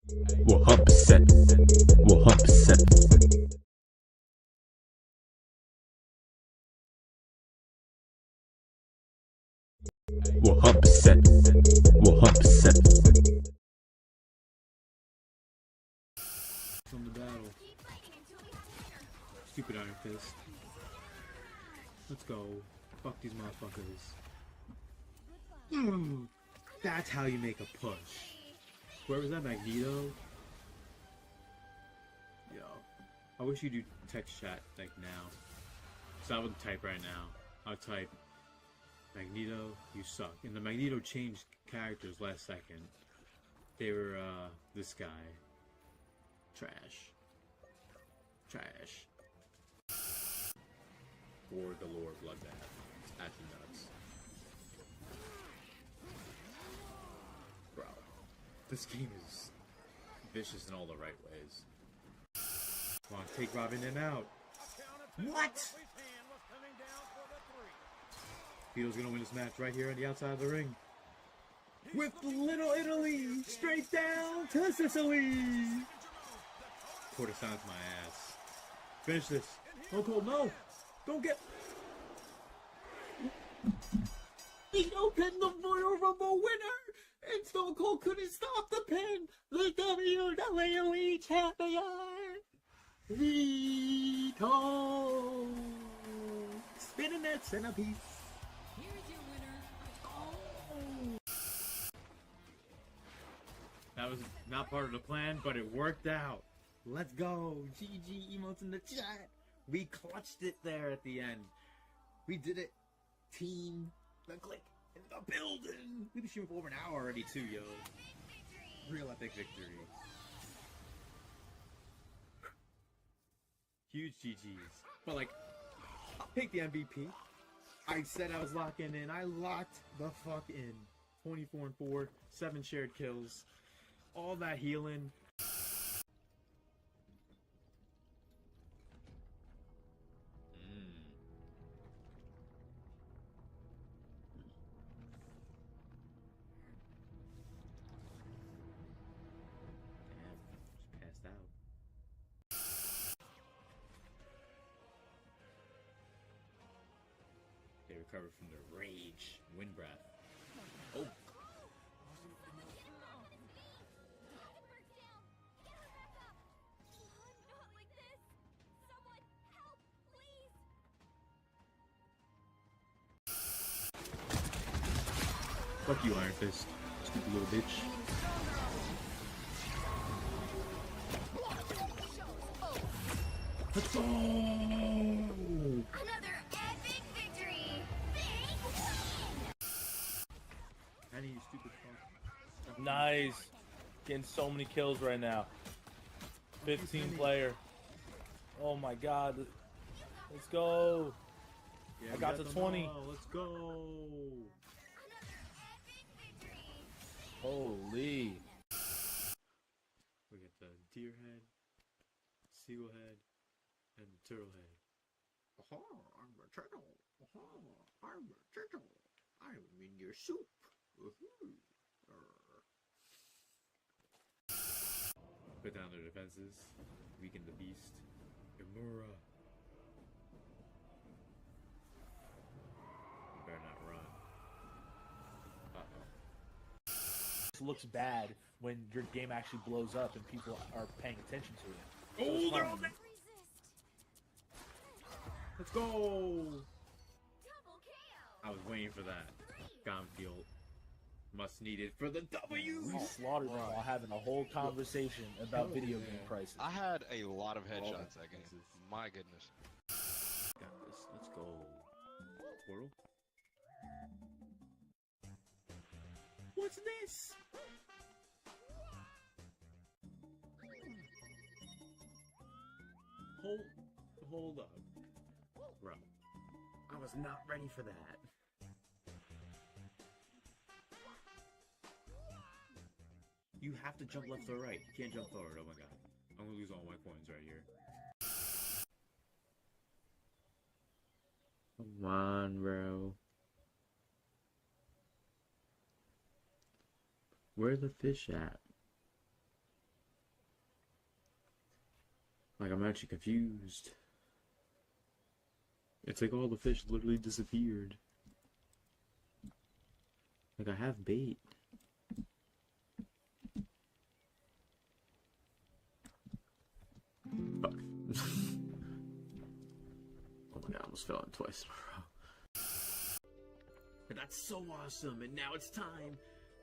100%. 100%. 100%. 100%. From the battle. Stupid Iron Fist. Let's go. Fuck these motherfuckers. That's how you make a push. Where was that, Magneto? Yo. I wish you do text chat like now. So I would type right now. I'll type Magneto, you suck. And the Magneto changed characters last second. They were this guy. Trash. Trash. Or the Lord Bloodbath. It's actually nuts. Bro. This game is vicious in all the right ways. Come on, take Robin in out. What? Vito's gonna win this match right here on the outside of the ring. With Little Italy straight down to Sicily. Quarter sounds my ass. Finish this. Oh, Cole, no! Don't get. Vito pinned the Royal Rumble winner, and Stone Cold couldn't stop the pin. The WWE Champion, Vito, spinning that centerpiece. Here's your winner. That was not part of the plan, but it worked out. Let's go. GG emotes in the chat. We clutched it there at the end. We did it. Team. The click in the building. We've been shooting for over an hour already too, yo. Real epic victory. Huge GG's. But like, I'll pick the MVP. I said I was locking in. I locked the fuck in. 24-4, 7 shared kills. All that healing. Passed out. They recovered from their rage. Wind breath. Oh. Fuck you, Iron Fist. Stupid little bitch. Let's go! Another epic victory. Annie, you stupid fuck. Nice. Getting so many kills right now. 15 player. Oh my god. Let's go. Yeah, I got to 20. Let's go. Holy. We get the deer head, seal head, and turtle head. I'm a turtle. I'm a turtle. I'm in your soup. Put down their defenses. Weaken the beast. Imura. You better not run. Uh-oh. This looks bad when your game actually blows up and people are paying attention to it. Oh, they're all there. Let's go! I was waiting for that. Gonfield. Must need it for the W! We slaughtered them while having a whole conversation about video game prices. I had a lot of headshots that game. My goodness. Got this. Let's go. Portal? What's this? Hold up. Bro. I was not ready for that. You have to jump left or right. You can't jump forward. Oh my god. I'm gonna lose all my coins right here. Come on, bro. Where's the fish at? Like, I'm actually confused. It's like all the fish literally disappeared. Like, I have bait. Fuck. Oh my god, I almost fell in twice in a row. And that's so awesome, and now it's time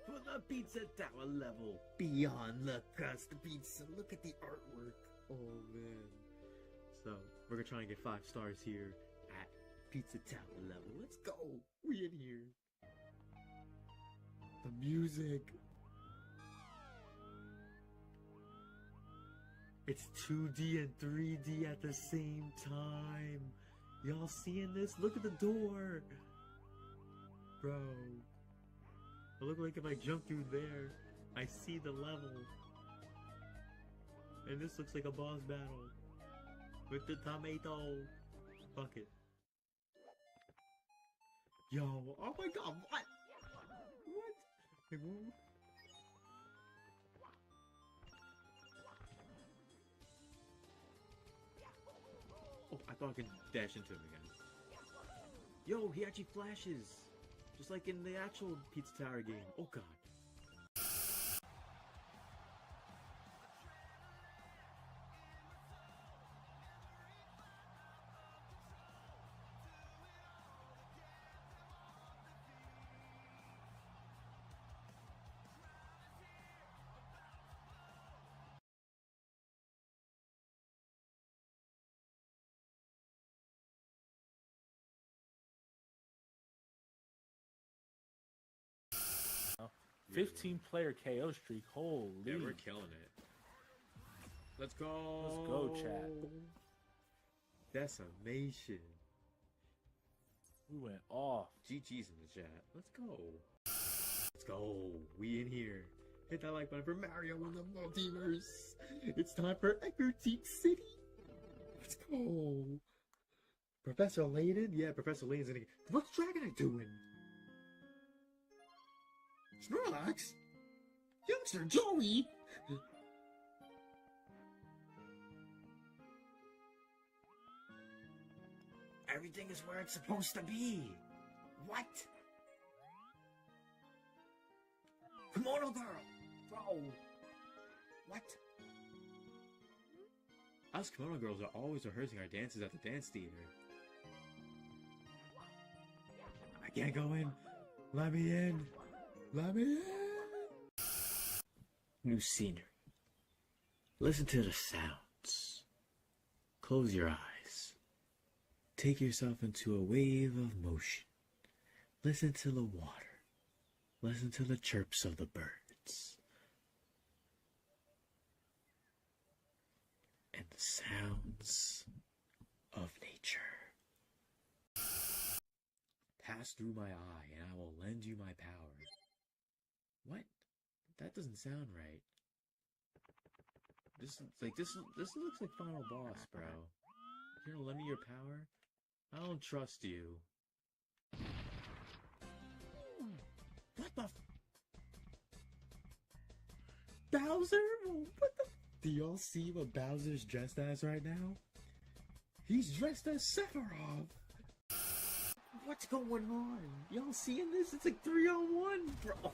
for the Pizza Tower level. Beyond the crust pizza, look at the artwork. Oh man. So, we're gonna try and get 5 stars here at Pizza Tower level. Let's go! We in here. The music. It's 2D and 3D at the same time. Y'all seeing this? Look at the door. Bro. It look like if I jump through there, I see the level. And this looks like a boss battle. With the tomato bucket. Yo, oh my god, what? What? Like, what? Oh, I thought I could dash into him again. Yo, he actually flashes! Just like in the actual Pizza Tower game. Oh god. Oh, 15-player KO streak. Holy. Yeah, we're killing it. Let's go! Let's go, chat. Decimation. We went off. GG's in the chat. Let's go. Let's go. We in here. Hit that like button for Mario in the multiverse. It's time for Eckerteak City. Let's go. Professor Layton? Yeah, Professor Layton's in here. What's Dragonite doing? Snorlax? Youngster Joey? Everything is where it's supposed to be. What? Kimono girl! Bro! What? Us kimono girls are always rehearsing our dances at the dance theater. I can't go in. Let me in. Let me in. New scenery. Listen to the sounds. Close your eyes. Take yourself into a wave of motion. Listen to the water. Listen to the chirps of the birds. And the sounds of nature. Pass through my eye and I will lend you my power. What? That doesn't sound right. This looks like final boss, bro. You're gonna lend me your power? I don't trust you. What the Bowser? What the Do y'all see what Bowser's dressed as right now? He's dressed as Sephiroth! What's going on? Y'all seeing this? It's like 3-on-1, bro!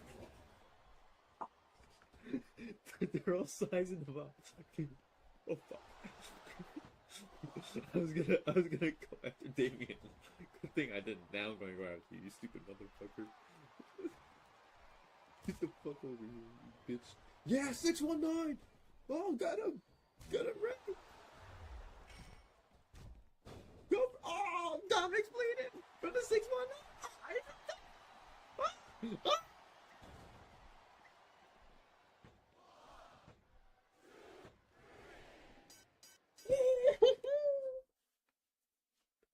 They're all sizing them up. Oh fuck. I was gonna go after Damien. Good thing I didn't. Now I'm gonna go after you, you stupid motherfucker. Get the fuck over here, you bitch. Yeah, 619! Oh, got him! Got him right! Go! Oh, Dominic's bleeding! From the 619! Ah!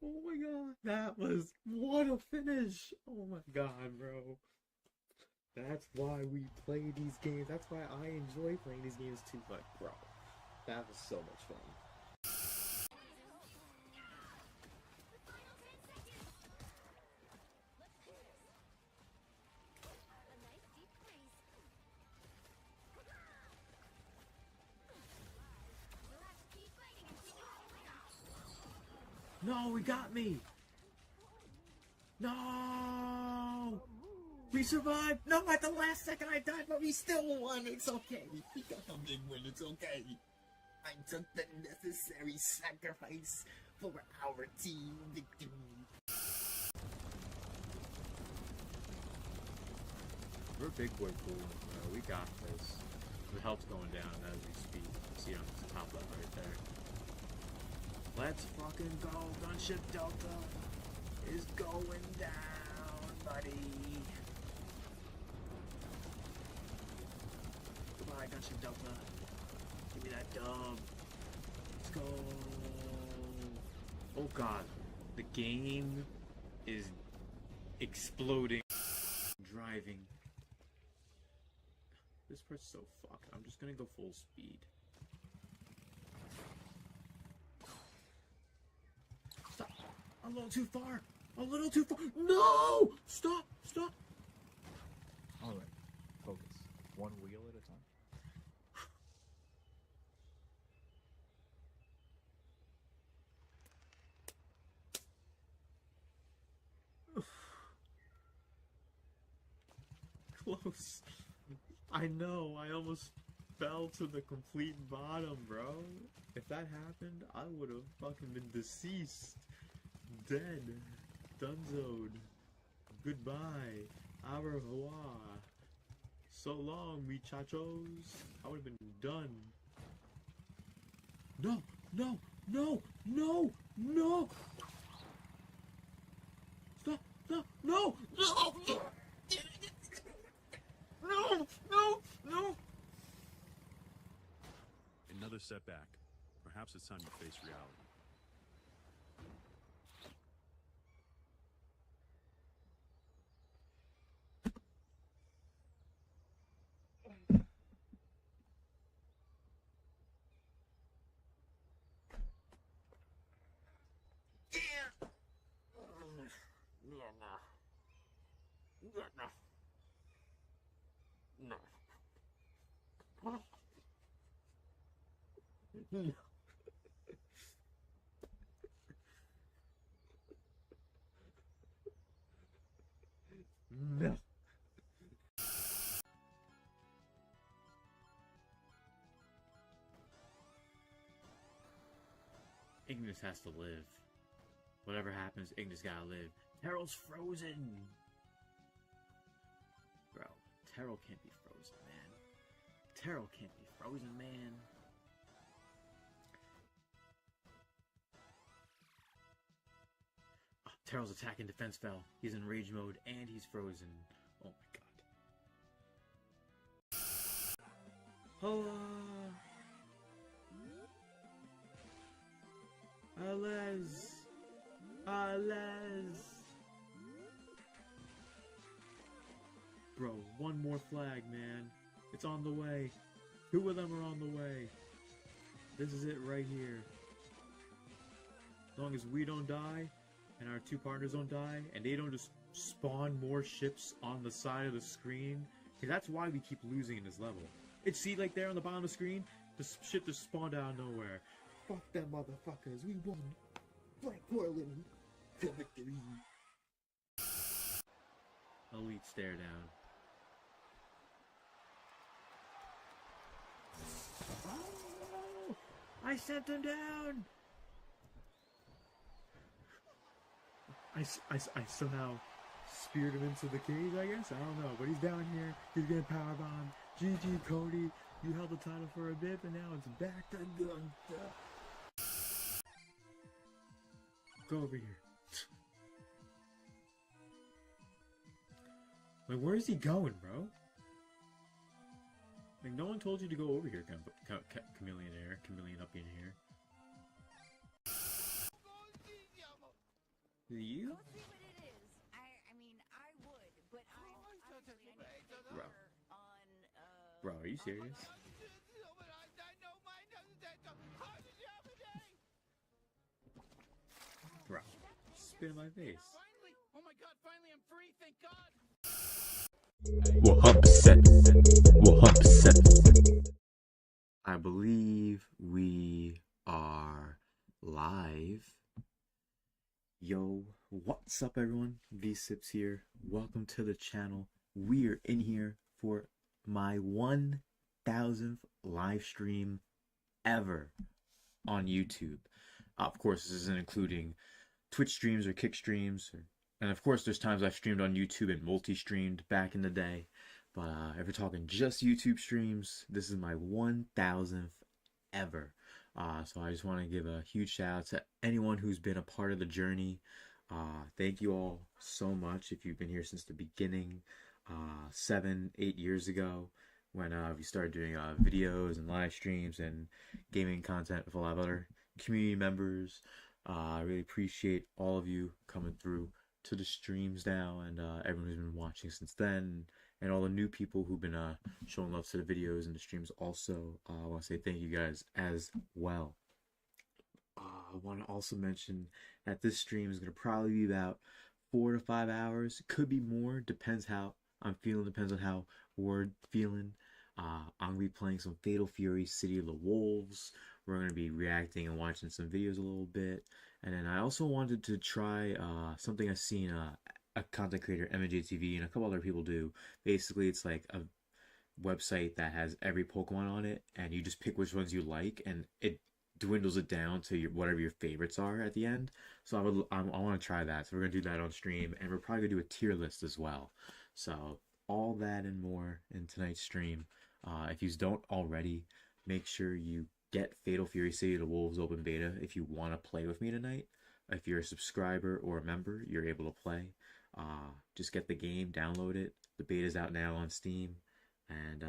Oh my god, that was, what a finish! Oh my god, bro. That's why we play these games. That's why I enjoy playing these games too much, bro. That was so much fun. No, he got me. No. We survived. No, at the last second I died, but we still won. It's okay. We got a big win. It's okay. I took the necessary sacrifice for our team victory. We're big boy cool. We got this. The health's going down as we speak. You see it on the top left right there. Let's fucking go. Gunship Delta is going down, buddy. Goodbye, Gunship Delta. Give me that dub. Let's go. Oh god. The game is exploding. Driving. This part's so fucked. I'm just gonna go full speed. Stop. A little too far. A little too far. No! Stop! Stop! Alright, focus. One wheel at a time. Close. I know, I almost fell to the complete bottom, bro. If that happened, I would have fucking been deceased. Dead. Dunzoed. Goodbye. Au revoir. So long, muchachos. I would have been done. No, no, no, no, no! Stop, stop, no, no, no! No! No! No! Another setback. Perhaps it's time to face reality. No. No. Ignis has to live. Whatever happens, Ignis gotta live. Terrell's frozen! Bro, Terrell can't be frozen, man. Terrell can't be frozen, man. Oh, Terrell's attack and defense fell. He's in rage mode and he's frozen. Oh my god. Oh, Alez! Alez! Bro, one more flag, man. It's on the way. Two of them are on the way. This is it right here. As long as we don't die, and our two partners don't die, and they don't just spawn more ships on the side of the screen, because that's why we keep losing in this level. It's, see, like there on the bottom of the screen, the ship just spawned out of nowhere. Fuck them motherfuckers, we won. Black Portland, the victory. Elite stare down. Oh, I sent him down. I somehow speared him into the cage, I guess? I don't know, but he's down here. He's getting powerbombed. GG, Cody. You held the title for a bit, but now it's back to Gunther. Go over here. Like, where is he going, bro? Like, no one told you to go over here, Chameleon Air. Chameleon up in here. You? Go see what it is. I mean, I would, but I'm Bro. on, Bro, are you serious? Bro, spit in my face. Finally! Oh my god, finally I'm free, thank god! I believe we are live. Yo, what's up everyone? V-Sips here. Welcome to the channel. We're in here for my 1000th live stream ever on YouTube. Of course, this isn't including Twitch streams or Kick streams. And of course, there's times I've streamed on YouTube and multi-streamed back in the day. But if we're talking just YouTube streams, this is my 1000th ever. So I just want to give a huge shout out to anyone who's been a part of the journey. Thank you all so much if you've been here since the beginning, 7-8 years ago when we started doing videos and live streams and gaming content with a lot of other community members. I really appreciate all of you coming through to the streams now, and everyone who's been watching since then, and all the new people who've been showing love to the videos and the streams also. I want to say thank you guys as well. I want to also mention that this stream is going to probably be about 4 to 5 hours. Could be more, depends how I'm feeling, depends on how we're feeling. I'm going to be playing some Fatal Fury City of the Wolves. We're going to be reacting and watching some videos a little bit. And then I also wanted to try something I've seen a content creator, MJTV, and a couple other people do. Basically, it's like a website that has every Pokemon on it, and you just pick which ones you like, and it dwindles it down to whatever your favorites are at the end. So I want to try that. So we're going to do that on stream, and we're probably going to do a tier list as well. So all that and more in tonight's stream. If you don't already, make sure you get Fatal Fury City of the Wolves open beta if you want to play with me tonight. If you're a subscriber or a member, you're able to play. Just get the game, download it. The beta's out now on Steam, and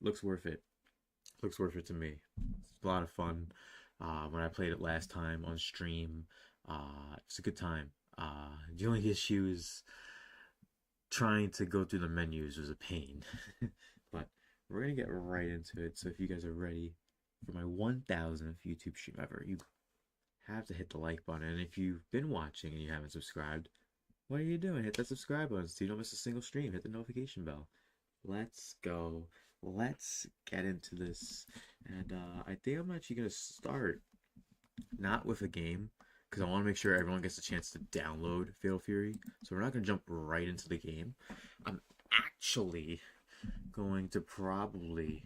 looks worth it. Looks worth it to me. It's a lot of fun. When I played it last time on stream, it's a good time. The only issue is trying to go through the menus was a pain. But we're gonna get right into it. So if you guys are ready for my 1000th YouTube stream ever, you have to hit the like button. And if you've been watching and you haven't subscribed, what are you doing? Hit that subscribe button so you don't miss a single stream. Hit the notification bell. Let's go. Let's get into this. And I think I'm actually going to start not with a game, because I want to make sure everyone gets a chance to download Fatal Fury. So we're not going to jump right into the game. I'm actually going to probably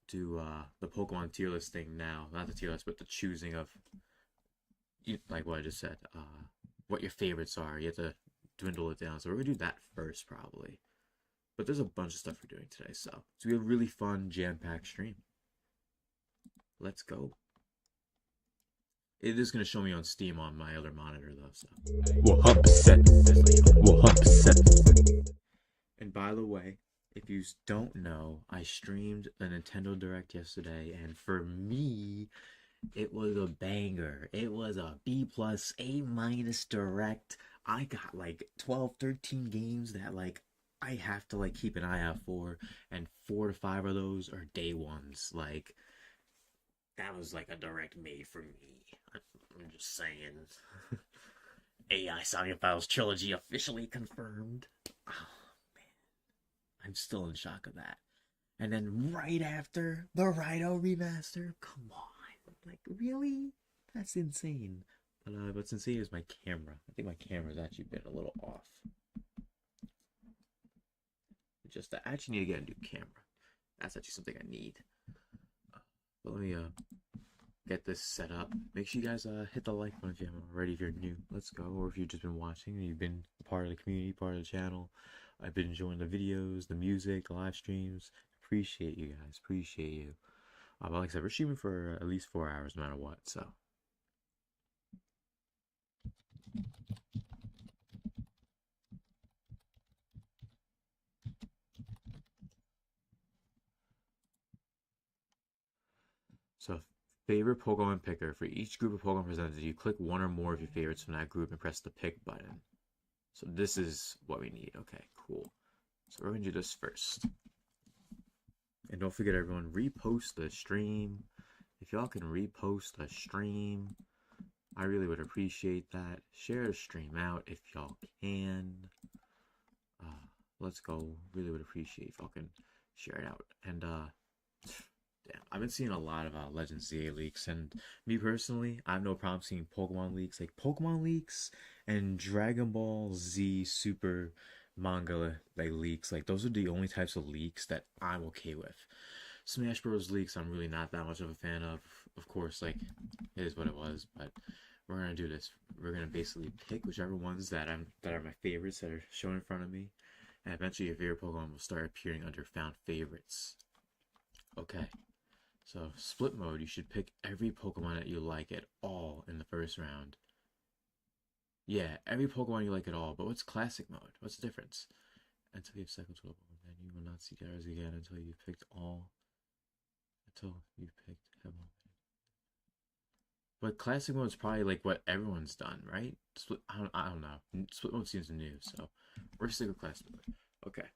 do the Pokemon tier list thing now. Not the tier list, but the choosing of, like what I just said, what your favorites are. You have to dwindle it down. So we're going to do that first probably. But there's a bunch of stuff we're doing today, so it's going to be a really fun, jam-packed stream. Let's go. It is going to show me on Steam on my other monitor, though, so. 100%. 100%. And by the way, if you don't know, I streamed a Nintendo Direct yesterday, and for me, it was a banger. It was a B+, A- Direct. I got like 12, 13 games that like I have to like keep an eye out for, and 4 to 5 of those are day ones. Like, that was like a Direct made for me. I'm just saying. AI Sonic Files Trilogy officially confirmed. Oh man, I'm still in shock of that. And then right after, the Rhino remaster. Come on, like really? That's insane. But what's insane is my camera. I think my camera's actually been a little off. Just I actually need to get a new camera. That's actually something I need. But let me get this set up. Make sure you guys hit the like button if you haven't already. If you're new, let's go. Or if you've just been watching and you've been a part of the community, part of the channel. I've been enjoying the videos, the music, the live streams. Appreciate you guys. Appreciate you. But like I said, we're streaming for at least 4 hours, no matter what. So. So, favorite Pokemon picker. For each group of Pokemon presented, you click one or more of your favorites from that group and press the pick button. So this is what we need. Okay, cool. So we're going to do this first. And don't forget, everyone, repost the stream. If y'all can repost the stream, I really would appreciate that. Share the stream out if y'all can. Let's go. Really would appreciate if y'all can share it out. And, damn. I've been seeing a lot of Legends ZA leaks, and me personally, I have no problem seeing Pokemon leaks, like Pokemon leaks and Dragon Ball Z Super manga like leaks. Like those are the only types of leaks that I'm okay with. Smash Bros. Leaks, I'm really not that much of a fan of. Of course, like it is what it was, but we're gonna do this. We're gonna basically pick whichever ones that are my favorites that are shown in front of me, and eventually your favorite Pokemon will start appearing under found favorites. Okay, so split mode, you should pick every Pokemon that you like at all in the first round. Yeah, every Pokemon you like at all, but what's classic mode? What's the difference? Until you have cycled to a Pokemon, then you will not see Gyara's again until you've picked everyone. But classic mode is probably like what everyone's done, right? Split, I don't know. Split mode seems new, so we're stick with classic mode. Okay.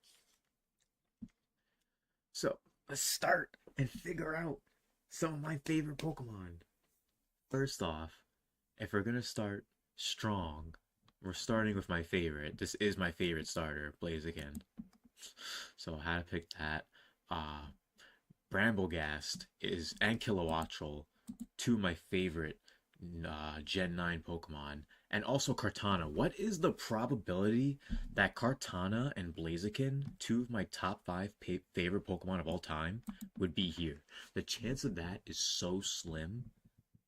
So let's start and figure out some of my favorite Pokemon. First off, if we're gonna start strong, we're starting with my favorite. This is my favorite starter, Blaziken. So how to pick that? Bramblegast and Kilowattrel, two of my favorite Gen 9 Pokemon, and also Kartana. What is the probability that Kartana and Blaziken, two of my top 5 favorite Pokemon of all time, would be here? The chance of that is so slim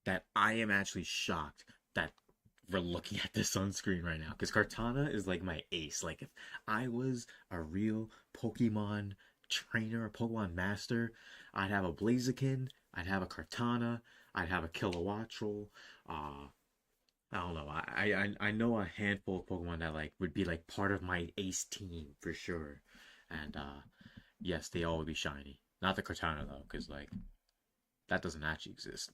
that I am actually shocked that we're looking at this on screen right now, because Kartana is like my ace. Like if I was a real Pokemon trainer, a Pokemon master, I'd have a Blaziken, I'd have a Kartana, I'd have a Kilowattrel. I don't know. I know a handful of Pokemon that like would be like part of my ace team for sure. And yes, they all would be shiny. Not the Kartana though, because like that doesn't actually exist.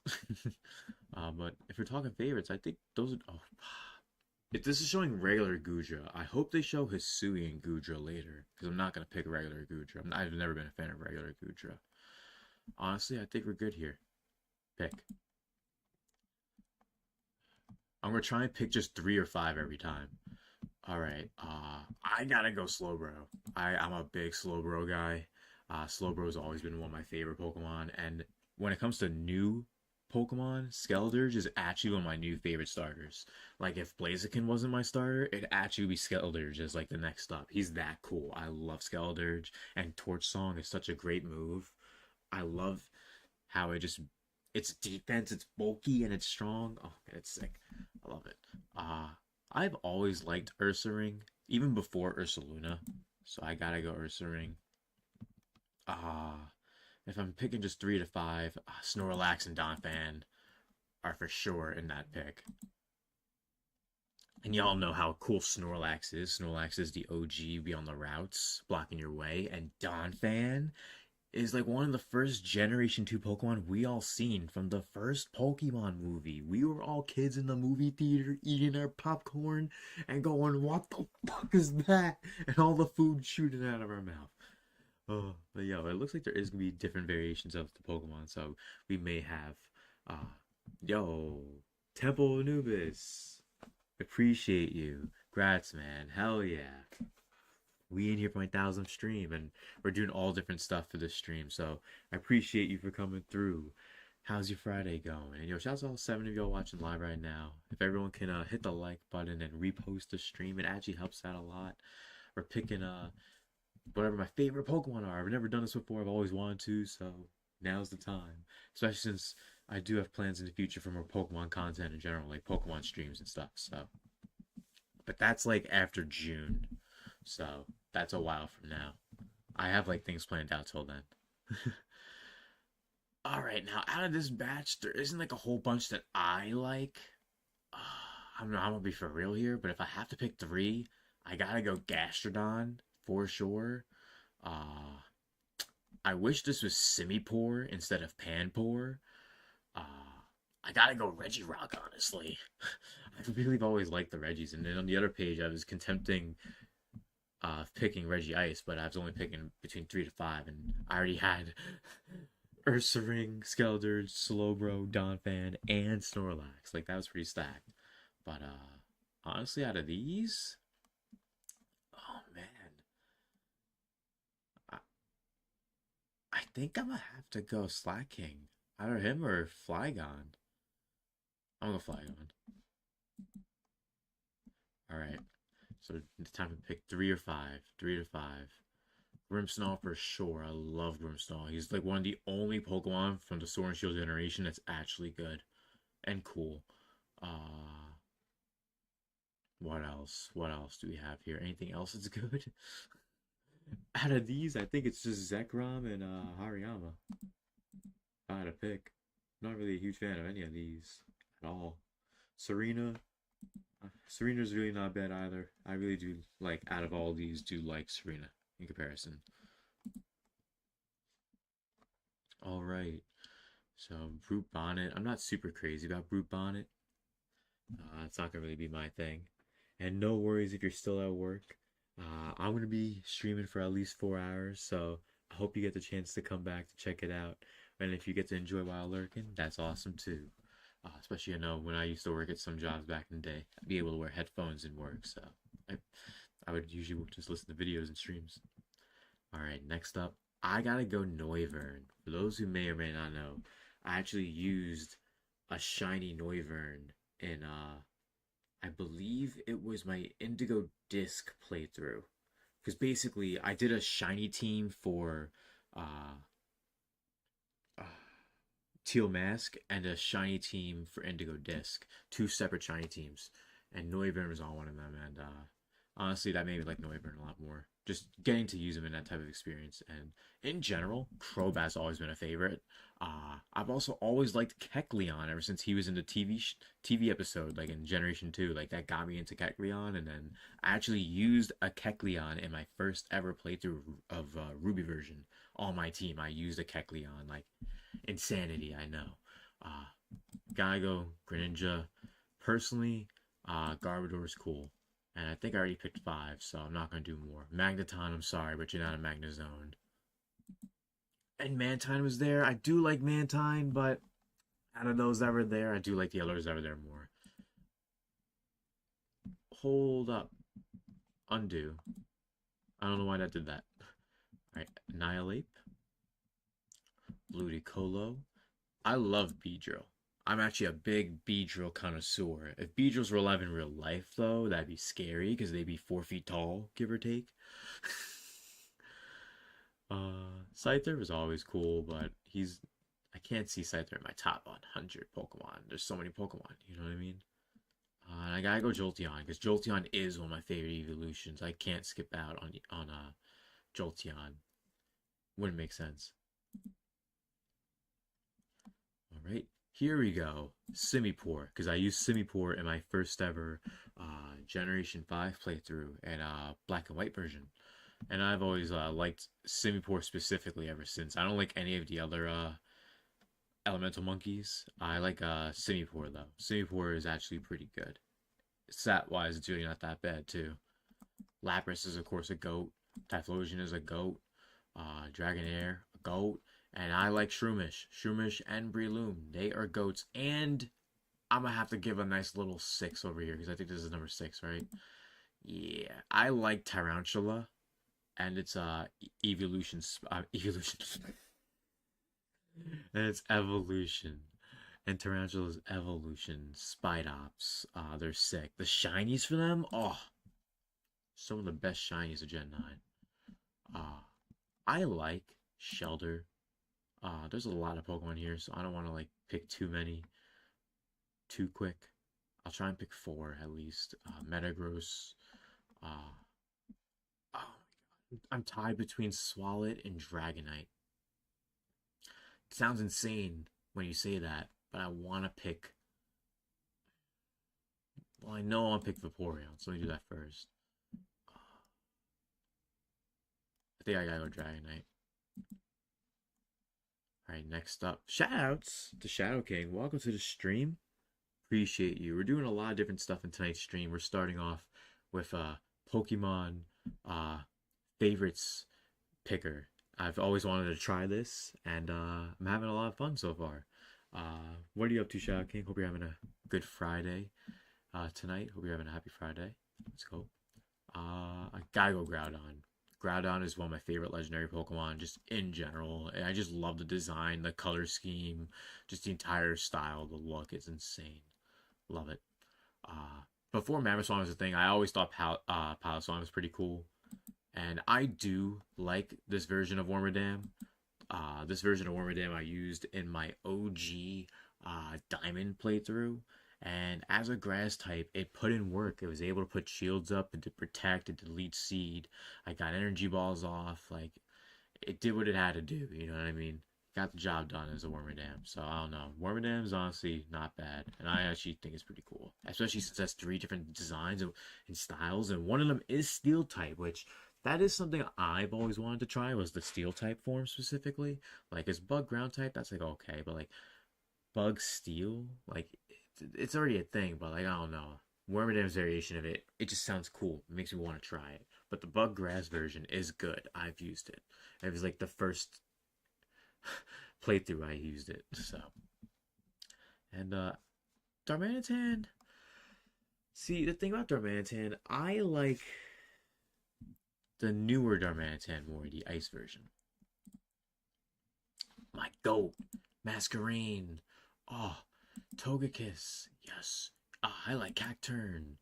But if we're talking favorites, I think those are. Oh, if this is showing regular Gudra, I hope they show Hisuian Gudra later, because I'm not gonna pick regular Gudra. I've never been a fan of regular Gudra. Honestly, I think we're good here. Pick. I'm gonna try and pick just 3 or 5 every time. Alright, I gotta go Slowbro. I'm a big Slowbro guy. Slowbro's always been one of my favorite Pokemon, and when it comes to new Pokemon, Skeldurge is actually one of my new favorite starters. Like, if Blaziken wasn't my starter, it'd actually be Skeldurge as, like, the next up. He's that cool. I love Skeldurge, and Torch Song is such a great move. I love how it's defense, it's bulky, and it's strong. Oh, man, it's sick. I love it. I've always liked Ursaring, even before Ursaluna, so I gotta go Ursaring. If I'm picking just 3 to 5, Snorlax and Donphan are for sure in that pick. And y'all know how cool Snorlax is. Snorlax is the OG, be on the routes, blocking your way, and Donphan is like one of the first Generation 2 Pokemon we all seen from the first Pokemon movie. We were all kids in the movie theater eating our popcorn and going, what the fuck is that? And all the food shooting out of our mouth. Oh, but yo, it looks like there is going to be different variations of the Pokemon, so we may have, Temple Anubis. Appreciate you. Grats, man. Hell yeah. We in here for my 1000th stream, and we're doing all different stuff for this stream, so I appreciate you for coming through. How's your Friday going? And yo, shout out to all 7 of y'all watching live right now. If everyone can hit the like button and repost the stream, it actually helps out a lot. We're picking whatever my favorite Pokemon are. I've never done this before. I've always wanted to, so now's the time. Especially since I do have plans in the future for more Pokemon content in general, like Pokemon streams and stuff, so. But that's like after June, so that's a while from now. I have like things planned out till then. Alright, now out of this batch, there isn't like a whole bunch that I like. I'm gonna be for real here, but if I have to pick 3, I gotta go Gastrodon for sure. I wish this was Simipour instead of Panpour. I gotta go Regirock, honestly. I really have always liked the Regis, and then on the other page I was contemplating picking Regice, but I was only picking between 3 to 5, and I already had Ursaring, Skeldurge, Slowbro, Donphan, and Snorlax. Like, that was pretty stacked. But honestly, out of these, oh man, I think I'm gonna have to go Slack King. Either him or Flygon. I'm gonna go Flygon. Alright. So it's time to pick 3 or 5. 3 to 5. Grimmsnarl for sure. I love Grimmsnarl. He's like one of the only Pokemon from the Sword and Shield generation that's actually good and cool. What else? What else do we have here? Anything else that's good? Out of these, I think it's just Zekrom and Hariyama. If I had to pick. Not really a huge fan of any of these at all. Serena. Serena's really not bad either. I really do like, out of all these, do like Serena in comparison. Alright. So, Brute Bonnet. I'm not super crazy about Brute Bonnet. It's not gonna really be my thing. And no worries if you're still at work. I'm gonna be streaming for at least 4 hours, so I hope you get the chance to come back to check it out. And if you get to enjoy while lurking, that's awesome too. Especially, when I used to work at some jobs back in the day, I'd be able to wear headphones and work, so I would usually just listen to videos and streams. Alright, next up, I gotta go Noivern. For those who may or may not know, I actually used a shiny Noivern in, I believe it was my Indigo Disc playthrough. Because basically, I did a shiny team for Teal Mask and a shiny team for Indigo Disc. 2 separate shiny teams. And Noivern was on one of them. And honestly, that made me like Noivern a lot more. Just getting to use him in that type of experience. And in general, Crobat's always been a favorite. I've also always liked Kecleon ever since he was in the TV episode, like in Generation 2. Like, that got me into Kecleon. And then I actually used a Kecleon in my first ever playthrough of Ruby version. On my team, I used a Kecleon. Like, insanity, I know. Gotta go Greninja. Personally, Garbodor's cool. And I think I already picked 5, so I'm not going to do more. Magneton, I'm sorry, but you're not a Magnezone. And Mantine was there. I do like Mantine, but out of those that were there, I do like the others that were there more. Hold up. Undo. I don't know why that did that. Alright, Annihilape. Ludicolo. I love Beedrill. I'm actually a big Beedrill connoisseur. If Beedrills were alive in real life, though, that'd be scary because they'd be 4 feet tall, give or take. Scyther was always cool, but I can't see Scyther in my top 100 Pokemon. There's so many Pokemon, you know what I mean? And I gotta go Jolteon, because Jolteon is one of my favorite evolutions. I can't skip out on Jolteon. Wouldn't make sense. Alright, here we go. Simipour, because I used Simipour in my first ever Generation 5 playthrough and Black and White version. And I've always liked Simipour specifically ever since. I don't like any of the other elemental monkeys. I like Simipour, though. Simipour is actually pretty good. Stat-wise, it's really not that bad, too. Lapras is, of course, a goat. Typhlosion is a goat. Dragonair, a goat. And I like Shroomish. Shroomish and Breloom. They are goats. And I'm going to have to give a nice little 6 over here, because I think this is number 6, right? Yeah. I like Tarantula. And it's evolution. And it's evolution. And Tarantula's evolution. Spidops. They're sick. The shinies for them, some of the best shinies of Gen 9. I like Shelter. There's a lot of Pokemon here, so I don't want to like pick too many too quick. I'll try and pick 4 at least. Metagross. I'm tied between Swalot and Dragonite. It sounds insane when you say that, but I want to pick... Well, I know I'll pick Vaporeon, so let me do that first. I think I gotta go Dragonite. Alright, next up. Shoutouts to Shadow King. Welcome to the stream. Appreciate you. We're doing a lot of different stuff in tonight's stream. We're starting off with Pokemon favorites picker. I've always wanted to try this, and I'm having a lot of fun so far. What are you up to, Shadow King? Hope you're having a good Friday tonight. Hope you're having a happy Friday. Let's go. I gotta go Groudon. Groudon is one of my favorite legendary Pokemon, just in general. And I just love the design, the color scheme, just the entire style, the look. It's insane. Love it. Before Mamoswine was a thing, I always thought Piloswine was pretty cool. And I do like this version of Wormadam. This version of Wormadam I used in my OG Diamond playthrough. And as a grass type, it put in work. It was able to put shields up, it did protect, it did leech seed. I got energy balls off. Like, it did what it had to do, you know what I mean? Got the job done as a Wormadam. So, I don't know. Wormadam is honestly not bad. And I actually think it's pretty cool. Especially since it has 3 different designs and styles. And one of them is Steel type, which that is something I've always wanted to try, was the Steel type form specifically. Like, it's Bug Ground type, that's like okay. But like, Bug Steel, like, it's already a thing, but like, I don't know. Wormadam's variation of it, it just sounds cool. It makes me want to try it. But the Bug Grass version is good. I've used it. It was like the first playthrough I used it. So, and Darmanitan. See, the thing about Darmanitan, I like the newer Darmanitan more, the ice version. My goat, Masquerain. Oh, Togekiss, yes. I like Cacturne.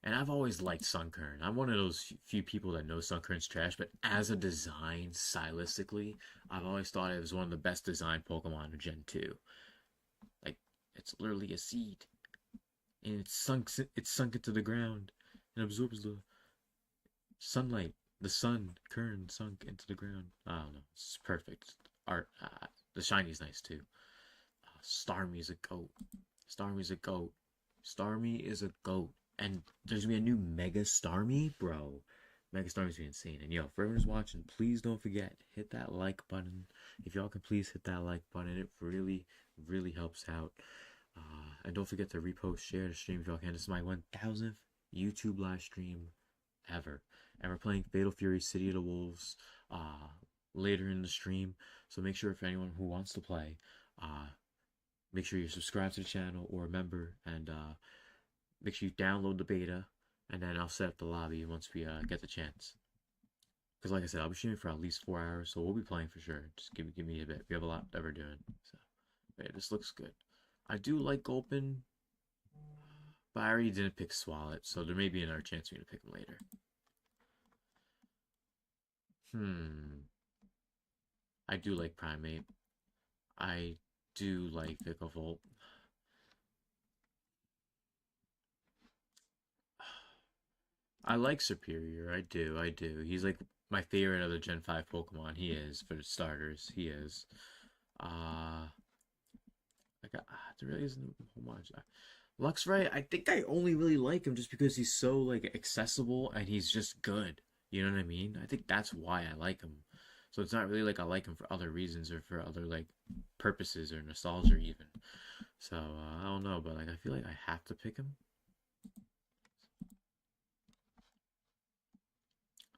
And I've always liked Sunkern. I'm one of those few people that know Sunkern's trash, but as a design, stylistically, I've always thought it was one of the best designed Pokemon of Gen 2. Like, it's literally a seed. And it's sunk into the ground and absorbs the sunlight. The Kern sunk into the ground. I don't know. It's perfect. Art. The shiny's nice too. Starmie is a goat. Starmie is a goat. Starmie is a goat. And there's gonna be a new Mega Starmie, bro. Mega Starmie's be insane. And yo, for everyone who's watching, please don't forget, hit that like button. If y'all can please hit that like button, it really, really helps out. And don't forget to repost, share the stream if y'all can. This is my 1000th YouTube live stream ever. And we're playing Fatal Fury City of the Wolves later in the stream. So make sure, if anyone who wants to play, make sure you're subscribed to the channel or a member, and make sure you download the beta, and then I'll set up the lobby once we get the chance. Because like I said, I'll be streaming for at least 4 hours, so we'll be playing for sure. Just give me a bit. We have a lot that we're doing. So, yeah, this looks good. I do like Gulpin, but I already didn't pick Swalot, so there may be another chance for me to pick him later. I do like Primate. I do like Vikavolt. I like Superior. I do. He's like my favorite of the Gen 5 Pokemon. He is, for the starters. He is. There really isn't much. Luxray, I think I only really like him just because he's so like accessible and he's just good. You know what I mean? I think that's why I like him. So it's not really like I like him for other reasons or for other like purposes or nostalgia even. So I don't know, but like I feel like I have to pick him.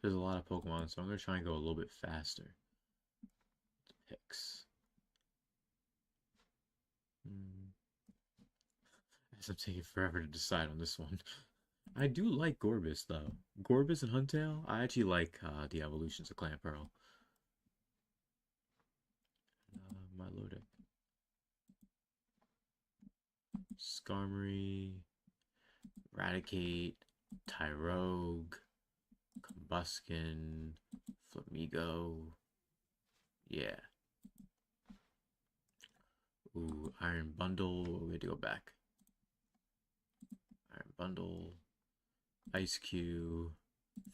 There's a lot of Pokemon, so I'm gonna try and go a little bit faster. Picks. As I'm taking forever to decide on this one. I do like Gorbis though. Gorbis and Huntail, I actually like the evolutions of Clamperl. Milotic. Skarmory, Raticate, Tyrogue, Combuskin, Flamigo. Yeah. Ooh, Iron Bundle. We had to go back. Iron Bundle, Ice Cube,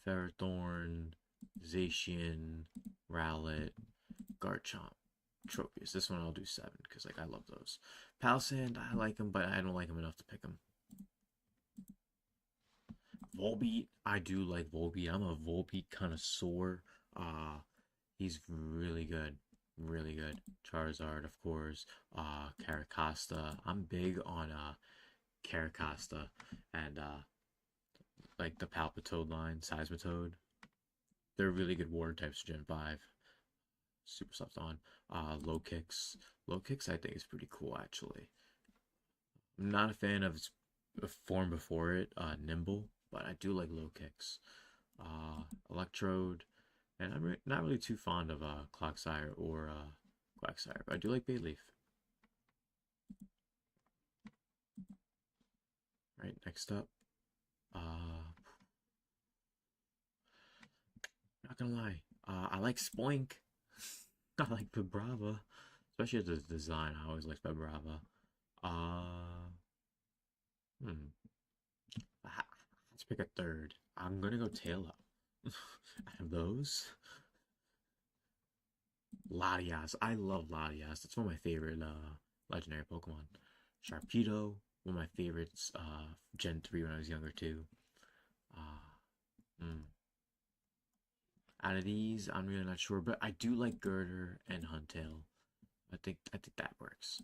Ferrothorn, Zacian, Rowlet, Garchomp, Tropius. This one I'll do 7 because like I love those. Palisand, I like him, but I don't like him enough to pick him. Volbeat, I do like Volbeat. I'm a Volbeat connoisseur. He's really good. Really good. Charizard, of course. Carracosta. I'm big on Carracosta and like the Palpitoad line, Seismitoad. They're really good water types, Gen 5. Super soft on. Low Kicks. Low Kicks I think is pretty cool actually. I'm not a fan of its form before it, Nimble, but I do like Low Kicks. Electrode, And I'm not really too fond of Clocksire or Quagsire, but I do like Bayleaf. Right, next up, not gonna lie, I like Spoink. I like Vibrava, especially the design. I always like Vibrava. Let's pick a third. I'm gonna go Tail Up. Out of those, Latias. I love Latias. It's one of my favorite legendary Pokemon. Sharpedo, one of my favorites. Gen 3 when I was younger too. Out of these, I'm really not sure, but I do like Girder and Huntail. I think that works.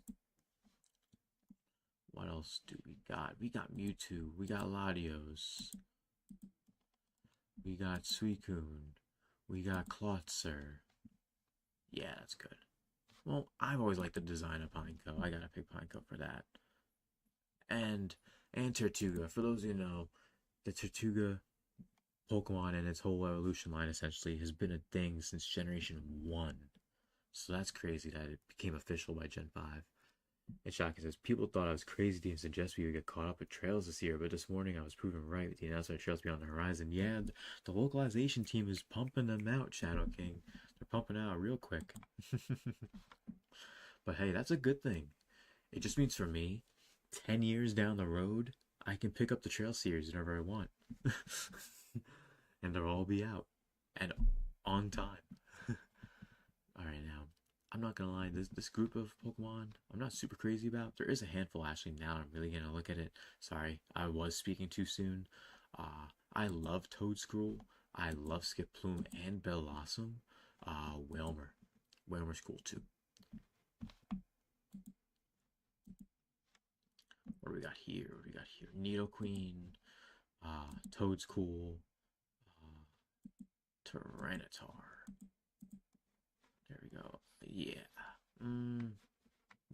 What else do we got? We got Mewtwo. We got Latios. We got Suicune. We got Klotzer. Yeah, that's good. Well, I've always liked the design of Pineco. I gotta pick Pineco for that. And Tortuga. For those who know, the Tortuga Pokemon and its whole evolution line essentially has been a thing since Generation 1. So that's crazy that it became official by Gen 5. And Shaka says, people thought I was crazy to suggest we would get caught up with Trails this year, but this morning I was proven right with the announcement of Trails Beyond the Horizon. Yeah, the localization team is pumping them out, Shadow King. They're pumping out real quick. But hey, that's a good thing. It just means for me, 10 years down the road, I can pick up the Trail series whenever I want. And they'll all be out. And on time. Alright, now, I'm not gonna lie, this group of Pokemon, I'm not super crazy about. There is a handful, actually, now I'm really gonna look at it. Sorry, I was speaking too soon. I love Toedscruel. I love Skiploom and Bellossom. Whalmer. Whalmer's cool, too. What do we got here? What do we got here? Nidoqueen. Toedscool. Tyranitar. There we go. Yeah.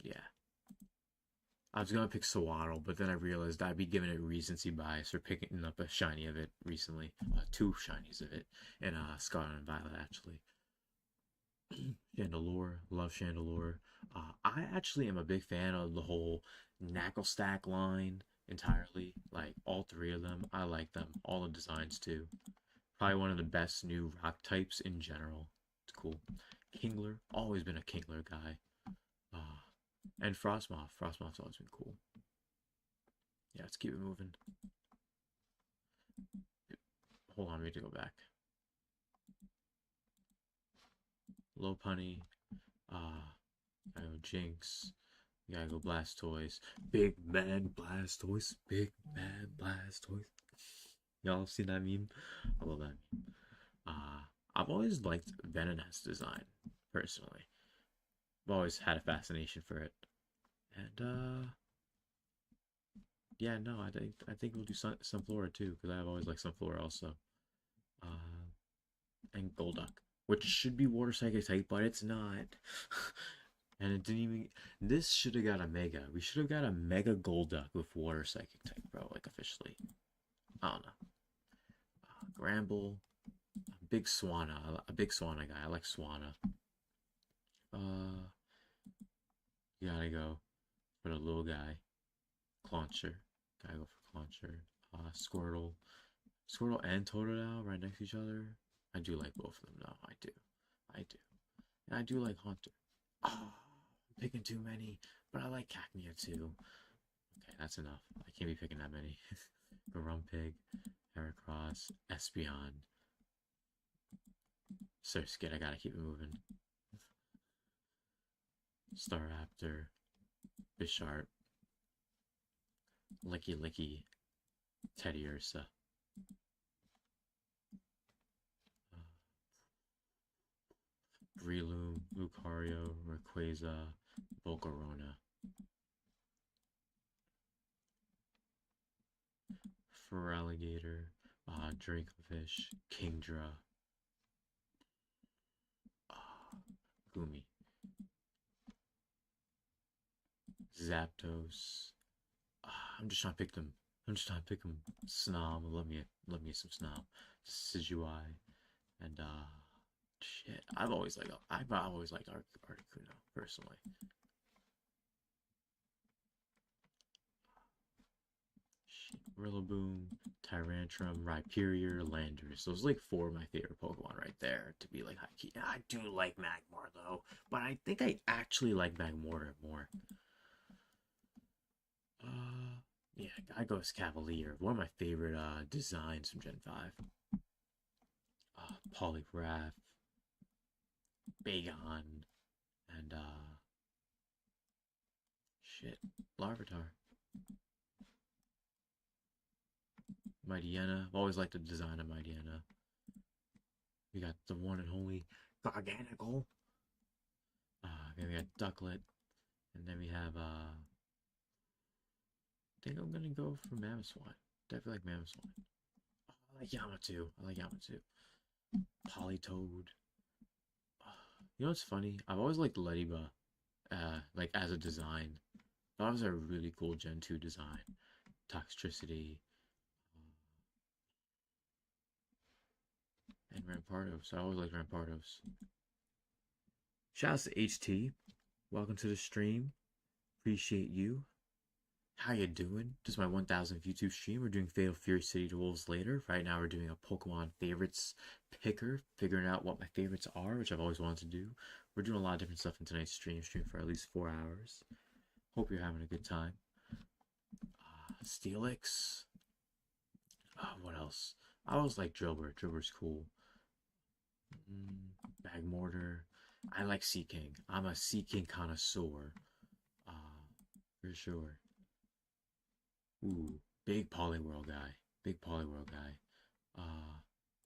Yeah. I was gonna pick Sawaddle, but then I realized I'd be giving it recency bias for picking up a shiny of it recently. 2 shinies of it. In Scarlet and Violet, actually. Chandelure. Love Chandelure. I actually am a big fan of the whole Knackle Stack line entirely. Like, all 3 of them. I like them. All the designs, too. Probably one of the best new rock types in general. It's cool. Kingler, always been a Kingler guy. And Frostmoth. Frostmoth's always been cool. Yeah, let's keep it moving. Hold on, we need to go back. Lopunny. I go Jinx. We gotta go Blastoise. Big Mad Blastoise. Big Mad Blastoise. Y'all seen that meme? I love that meme. I've always liked Venonat's design, personally. I've always had a fascination for it. And, yeah, no, I think we'll do Sunflora too, because I've always liked Sunflora also. And Golduck, which should be Water Psychic type, but it's not. And it didn't even. This should have got a Mega. We should have got a Mega Golduck with Water Psychic type, bro, like officially. I don't know. Gramble. A big Swanna guy. I like Swanna. You gotta go for the little guy. Clauncher. Gotta go for Clauncher. Squirtle. Squirtle and Totodile right next to each other. I do like both of them, though. I do. And I do like Haunter. Oh, I'm picking too many. But I like Cacnea, too. Okay, that's enough. I can't be picking that many. Grumpig. Heracross. Espeon. Surskit, I gotta keep it moving. Staraptor. Bisharp. Licky. Teddiursa. Breloom, Lucario, Rayquaza, Volcarona. Feraligatr, Dracovish, Kingdra, Gumi, Zapdos. I'm just trying to pick them. Snom. Love me some Snom. Decidueye, and Shit, I've always liked Articuno personally. Shit, Rillaboom, Tyrantrum, Rhyperior, Landorus. Those are like 4 of my favorite Pokemon right there. To be like high key, I do like Magmar though, but I think I actually like Magmortar more. Yeah, I go as Cavalier. One of my favorite designs from Gen 5. Polygraph, Bagon, and shit, Larvitar. Mightyena. I've always liked the design of Mightyena. We got the one and only Garganacl. Then we got Ducklet. And then we have I think I'm gonna go for Mamoswine. Definitely like Mamoswine. Oh, I like Yamato. Politoed. You know what's funny? I've always liked Ladybug, like as a design. That was a really cool Gen 2 design. Toxtricity. And Rampardos. I always liked Rampardos. Shouts to HT. Welcome to the stream. Appreciate you. How you doing? This is my 1000th YouTube stream. We're doing Fatal Fury City to Wolves later. Right now we're doing a Pokemon favorites picker, figuring out what my favorites are, which I've always wanted to do. We're doing a lot of different stuff in tonight's stream for at least 4 hours. Hope you're having a good time. Steelix. What else? I always like Drillbur. Drillbur's cool. Bagmortar. I like Sea King. I'm a Sea King connoisseur. For sure. Ooh, big Poliwhirl guy.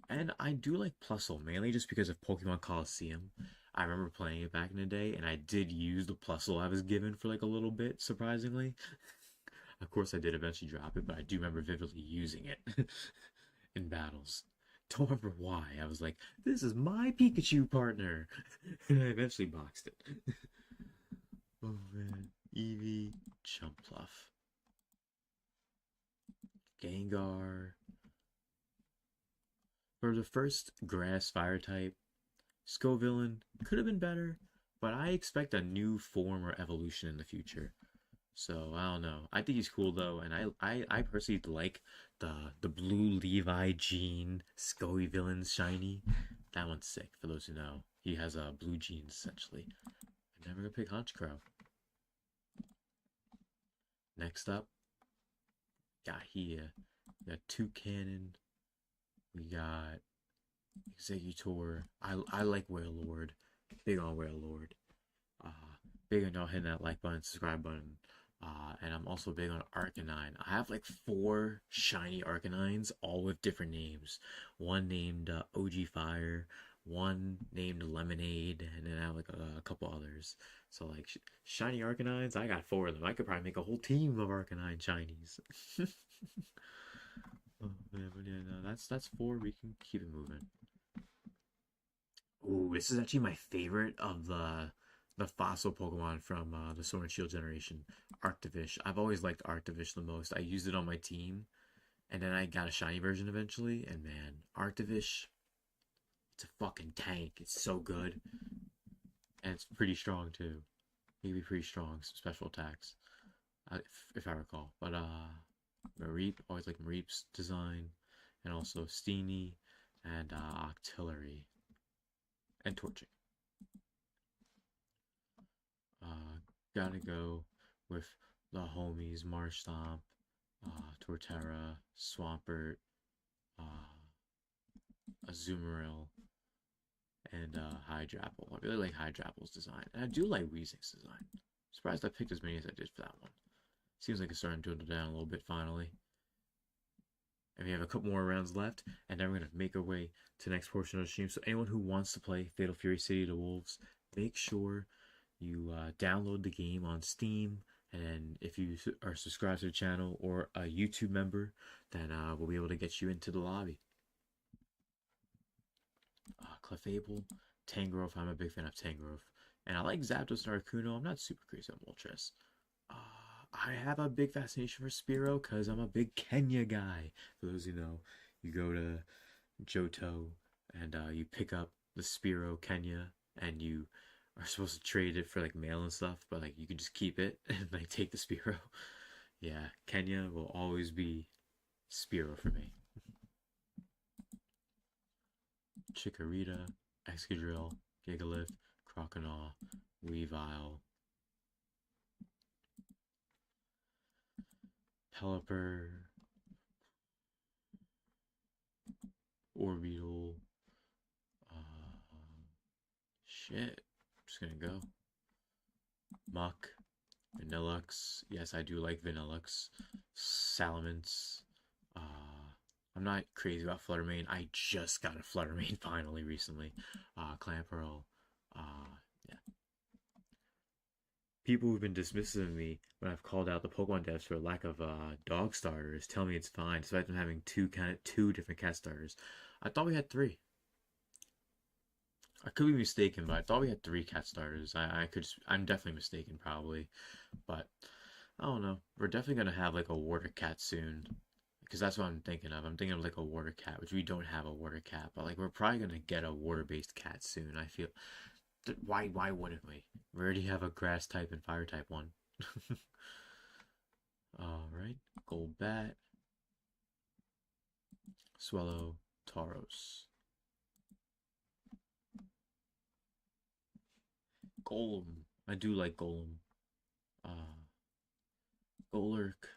And I do like Plusle, mainly just because of Pokemon Coliseum. I remember playing it back in the day, and I did use the Plusle I was given for like a little bit, surprisingly. Of course, I did eventually drop it, but I do remember vividly using it in battles. Don't remember why. I was like, this is my Pikachu partner. And I eventually boxed it. Oh man. Eevee, Chumpluff. Gengar. For the first grass fire type, Scovillain could have been better, but I expect a new form or evolution in the future. So I don't know. I think he's cool though, and I personally like the blue Levi Jean Scovillain shiny. That one's sick. For those who know, he has blue jeans essentially. I'm never gonna pick Honchkrow. Next up, got here. We got Toucannon. We got Executor. I like Wailord. Big on Wailord. Big on y'all hitting that like button, subscribe button. And I'm also big on Arcanine. I have like 4 shiny Arcanines, all with different names. One named OG Fire, one named Lemonade, and then I have like a couple others. So like shiny Arcanines, I got 4 of them. I could probably make a whole team of Arcanine shinies. Oh man, but yeah, no, that's 4. We can keep it moving. Ooh, this is actually my favorite of the fossil Pokemon from the Sword and Shield generation, Arctovish. I've always liked Arctovish the most. I used it on my team, and then I got a shiny version eventually, and man, Arctovish, it's a fucking tank. It's so good. And it's pretty strong too. It can be pretty strong, some special attacks, if I recall. But Mareep, always like Mareep's design, and also Steenie, and Octillery, and Torchic. Gotta go with the homies Marshtomp, Torterra, Swampert, Azumarill, and Hydrapple. I really like Hydrapple's design, and I do like Weezing's design. Surprised I picked as many as I did for that one. Seems like it's starting to dwindle down a little bit finally. And we have a couple more rounds left, and then we're going to make our way to the next portion of the stream. So anyone who wants to play Fatal Fury City to Wolves, make sure you download the game on Steam, and if you are subscribed to the channel or a YouTube member, then we'll be able to get you into the lobby. Clefable, Tangrowth. I'm a big fan of Tangrowth, and I like Zapdos and Articuno. I'm not super crazy on Moltres. I have a big fascination for Spearow because I'm a big Kenya guy. For those who know, you go to Johto and you pick up the Spearow Kenya, and you are supposed to trade it for like mail and stuff, but like you can just keep it and like take the Spearow. Yeah, Kenya will always be Spearow for me. Chikorita, Excadrill, Gigalith, Croconaw, Weavile, Pelipper, Orbeetle, shit, just gonna go. Muck, Vanillux, yes I do like Vanillux, Salamence, I'm not crazy about Fluttermane, I just got a Fluttermane finally recently, Clamperl, yeah. People who've been dismissive of me when I've called out the Pokemon devs for lack of dog starters tell me it's fine, despite them having two different cat starters. I thought we had 3. I could be mistaken, but I thought we had 3 cat starters. I'm definitely mistaken, probably, but I don't know. We're definitely gonna have like a water cat soon, because that's what I'm thinking of. I'm thinking of like a water cat, which we don't have a water cat, but like we're probably gonna get a water-based cat soon. I feel. Why wouldn't we? We already have a grass type and fire type one. Alright, Golbat, Swallow, Tauros. Golem. I do like Golem. Golurk,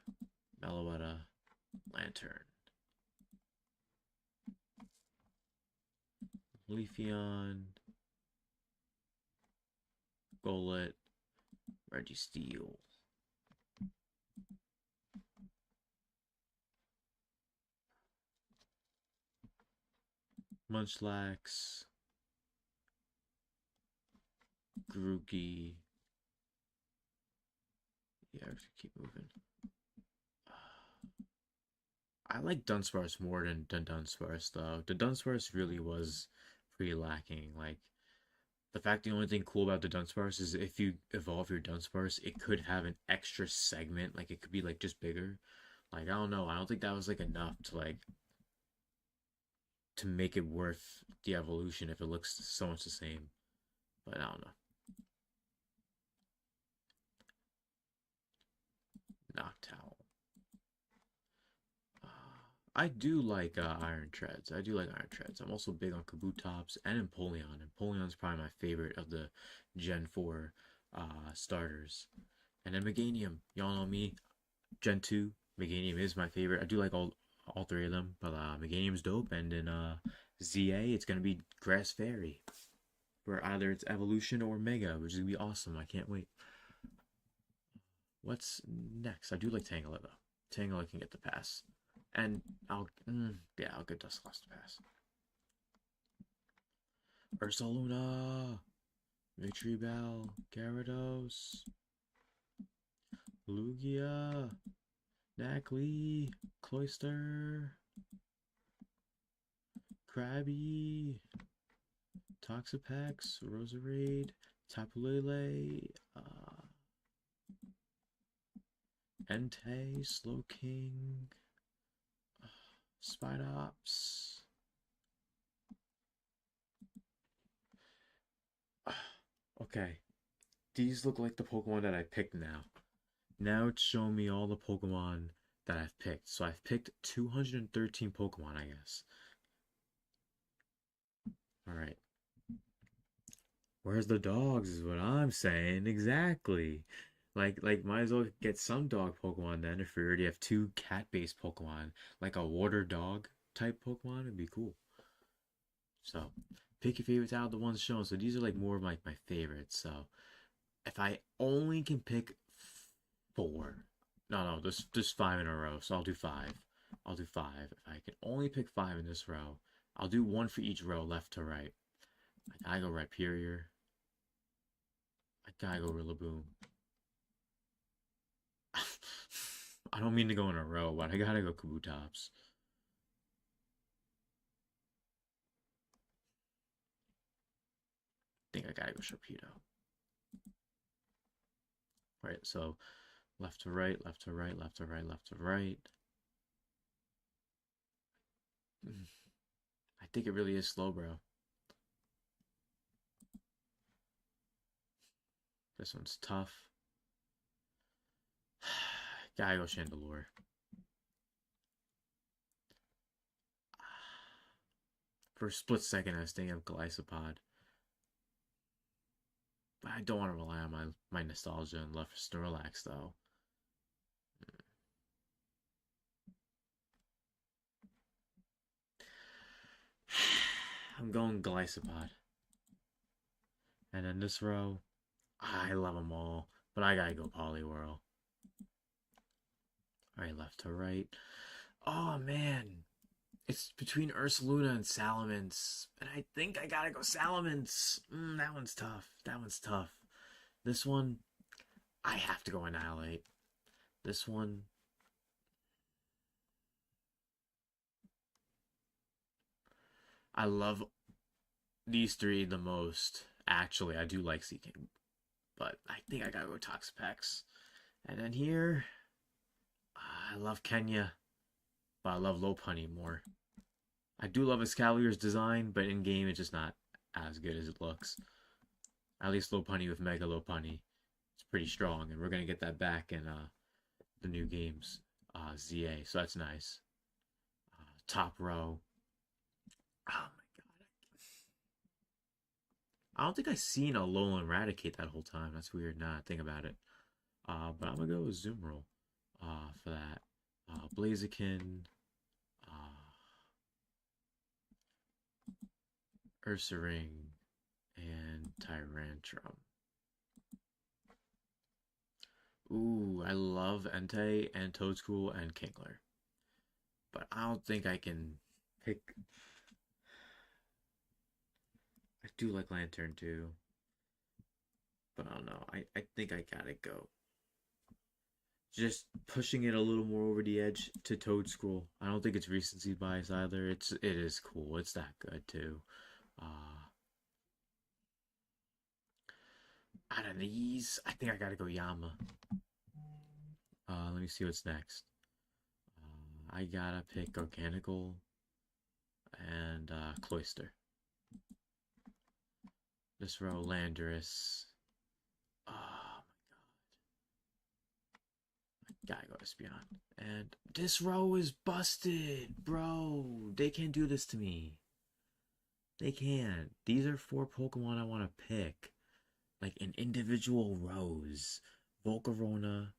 Meloetta, Lantern. Leafeon, Golett, Registeel. Munchlax, Grookey. Yeah, we should keep moving. I like Dunsparce more than Dunsparce though. The Dunsparce really was pretty lacking. Like the fact the only thing cool about the Dunsparce is if you evolve your Dunsparce, it could have an extra segment. Like it could be like just bigger. Like I don't know. I don't think that was like enough to like to make it worth the evolution if it looks so much the same. But I don't know. Noctowl. I do like Iron Treads. I do like Iron Treads. I'm also big on Kabutops and Empoleon. Empoleon's probably my favorite of the Gen 4 starters. And then Meganium. Y'all know me. Gen 2. Meganium is my favorite. I do like all 3 of them. But Meganium's dope. And in ZA, it's going to be Grass Fairy. For either it's Evolution or Mega, which is going to be awesome. I can't wait. What's next? I do like Tangela, though. Tangela can get the pass. And I'll get Dusclops to pass. Ursaluna, Victreebel, Gyarados, Lugia, Nacli, Cloyster, Krabby, Toxapex, Roserade, Tapu Lele, Entei, Slowking, Spidops. Okay. These look like the Pokemon that I picked now. Now it's showing me all the Pokemon that I've picked. So I've picked 213 Pokemon, I guess. Alright. Where's the dogs is what I'm saying. Exactly. Like might as well get some dog Pokemon then if we already have 2 cat-based Pokemon. Like a water dog type Pokemon would be cool. So, pick your favorites out of the ones shown. So these are like more of like my favorites. So, if I only can pick 4. No, there's 5 in a row. So I'll do 5. I'll do 5. If I can only pick 5 in this row, I'll do 1 for each row, left to right. I gotta go Rhyperior. I gotta go Rillaboom. I don't mean to go in a row, but I gotta go Kabutops. I think I gotta go Sharpedo. Right, so left to right, left to right, left to right, left to right. I think it really is Slowbro. This one's tough. Gotta go Chandelure. For a split second, I was thinking of Glycopod. But I don't want to rely on my nostalgia and love for Snorlax, though. I'm going Glycopod. And then this row, I love them all, but I gotta go Poliwhirl. Alright, left to right. Oh, man. It's between Ursaluna and Salamence. And I think I gotta go Salamence. That one's tough. That one's tough. This one, I have to go Annihilate. This one, I love these three the most. Actually, I do like Seeking. But I think I gotta go Toxapex. And then here, I love Kenya. But I love Lopunny more. I do love Escavalier's design, but in game it's just not as good as it looks. At least Lopunny with Mega Lopunny. It's pretty strong, and we're gonna get that back in the new games, ZA. So that's nice. Top row. Oh my god! I don't think I've seen a Alolan Raticate that whole time. That's weird. Now I think about it. But I'm gonna go with Zoomerl for that. Blaziken. Ursaring, and Tyrantrum. Ooh, I love Entei and Toadscool and Kingler. But I don't think I can pick... I do like Lantern too. But I don't know. I think I gotta go. Just pushing it a little more over the edge to Toadscool. I don't think it's recency bias either. It is cool. It's that good too. Out of these, I think I gotta go Yama. Let me see what's next. I gotta pick Organical and Cloyster. This row, Landorus. Oh my god. I gotta go Espeon. And this row is busted, bro. They can't do this to me. They can't. These are 4 Pokemon I want to pick. Like in individual rows. Volcarona,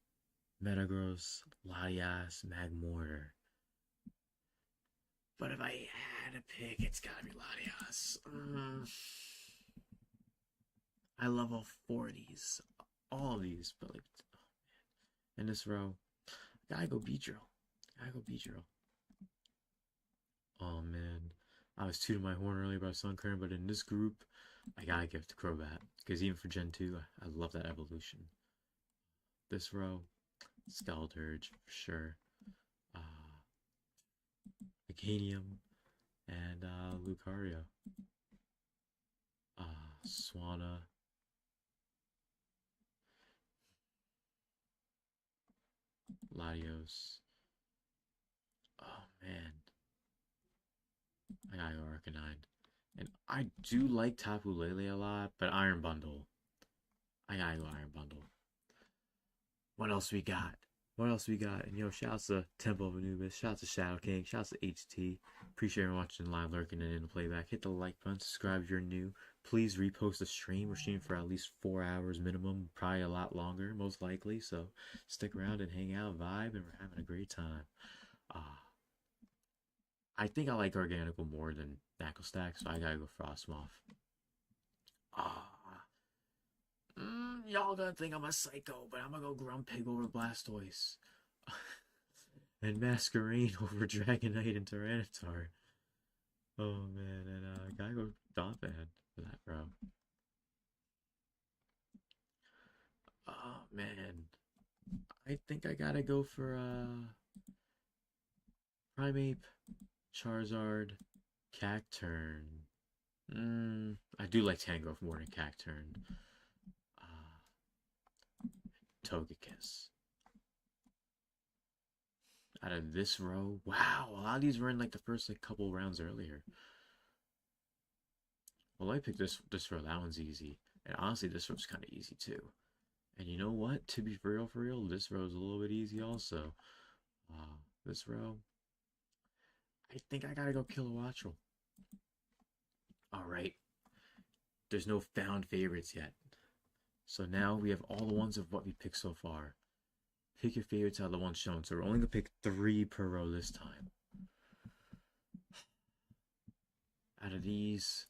Metagross, Latias, Magmortar. But if I had to pick, it's gotta be Latias. I love all 4 of these. All of these. But like, oh man. In this row, gotta go Beedrill. Oh man. I was tooting my horn earlier about Sunkern, but in this group, I gotta give it to Crobat. Because even for Gen 2, I love that evolution. This row, Skeleturge, for sure. Mecanium, and Lucario. Swanna. Latios. Oh, man. I gotta go Arcanine. And I do like Tapu Lele a lot, but Iron Bundle. I gotta go Iron Bundle. What else we got? And yo, shouts to Temple of Anubis, shouts to Shadow King, shouts to HT. Appreciate everyone watching live, lurking, and in the playback. Hit the like button, subscribe if you're new. Please repost the stream. We're streaming for at least 4 hours minimum, probably a lot longer, most likely. So stick around and hang out, vibe, and we're having a great time. I think I like Organical more than Knucklestack, so I gotta go Frostmoth. Y'all gonna think I'm a psycho, but I'm gonna go Grumpig over Blastoise. And Masquerain over Dragonite and Tyranitar. Oh man, and I gotta go Donphan for that, bro. Oh man. I think I gotta go for Primeape, Charizard, Cacturn. I do like Tangrowth more than Cacturn. Togekiss. Out of this row, wow, a lot of these were in like the first like couple rounds earlier. Well, I picked this row. That one's easy, and honestly, this row's kind of easy too. And you know what? To be for real, this row is a little bit easy also. This row, I think I gotta go Kilowattrel. Alright, there's no found favorites yet. So now we have all the ones of what we picked so far. Pick your favorites out of the ones shown. So we're only gonna pick 3 per row this time. Out of these,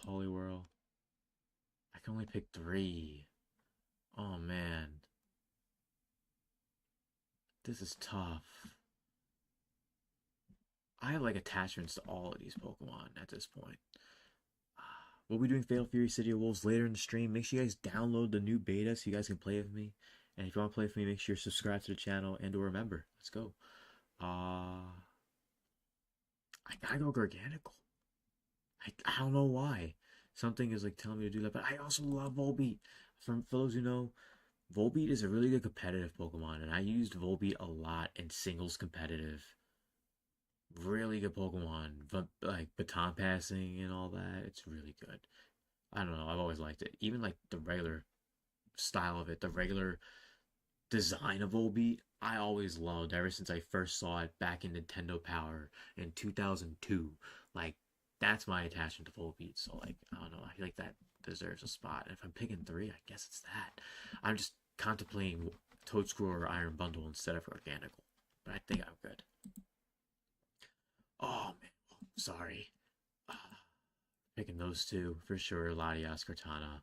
Poliwhirl, I can only pick 3. Oh man, this is tough. I have like attachments to all of these Pokemon at this point. We'll be doing Fatal Fury City of Wolves later in the stream. Make sure you guys download the new beta so you guys can play with me. And if you want to play with me, make sure you subscribe to the channel and or remember. Let's go. I gotta go Garganacl. I don't know why. Something is like telling me to do that, but I also love Volbeat. For those who know, Volbeat is a really good competitive Pokemon, and I used Volbeat a lot in singles competitive. Really good Pokemon, but like baton passing and all that, it's really good. I don't know, I've always liked it. Even like the regular style of it, the regular design of Volbeat, I always loved ever since I first saw it back in Nintendo Power in 2002. Like, that's my attachment to Volbeat. So like, I don't know, I feel like that deserves a spot. And if I'm picking 3, I guess it's that. I'm just contemplating Toadscrew or Iron Bundle instead of Organical, but I think I'm good. Oh man, sorry. Picking those 2 for sure. Latias, Cortana.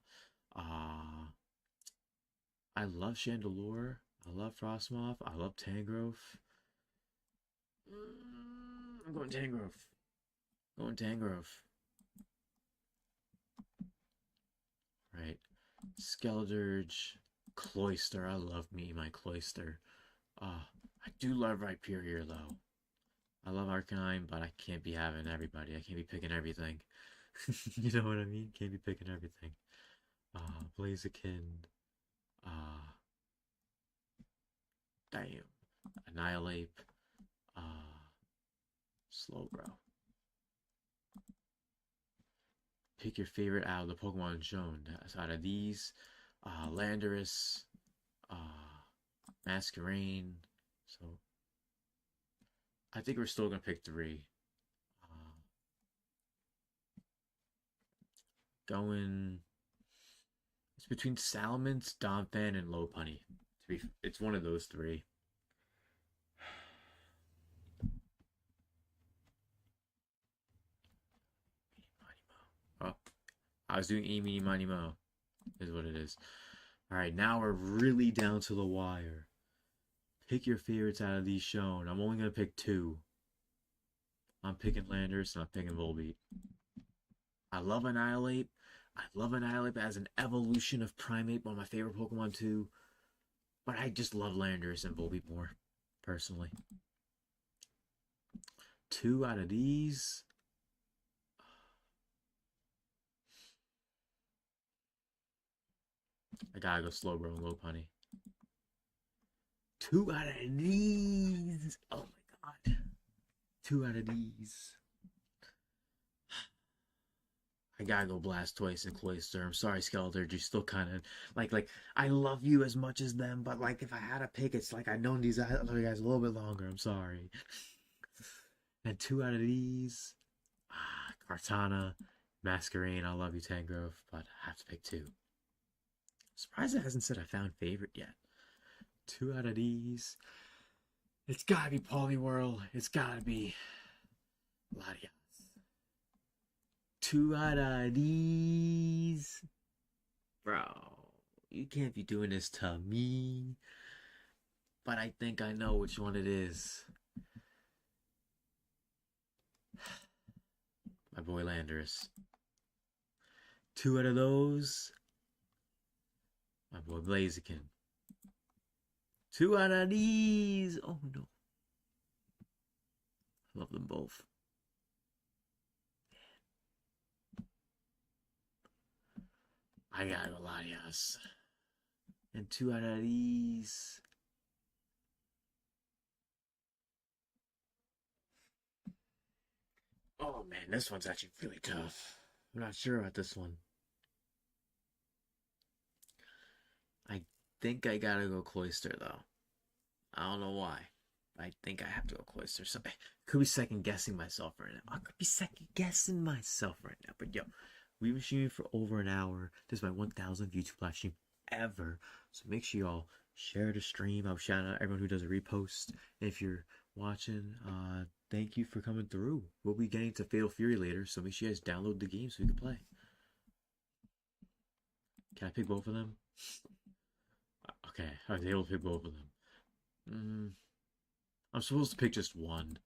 I love Chandelure. I love Frostmoth. I love Tangrowth. I'm going Tangrowth. Going Tangrowth. Right. Skeledirge. Cloyster. I love me my Cloyster. I do love Rhyperior though. I love Arcanine, but I can't be having everybody. I can't be picking everything. You know what I mean? Can't be picking everything. Blaziken. Damn. Annihilate. Slowbro. Pick your favorite out of the Pokemon shown. So out of these, Landorus, Masquerain. So I think we're still gonna pick 3. It's between Salamence, Donphan, and Lopunny. It's one of those 3. Oh, I was doing Eeny, Meeny, Miny, Mo. Is what it is. Alright, now we're really down to the wire. Pick your favorites out of these shown. I'm only going to pick 2. I'm picking Landorus and I'm picking Volbeat. I love Annihilate. I love Annihilate as an evolution of Primate, one of my favorite Pokemon too. But I just love Landorus and Volbeat more, personally. 2 out of these. I gotta go Slowbro and Lopunny. 2 out of these. Oh my god. 2 out of these. I gotta go Blastoise and Cloyster. I'm sorry, Skeletor. You're still kind of like I love you as much as them, but like if I had to pick, it's like I've known these other guys a little bit longer. I'm sorry. And 2 out of these, Kartana, Masquerain. I love you, Tangrowth, but I have to pick 2. Surprised it hasn't said I found favorite yet. 2 out of these. It's gotta be Poliwhirl. It's gotta be Latias. 2 out of these. Bro, you can't be doing this to me. But I think I know which one it is. My boy Landorus. 2 out of those. My boy Blaziken. 2 out of these. Oh no. I love them both. I gotta go Latias. And 2 out of these. Oh man, this one's actually really tough. I'm not sure about this one. I think I gotta go Cloister though. I don't know why. I think I have to go Cloister. So I could be second guessing myself right now. I could be second guessing myself right now. But yo, we've been streaming for over an hour. This is my 1000th YouTube live stream ever. So make sure y'all share the stream. I'll shout out everyone who does a repost. If you're watching, thank you for coming through. We'll be getting to Fatal Fury later, so make sure you guys download the game so we can play. Can I pick both of them? Okay, I was able to pick both of them. I'm supposed to pick just one.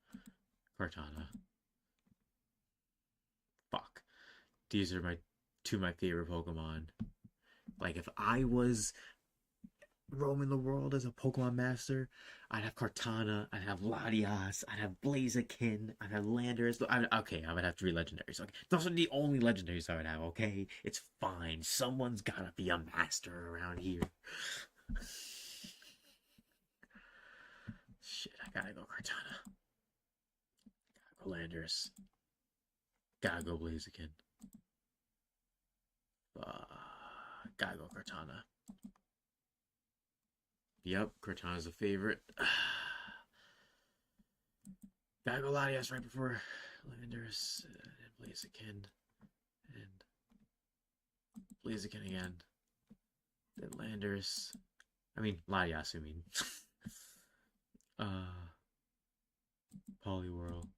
Kartana. Fuck. These are two of my favorite Pokemon. Like, if I was roaming the world as a Pokemon master, I'd have Kartana, I'd have Latias, I'd have Blaziken, I'd have Landorus. Okay, I would have 3 legendaries. Okay, those are the only legendaries I would have, okay? It's fine. Someone's gotta be a master around here. Shit, I gotta go Kartana. Gotta go Landorus. Gotta go Blaziken. Gotta go Kartana. Yep, Cortana's a favorite. Gotta go Latias right before Landorus and Blaziken. And Blaziken again. Then Landorus. I mean, Latias, I mean. Poliwhirl.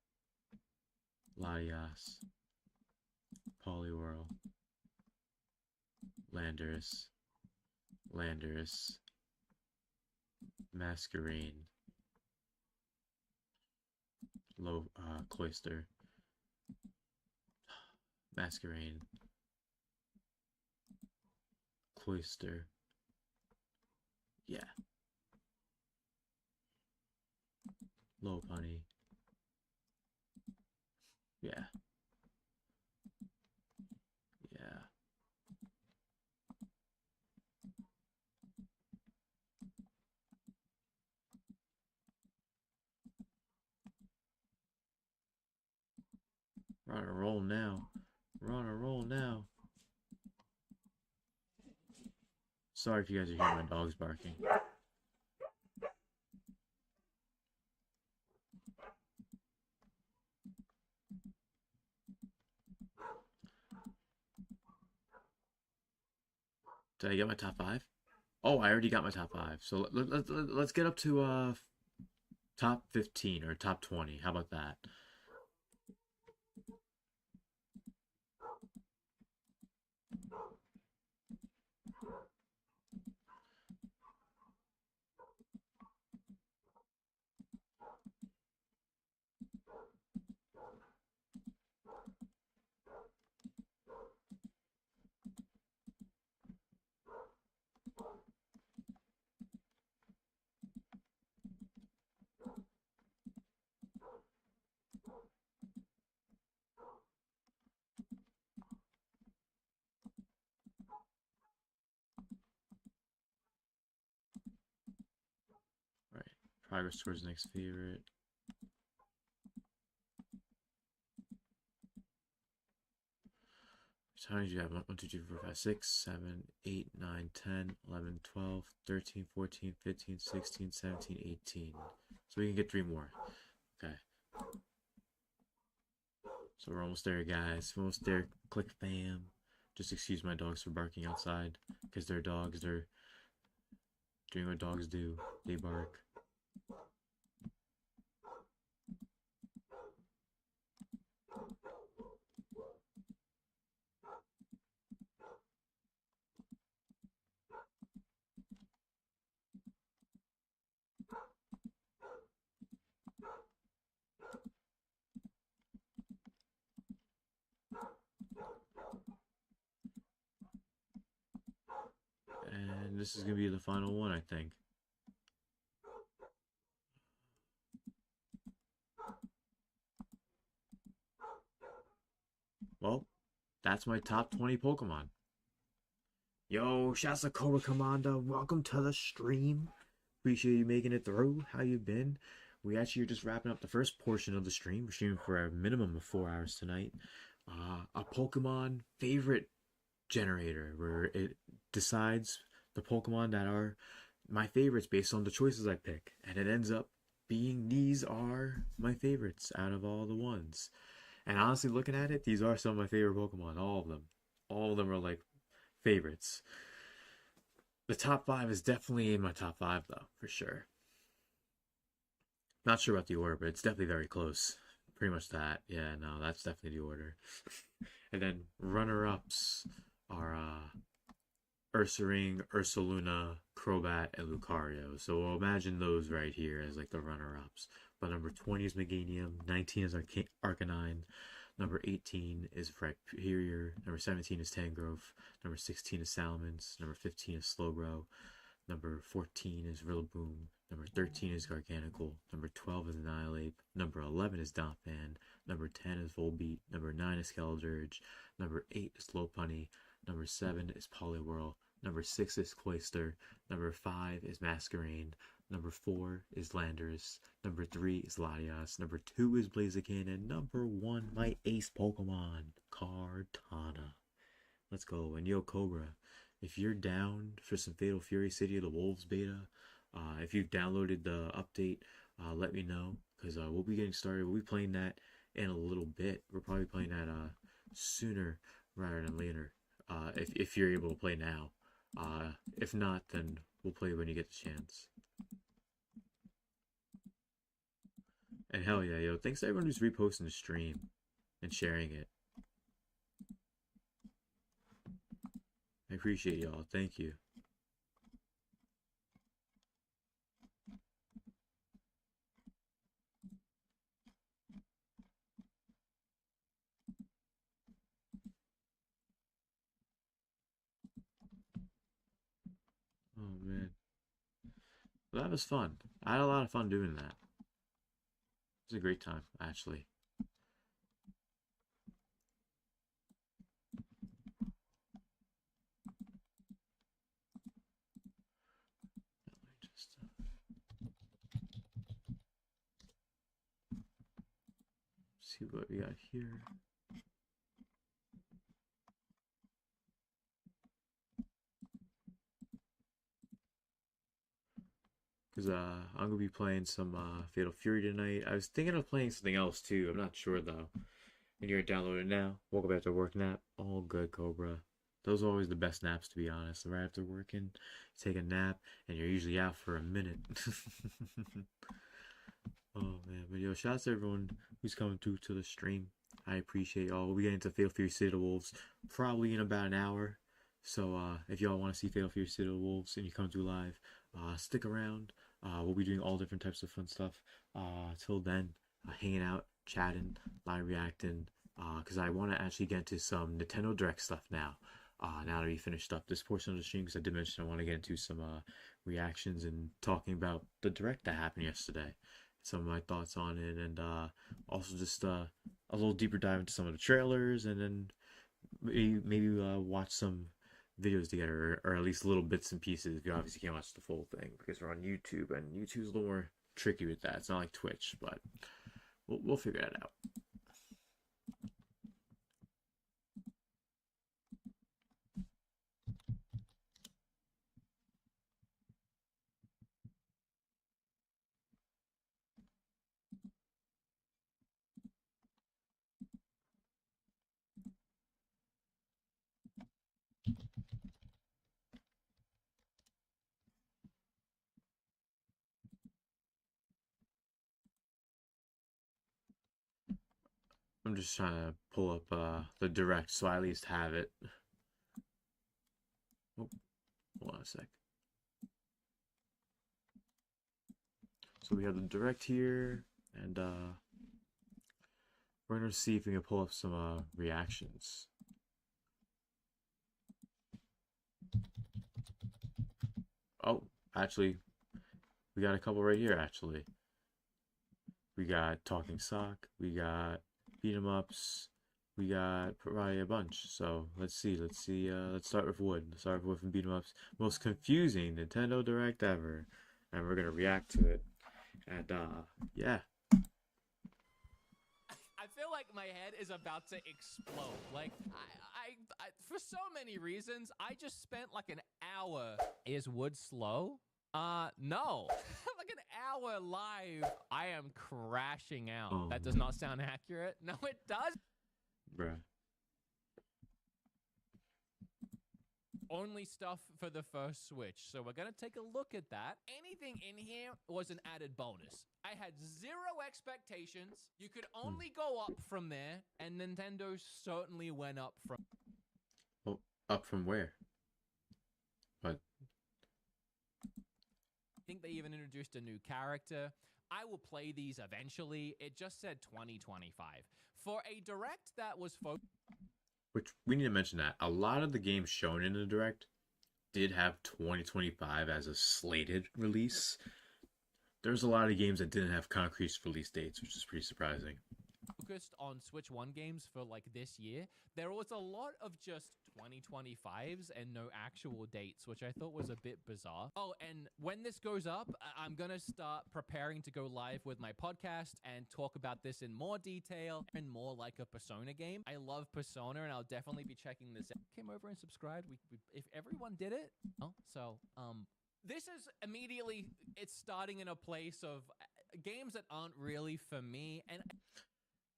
Latias. Poliwhirl. Landorus. Landorus. Masquerain, Cloister, Masquerain, Cloister, yeah, Lopunny, yeah, yeah. We're on a roll now. We're on a roll now. Sorry if you guys are hearing my dogs barking. Did I get my top 5? Oh, I already got my top 5. So let's get up to top 15 or top 20. How about that? Right. Progress towards next favorite. How many do you have? 1, 2, 3, 4, 5, 6, 7, 8, 9, 10, 11, 12, 13, 14, 15, 16, 17, 18. So we can get 3 more. Okay. So we're almost there, guys. We're almost there. Click fam. Just excuse my dogs for barking outside. Because they're dogs. They're doing what dogs do. They bark. And this is going to be the final one, I think. Well, that's my top 20 Pokemon. Yo, shouts to Cobra Commander. Welcome to the stream. Appreciate you making it through. How you been? We actually are just wrapping up the first portion of the stream. We're streaming for a minimum of 4 hours tonight. a Pokemon favorite generator where it decides the Pokemon that are my favorites based on the choices I pick, and it ends up being these are my favorites out of all the ones. And honestly, looking at it, these are some of my favorite Pokemon. All of them are like favorites. The top 5 is definitely in my top 5 though, for sure. Not sure about the order, but it's definitely very close. Pretty much that. Yeah, no, that's definitely the order. And then runner-ups are Ursaring, Ursaluna, Crobat, and Lucario. So we'll imagine those right here as like the runner-ups. But number 20 is Meganium, 19 is Arcanine, number 18 is Rhyperior, number 17 is Tangrowth, number 16 is Salamence, number 15 is Slowbro, number 14 is Rillaboom, number 13 is Garganacl, number 12 is Annihilate, number 11 is Donphan, number 10 is Volbeat, number 9 is Skeledirge, number 8 is Lopunny, number 7 is Poliwhirl, number 6 is Cloyster, number 5 is Masquerain, number 4 is Landorus, number 3 is Latias, number 2 is Blaziken, and number 1, my ace Pokemon, Kartana. Let's go. And yo, Cobra, if you're down for some Fatal Fury City of the Wolves beta, if you've downloaded the update, let me know, because we'll be getting started. We'll be playing that in a little bit. We're probably playing that sooner rather than later, if you're able to play now. If not, then we'll play when you get the chance. And hell yeah, yo, thanks to everyone who's reposting the stream and sharing it. I appreciate y'all. Thank you. Oh man. Well, that was fun. I had a lot of fun doing that. It was a great time, actually. Just see what we got here. Because I'm going to be playing some Fatal Fury tonight. I was thinking of playing something else too. I'm not sure though. And you're downloading now. Welcome back to work nap. All good, Cobra. Those are always the best naps, to be honest. Right after working, you take a nap, and you're usually out for a minute. Oh man, but yo, shout out to everyone who's coming to the stream. I appreciate y'all. We'll be getting to Fatal Fury City of the Wolves probably in about an hour. So if y'all want to see Fatal Fury City of the Wolves and you come to live, stick around. We'll be doing all different types of fun stuff. Till then, hanging out, chatting, live reacting. Because I want to actually get into some Nintendo Direct stuff now. Now that we finished up this portion of the stream, because I did mention I want to get into some reactions and talking about the Direct that happened yesterday. Some of my thoughts on it, and also just a little deeper dive into some of the trailers, and then maybe watch some videos together, or at least little bits and pieces. You obviously can't watch the full thing because we're on YouTube, and YouTube's a little more tricky with that. It's not like Twitch, but we'll figure that out. I'm just trying to pull up the Direct so I at least have it. Oh, hold on a sec. So we have the Direct here, and we're gonna see if we can pull up some reactions. Oh, actually, we got a couple right here, actually. We got Talking Sock, we got Beat 'em Ups, we got probably a bunch. So let's see, let's start with Wood. Let's start with Wood from Beat 'em Ups. Most confusing Nintendo Direct ever. And we're gonna react to it. And yeah. I feel like my head is about to explode. Like, I for so many reasons, I just spent like an hour. Is wood slow? No. Like an hour live, I am crashing out. Oh, that does not sound accurate. No, it does. Bruh. Only stuff for the first Switch. So we're going to take a look at that. Anything in here was an added bonus. I had zero expectations. You could only go up from there, and Nintendo certainly went up from... Oh, up from where? What? I think they even introduced a new character. I will play these eventually. It just said 2025. For a direct that was focused... Which, we need to mention that a lot of the games shown in the Direct did have 2025 as a slated release. There's a lot of games that didn't have concrete release dates, which is pretty surprising. Focused on Switch 1 games for like this year, there was a lot of just 2025s and no actual dates, which I thought was a bit bizarre. Oh, and when this goes up, I'm gonna start preparing to go live with my podcast and talk about this in more detail and more like a Persona game. I love Persona, and I'll definitely be checking this out. Came over and subscribed. If everyone did it, this is immediately, it's starting in a place of games that aren't really for me,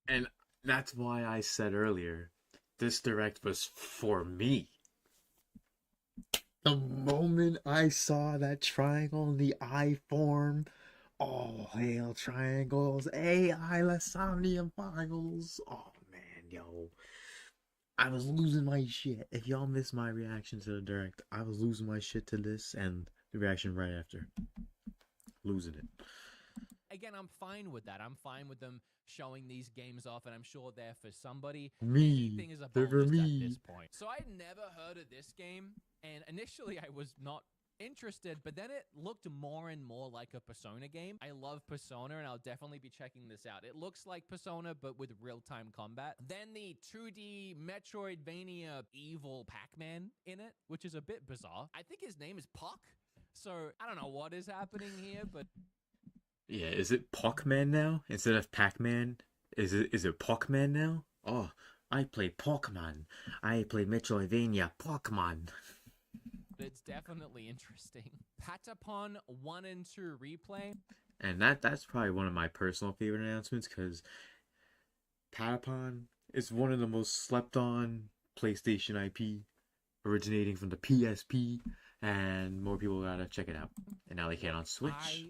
and that's why I said earlier, this Direct was for me. The moment I saw that triangle in the eye form, all hail triangles, AI Lasomnium files. Oh man, yo. I was losing my shit. If y'all missed my reaction to the Direct, I was losing my shit to this and the reaction right after. Losing it. Again, I'm fine with that. I'm fine with them showing these games off, and I'm sure they're for somebody. Me. Anything is a They're for bonus me. at this point. So I'd never heard of this game, and initially I was not interested, but then it looked more and more like a Persona game. I love Persona, and I'll definitely be checking this out. It looks like Persona, but with real-time combat. Then the 2D Metroidvania evil Pac-Man in it, which is a bit bizarre. I think his name is Puck. So I don't know what is happening here, but... Yeah, is it Pac-Man now? Instead of Pac-Man, is it Pac-Man now? Oh, I play Pokemon. I play Metroidvania Pokemon. It's definitely interesting. Patapon 1 and 2 replay. And that's probably one of my personal favorite announcements, because Patapon is one of the most slept on PlayStation IP, originating from the PSP, and more people gotta check it out. And now they can on Switch. I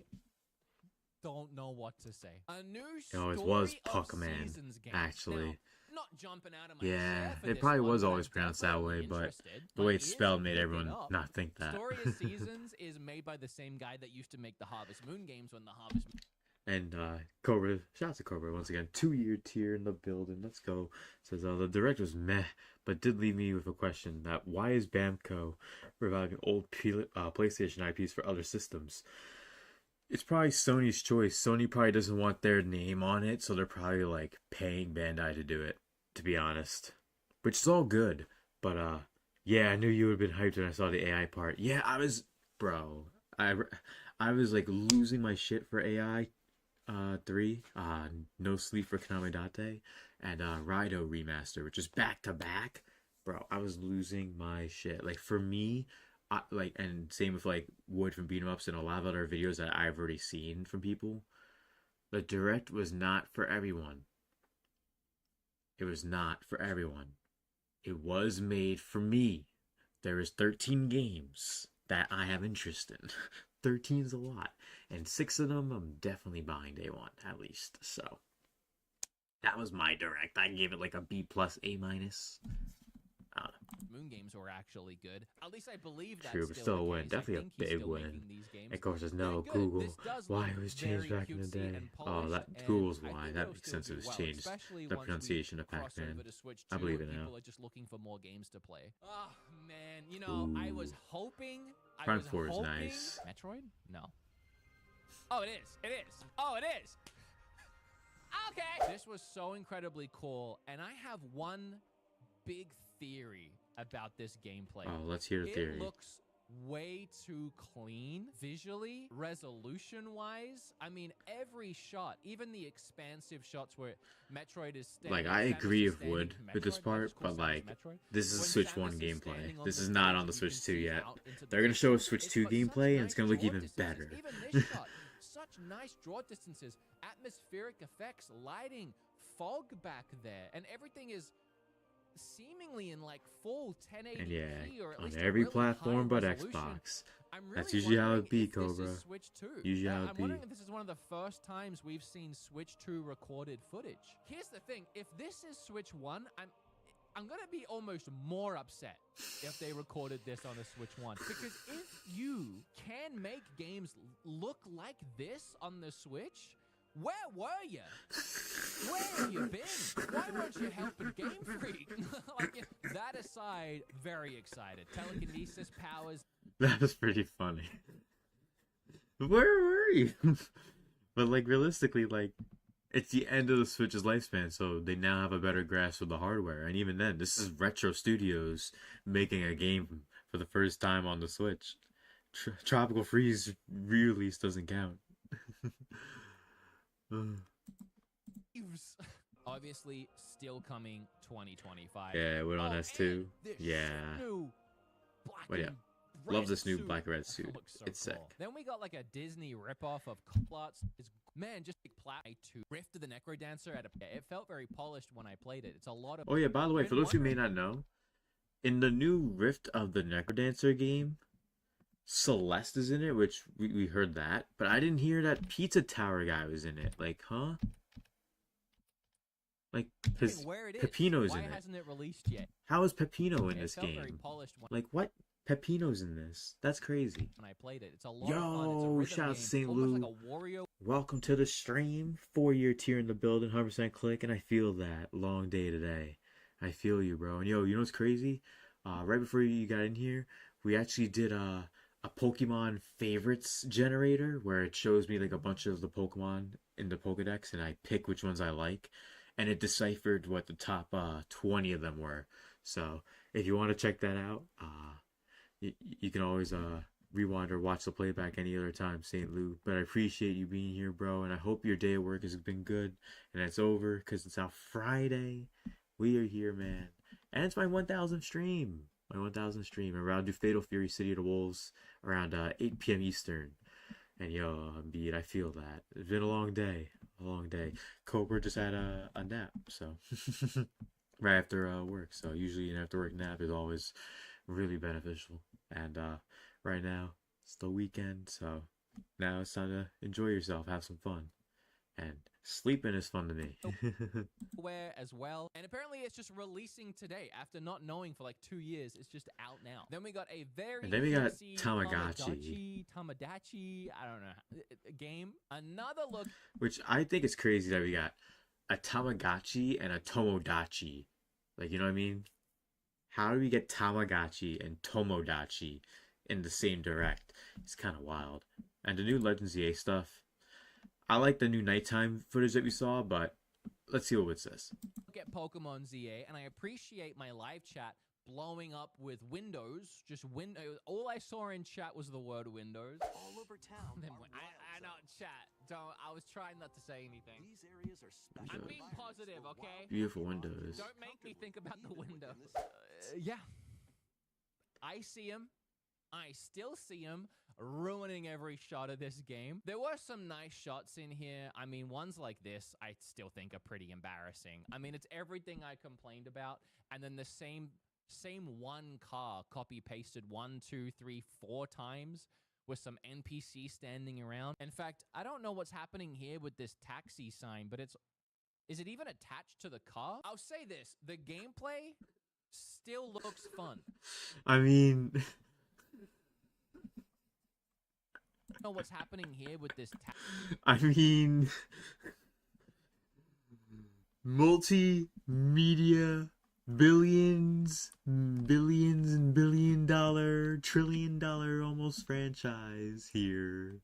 don't know what to say. A new It always Story was of Pokemon, Seasons game. actually. Now, not jumping out of my Yeah, chair for it this probably one, was but always I'm pronounced that way, definitely but interested. the My way it's ears spelled are made picking everyone up. not think that. Story of Seasons is made by the same guy that used to make the Harvest Moon games when the Harvest Moon... And Cobra, shout out to Cobra once again. 2-year tier in the building. Let's go. Says the Direct was meh, but did leave me with a question: that why is Bamco reviving old PlayStation IPs for other systems? It's probably Sony's choice. Sony probably doesn't want their name on it, so they're probably like paying Bandai to do it. To be honest, which is all good. But yeah, I knew you would have been hyped when I saw the AI part. Yeah, I was, bro. I was like losing my shit for AI. 3, No Sleep for Kanamidate, and Raido Remaster, which is back to back. Bro, I was losing my shit. Like, for me, and same with like Wood from Beat 'em Ups and a lot of other videos that I've already seen from people. The Direct was not for everyone. It was not for everyone. It was made for me. There is 13 games that I have interest in. 13's a lot, and 6 of them I'm definitely buying day one at least. So that was my Direct. I gave it like a B+, A-. Moon games were actually good. At least I believe that's True, but still a win. Definitely a big win. And of course, there's no Google. Why it was changed back in the day? Oh, that Google's why. That makes sense. It was changed. The pronunciation of Pac-Man. I believe it now. People are just looking for more games to play. Oh man, you know, I was hoping. Prime 4 is nice. Metroid? No. Oh, it is. It is. Oh, it is. Okay. This was so incredibly cool, and I have one big theory about this gameplay. Oh, let's hear the theory. It looks way too clean visually, resolution-wise. I mean, every shot, even the expansive shots where Metroid is standing. Like, I agree with Wood with this part, but like, this is When Switch Samus 1 is gameplay. standing on This the is not bridge on the and you Switch can 2 see yet. out into the They're gonna show us Switch It's 2 got such gameplay, and nice it's gonna look draw even distances. better. Even this shot, such nice draw distances, atmospheric effects, lighting, fog back there, and everything is seemingly in like full 1080p And yeah, or at on least every a really platform high but resolution. Xbox. I'm really That's usually how it wondering be, if this is Cobra. Switch 2. Usually how it I'm be. wondering if this is one of the first times we've seen Switch 2 recorded footage. Here's the thing, if this is Switch 1, I'm gonna be almost more upset if they recorded this on a Switch 1. Because if you can make games look like this on the Switch, where were you? Where have you been? Why weren't you helping Game Freak? Like, that aside, very excited. Telekinesis powers. That was pretty funny. Where were you? But like, realistically, like, it's the end of the Switch's lifespan, so they now have a better grasp of the hardware. And even then, this is Retro Studios making a game for the first time on the Switch. Tropical Freeze re-release doesn't count. Obviously, still coming 2025. Yeah, we're on Oh, S2. and this Yeah. new black But yeah, and love red this new suit. black and red suit. Looks so It's cool. sick. Then we got like a Disney ripoff of plots. Man, just like Plat 2 Rift of the Necro Dancer at a. It felt very polished when I played it. It's a lot of. Oh yeah, by the way, Been for those who may wondering- not know, in the new Rift of the Necrodancer game, Celeste is in it, which we heard that, but I didn't hear that Pizza Tower guy was in it. Like, huh? Like, because where it is. Peppino's Why in it. hasn't it released yet? How is Peppino in It this felt very game? polished when Like, what? Peppino's in this? That's crazy. I played it. It's a lot of fun. It's a Yo, rhythm shout out to game, St. almost Lou. like a Wario. Welcome to the stream. 4-year tier in the building, 100% click, and I feel that. Long day today. I feel you, bro. And yo, you know what's crazy? Right before you got in here, we actually did a Pokemon favorites generator where it shows me like a bunch of the Pokemon in the Pokedex, and I pick which ones I like, and it deciphered what the top 20 of them were. So if you want to check that out, you can always rewind or watch the playback any other time, St. Lou. But I appreciate you being here, bro, and I hope your day at work has been good and it's over because it's now Friday. We are here, man, and it's my 1,000th stream. My 1,000th stream, and I'll do Fatal Fury City of the Wolves around 8 p.m. Eastern. And yo, Embiid, I feel that. It's been a long day. A long day. Cobra just had a nap, so right after work. So usually an after work nap is always really beneficial. And right now it's the weekend, so now it's time to enjoy yourself, have some fun. And sleeping is fun to me. Where as well, and apparently it's just releasing today after not knowing for like 2 years. It's just out now. Then we got a very And then we got fancy Tamagotchi. I don't know, game. Another look. Which I think is crazy that we got a Tamagotchi and a Tomodachi. Like, you know what I mean? How do we get Tamagotchi and Tomodachi in the same direct? It's kind of wild. And the new Legends EA stuff, I like the new nighttime footage that we saw, but let's see what it says. Look at Pokemon ZA, and I appreciate my live chat blowing up with Windows. Just Windows. All I saw in chat was the word Windows. All over town. I know, chat. Don't. I was trying not to say anything. These areas are special. I'm being positive, okay? Beautiful windows. Don't make me think about the windows. Yeah. I see him. I still see him ruining every shot of this game. There were some nice shots in here. I mean, ones like this, I still think are pretty embarrassing. I mean, it's everything I complained about. And then the same one car copy-pasted 1, 2, 3, 4 times with some NPC standing around. In fact, I don't know what's happening here with this taxi sign, but is it even attached to the car? I'll say this, the gameplay still looks fun. I mean... I don't know what's happening here with this I mean... multimedia... billions and $1 billion, trillion dollar almost franchise here.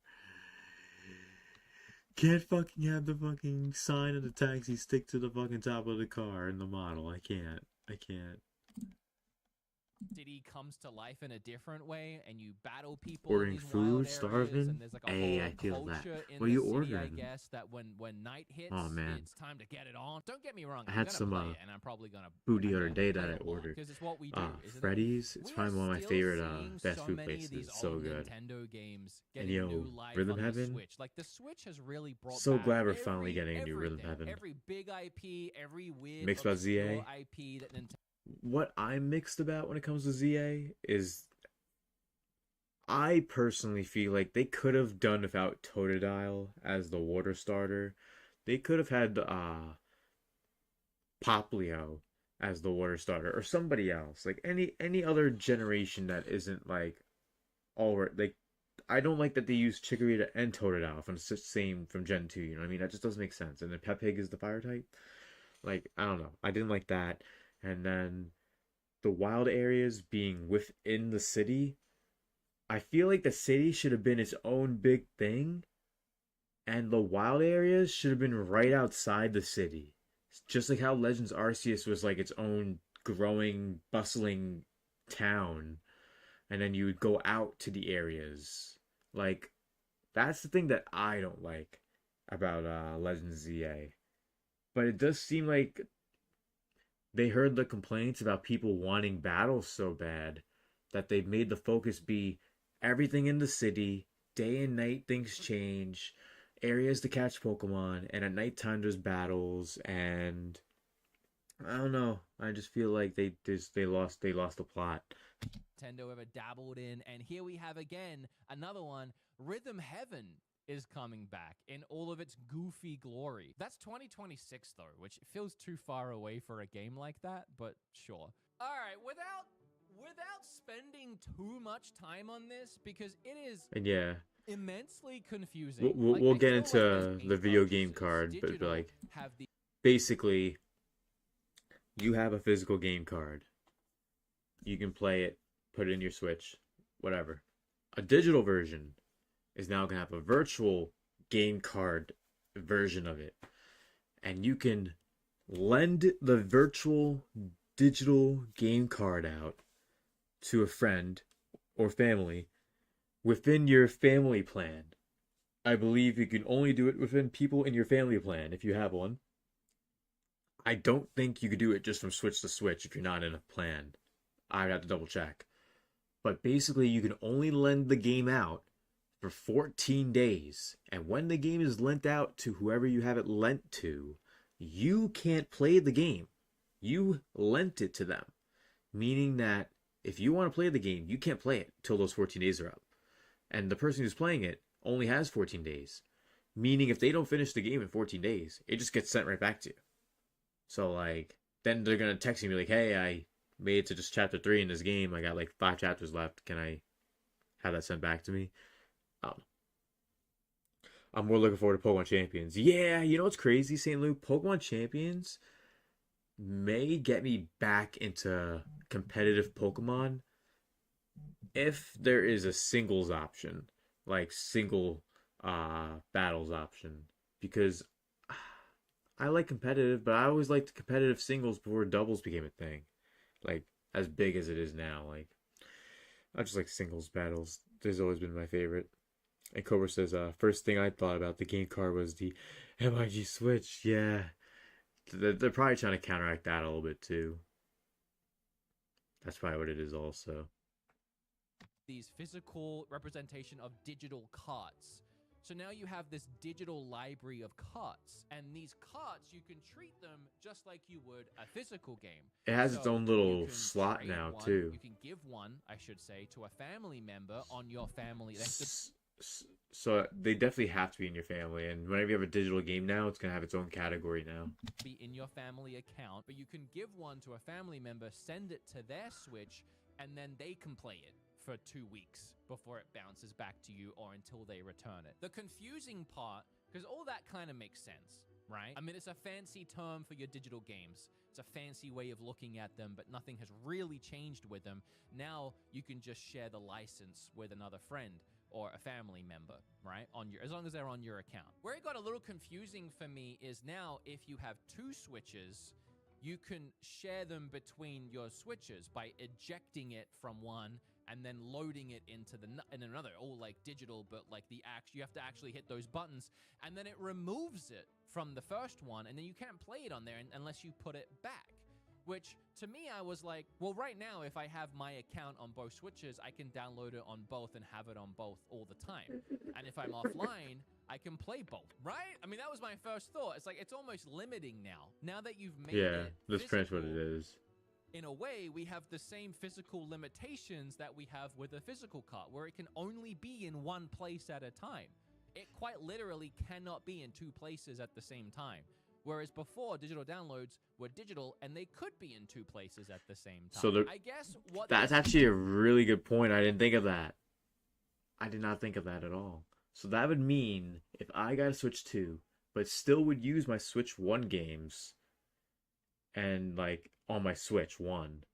Can't fucking have the fucking sign of the taxi stick to the fucking top of the car in the model. I can't. city comes to life in a different way, and you battle people Ordering in these food, wild areas, starving? and there's like a Hey, whole I feel that. culture in What are the you city, ordering? I guess, that when night hits, Oh, man. it's time to get it on. Don't get me wrong, I I'm had gonna some, play it, and I'm probably gonna food the other gonna day play that I a lot, ordered. 'cause it's what we do, isn't it? Freddy's. It's We probably are one of my still favorite seeing fast so food many of places. these It's so old good. Nintendo games And getting yo, new life Rhythm on the Heaven? Switch. Like the Switch has really brought So back glad we're finally getting a new Rhythm everything. Heaven. Every big IP, every weird Mixed by obscure ZA? IP that Nintendo. What I'm mixed about when it comes to ZA is I personally feel like they could have done without Totodile as the water starter. They could have had Poplio as the water starter or somebody else. Like any other generation that isn't like like I don't like that they use Chikorita and Totodile from the same from Gen 2, you know what I mean? That just doesn't make sense. And then Pepig is the fire type. Like, I don't know. I didn't like that. And then the wild areas being within the city, I feel like the city should have been its own big thing, and the wild areas should have been right outside the city. Just like how Legends Arceus was like its own growing, bustling town, and then you would go out to the areas. Like, that's the thing that I don't like about Legends ZA. But it does seem like they heard the complaints about people wanting battles so bad that they've made the focus be everything in the city, day and night things change, areas to catch Pokemon, and at nighttime there's battles, and I don't know. I just feel like they lost the plot. Nintendo ever dabbled in, and here we have again another one. Rhythm Heaven is coming back in all of its goofy glory. That's 2026 though, which feels too far away for a game like that, but sure. All right, without spending too much time on this, because it is And yeah, immensely confusing. we'll I get feel into like as the video game game purchases, card, but digital like have the basically, you have a physical game card. You can play it, put it in your Switch, whatever. A digital version is now going to have a virtual game card version of it. And you can lend the virtual digital game card out to a friend or family within your family plan. I believe you can only do it within people in your family plan if you have one. I don't think you could do it just from Switch to Switch if you're not in a plan. I'd have to double check. But basically, you can only lend the game out for 14 days. And when the game is lent out to whoever you have it lent to, you can't play the game. You lent it to them. Meaning that if you want to play the game, you can't play it till those 14 days are up. And the person who's playing it only has 14 days. Meaning if they don't finish the game in 14 days, it just gets sent right back to you. So, like, then they're going to text you and be like, hey, I made it to just chapter 3 in this game. I got like 5 chapters left. Can I have that sent back to me? I'm more looking forward to Pokemon Champions. Yeah, you know what's crazy, St. Luke? Pokemon Champions may get me back into competitive Pokemon if there is a singles option, like single battles option, because I like competitive, but I always liked competitive singles before doubles became a thing, like as big as it is now. Like, I just like singles battles. There's always been my favorite. And Cobra says, first thing I thought about the game card was the MIG Switch. Yeah, they're probably trying to counteract that a little bit too. That's probably what it is also. These physical representation of digital cards. So now you have this digital library of cards, and these cards, you can treat them just like you would a physical game. It has its own you little can slot trade now one- too. You can give one, I should say, to a family member on your family. So they definitely have to be in your family, and whenever you have a digital game now, it's gonna have its own category now. Be in your family account, but you can give one to a family member, send it to their Switch, and then they can play it for 2 weeks before it bounces back to you or until they return it. The confusing part, because all that kind of makes sense, right? I mean, it's a fancy term for your digital games. It's a fancy way of looking at them, but nothing has really changed with them. Now you can just share the license with another friend or a family member, right? As long as they're on your account. Where it got a little confusing for me is now if you have 2 Switches, you can share them between your switches by ejecting it from one and then loading it into in another, all like digital, but like you have to actually hit those buttons, and then it removes it from the first one, and then you can't play it on there unless you put it back. Which to me, I was like, well, right now, if I have my account on both switches, I can download it on both and have it on both all the time. And if I'm offline, I can play both, right? I mean, that was my first thought. It's like, it's almost limiting now. Now that you've made it that's pretty much what it is. In a way, we have the same physical limitations that we have with a physical cart, where it can only be in one place at a time. It quite literally cannot be in two places at the same time. Whereas before, digital downloads were digital, and they could be in two places at the same time. So I guess what that's actually a really good point. I didn't think of that. I did not think of that at all. So that would mean if I got a Switch 2, but still would use my Switch 1 games, and like on my Switch 1,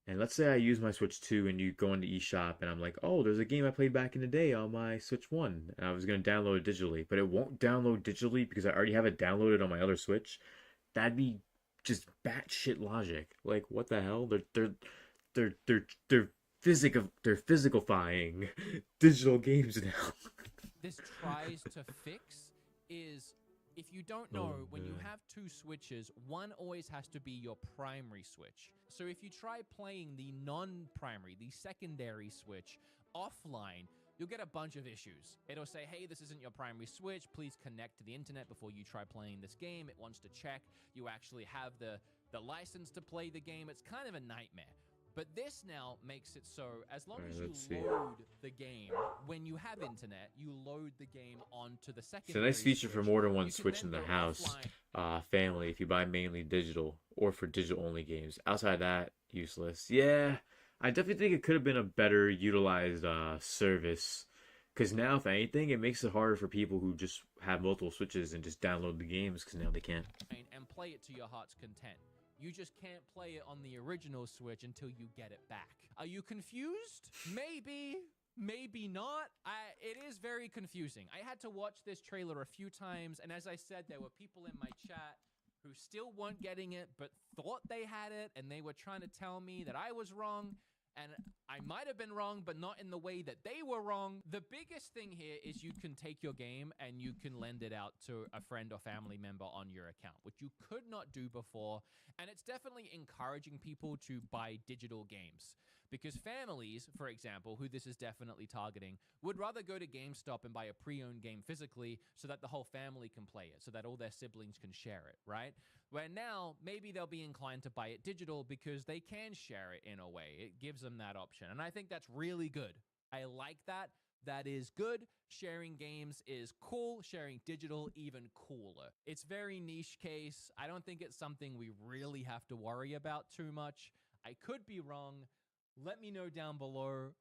and let's say I use my Switch 2 and you go into eShop and I'm like, oh, there's a game I played back in the day on my Switch 1 and I was going to download it digitally, but it won't download digitally because I already have it downloaded on my other Switch. That'd be just batshit logic. Like, what the hell? They're physicalifying digital games now. This tries to fix is, if you don't know, when you have two switches, one always has to be your primary switch. So if you try playing the non-primary, the secondary switch offline, you'll get a bunch of issues. It'll say, hey, this isn't your primary switch. Please connect to the internet before you try playing this game. It wants to check you actually have the license to play the game. It's kind of a nightmare. But this now makes it so, as long as you load the game, when you have internet, you load the game onto the secondary. It's a nice feature for more than one Switch in the go house. offline. Family, if you buy mainly digital or for digital-only games. Outside of that, useless. Yeah, I definitely think it could have been a better utilized service. Because now, if anything, it makes it harder for people who just have multiple Switches and just download the games, because now they can't. And play it to your heart's content. You just can't play it on the original Switch until you get it back. Are you confused? Maybe, maybe not. It is very confusing. I had to watch this trailer a few times, and as I said, there were people in my chat who still weren't getting it, but thought they had it, and they were trying to tell me that I was wrong. And I might have been wrong, but not in the way that they were wrong. The biggest thing here is you can take your game and you can lend it out to a friend or family member on your account, which you could not do before. And it's definitely encouraging people to buy digital games. Because families, for example, who this is definitely targeting, would rather go to GameStop and buy a pre-owned game physically so that the whole family can play it, so that all their siblings can share it, right? Where now, maybe they'll be inclined to buy it digital because they can share it in a way. It gives them that option. And I think that's really good. I like that. That is good. Sharing games is cool. Sharing digital, even cooler. It's very niche case. I don't think it's something we really have to worry about too much. I could be wrong. Let me know down below.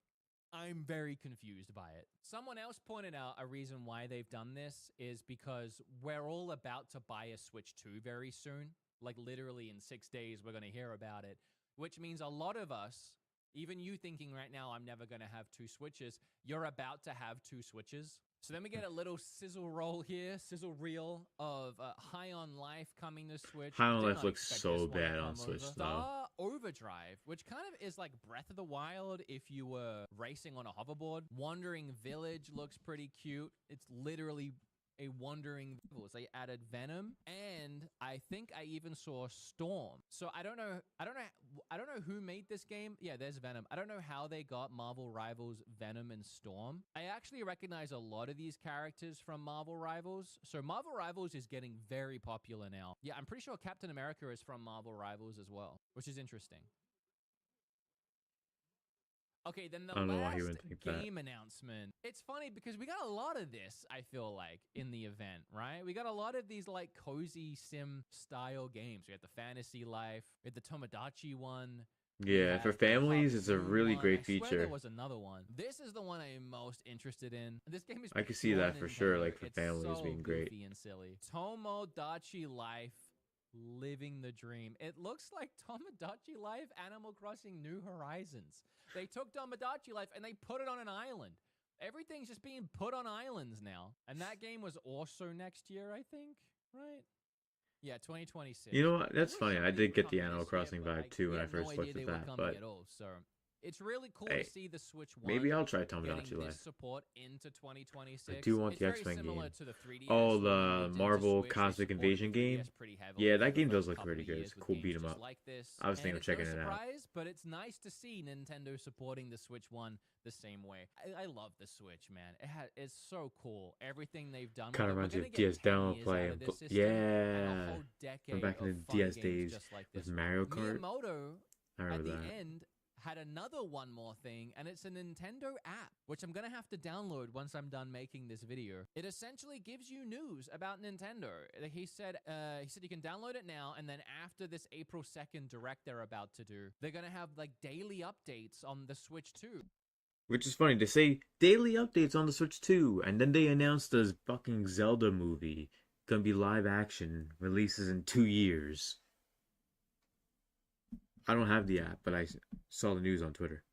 I'm very confused by it. Someone else pointed out a reason why they've done this is because we're all about to buy a Switch 2 very soon. Like literally in 6 days, we're going to hear about it, which means a lot of us, even you thinking right now, I'm never going to have two Switches, you're about to have two Switches. So then we get a little sizzle roll here, sizzle reel of High on Life coming to Switch. High on Life looks so bad on Switch, though. Overdrive, which kind of is like Breath of the Wild if you were racing on a hoverboard. Wandering Village looks pretty cute. It's literally a wandering village. They added Venom, and I think I even saw Storm. So I don't know who made this game. Yeah, there's Venom. I don't know how they got Marvel Rivals Venom and Storm. I actually recognize a lot of these characters from Marvel Rivals. So Marvel Rivals is getting very popular now. Yeah, I'm pretty sure Captain America is from Marvel Rivals as well, which is interesting. Okay, then the last game announcement. It's funny because we got a lot of this, I feel like, in the event, right? We got a lot of these, like, cozy sim-style games. We had the Fantasy Life. We had the Tomodachi one. Yeah, for families, it's a really great I swear feature. there was another one. This is the one I'm most interested in. This game is I can see that for sure, like, for families so being great. goofy and silly. Tomodachi Life. Living the dream. It looks like Tomodachi Life Animal Crossing New Horizons. They took Tomodachi Life and they put it on an island. Everything's just being put on islands now. And that game was also next year, I think, right? Yeah, 2026. You know what? That's We funny. knew I they did were get the coming Animal this year, Crossing but vibe too we when I had no first idea looked they at were that. coming But at all. So it's really cool hey, to see the Switch One. maybe I'll try getting Tomodachi this Life. support into 2026. I do want It's the very X-Men similar game. to the 3DS. Oh, when they the moved into Marvel Switch, they Cosmic supported Invasion the 3DS game. pretty heavily Yeah, that for game the does first look couple pretty of good. years It's a with cool games beat 'em just up. like this. I was And thinking of it's no checking it out. surprise, but it's nice to see Nintendo supporting the Switch One the same way. I love the Switch, man. It's so cool. Everything they've done. Kind of with reminds it. me We're of gonna DS get 10 download years play. out of this system, and a Yeah, whole from decade back in of the fun DS games days just like with this one. Mario Kart. Miyamoto I at remember the that. end had another one more thing, and it's a Nintendo app, which I'm gonna have to download once I'm done making this video. It essentially gives you news about Nintendo. He said you can download it now, and then after this April 2nd direct they're about to do, they're gonna have like daily updates on the Switch 2. Which is funny. They say daily updates on the Switch 2, and then they announced this fucking Zelda movie gonna be live action, releases in 2 years. I don't have the app, but I saw the news on Twitter.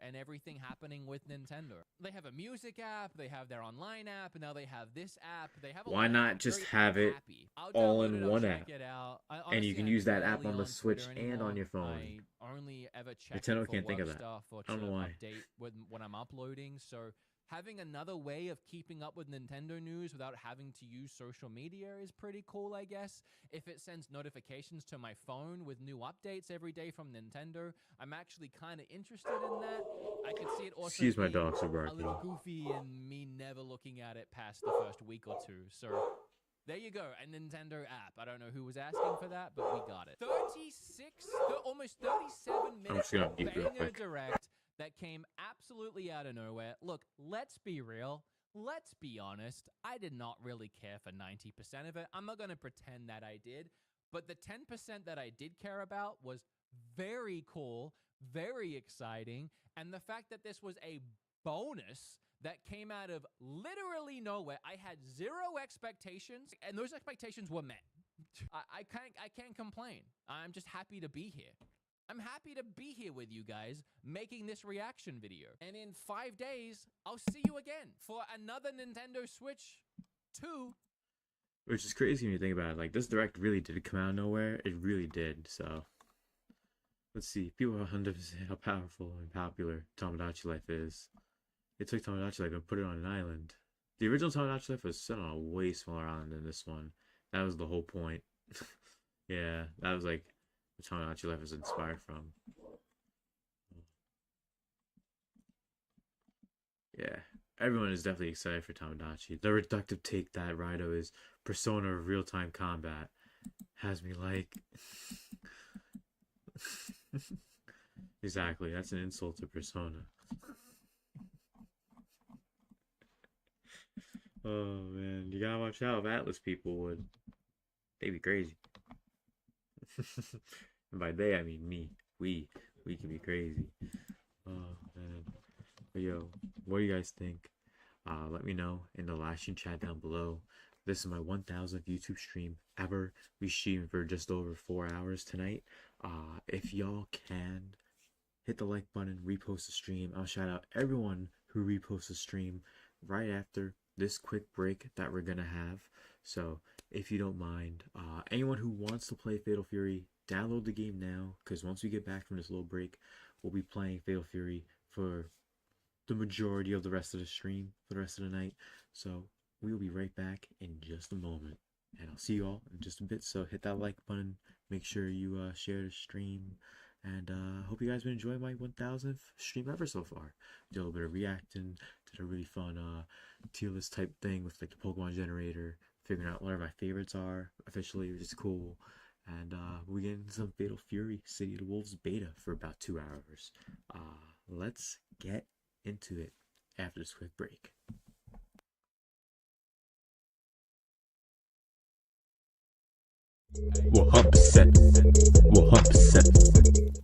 And everything happening with Nintendo. They have a music app, they have their online app, and now they have this app. They have a Why lot of not apps. just Very have it happy. I'll all download in it, I'll one check app? it out. And you can use that app on the Switch and on your phone. I only ever check Nintendo it for can't think work of that. stuff or I don't to know why. update when I'm uploading. So having another way of keeping up with Nintendo news without having to use social media is pretty cool, I guess. If it sends notifications to my phone with new updates every day from Nintendo, I'm actually kind of interested in that. I could see it also Excuse my being dogs for a barking. little goofy and me never looking at it past the first week or two. So there you go, a Nintendo app. I don't know who was asking for that, but we got it. Almost 37 minutes gonna of mute real banger quick. direct that came absolutely out of nowhere. Look, let's be real. Let's be honest. I did not really care for 90% of it. I'm not going to pretend that I did. But the 10% that I did care about was very cool, very exciting. And the fact that this was a bonus that came out of literally nowhere. I had zero expectations, and those expectations were met. I can't complain. I'm just happy to be here. I'm happy to be here with you guys making this reaction video. And in 5 days, I'll see you again for another Nintendo Switch 2. Which is crazy when you think about it. Like, this direct really did come out of nowhere. It really did. So, let's see. People don't understand how powerful and popular Tomodachi Life is. They took Tomodachi Life and put it on an island. The original Tomodachi Life was set on a way smaller island than this one. That was the whole point. Yeah, that was like what Tomodachi Life was inspired from. Yeah, everyone is definitely excited for Tomodachi. The reductive take that Raido is Persona of real-time combat has me like... Exactly, that's an insult to Persona. Oh man, you gotta watch out if Atlas people would. They'd be crazy. And by they, I mean me. We can be crazy. Oh man. But yo, what do you guys think? Let me know in the live stream chat down below. This is my 1000th YouTube stream ever. We streamed for just over 4 hours tonight. If y'all can, hit the like button, repost the stream. I'll shout out everyone who reposts the stream right after this quick break that we're gonna have. So if you don't mind, anyone who wants to play Fatal Fury, download the game now, because once we get back from this little break, we'll be playing Fatal Fury for the majority of the rest of the stream, for the rest of the night. So we'll be right back in just a moment, and I'll see you all in just a bit. So hit that like button, make sure you share the stream, and hope you guys been enjoying my 1000th stream ever so far. Did a little bit of reacting, did a really fun tier list type thing with like the Pokemon generator, figuring out whatever my favorites are officially, which is cool. And we get into some Fatal Fury City of the Wolves beta for about 2 hours. Let's get into it after this quick break. Well, 100%. Well, 100%.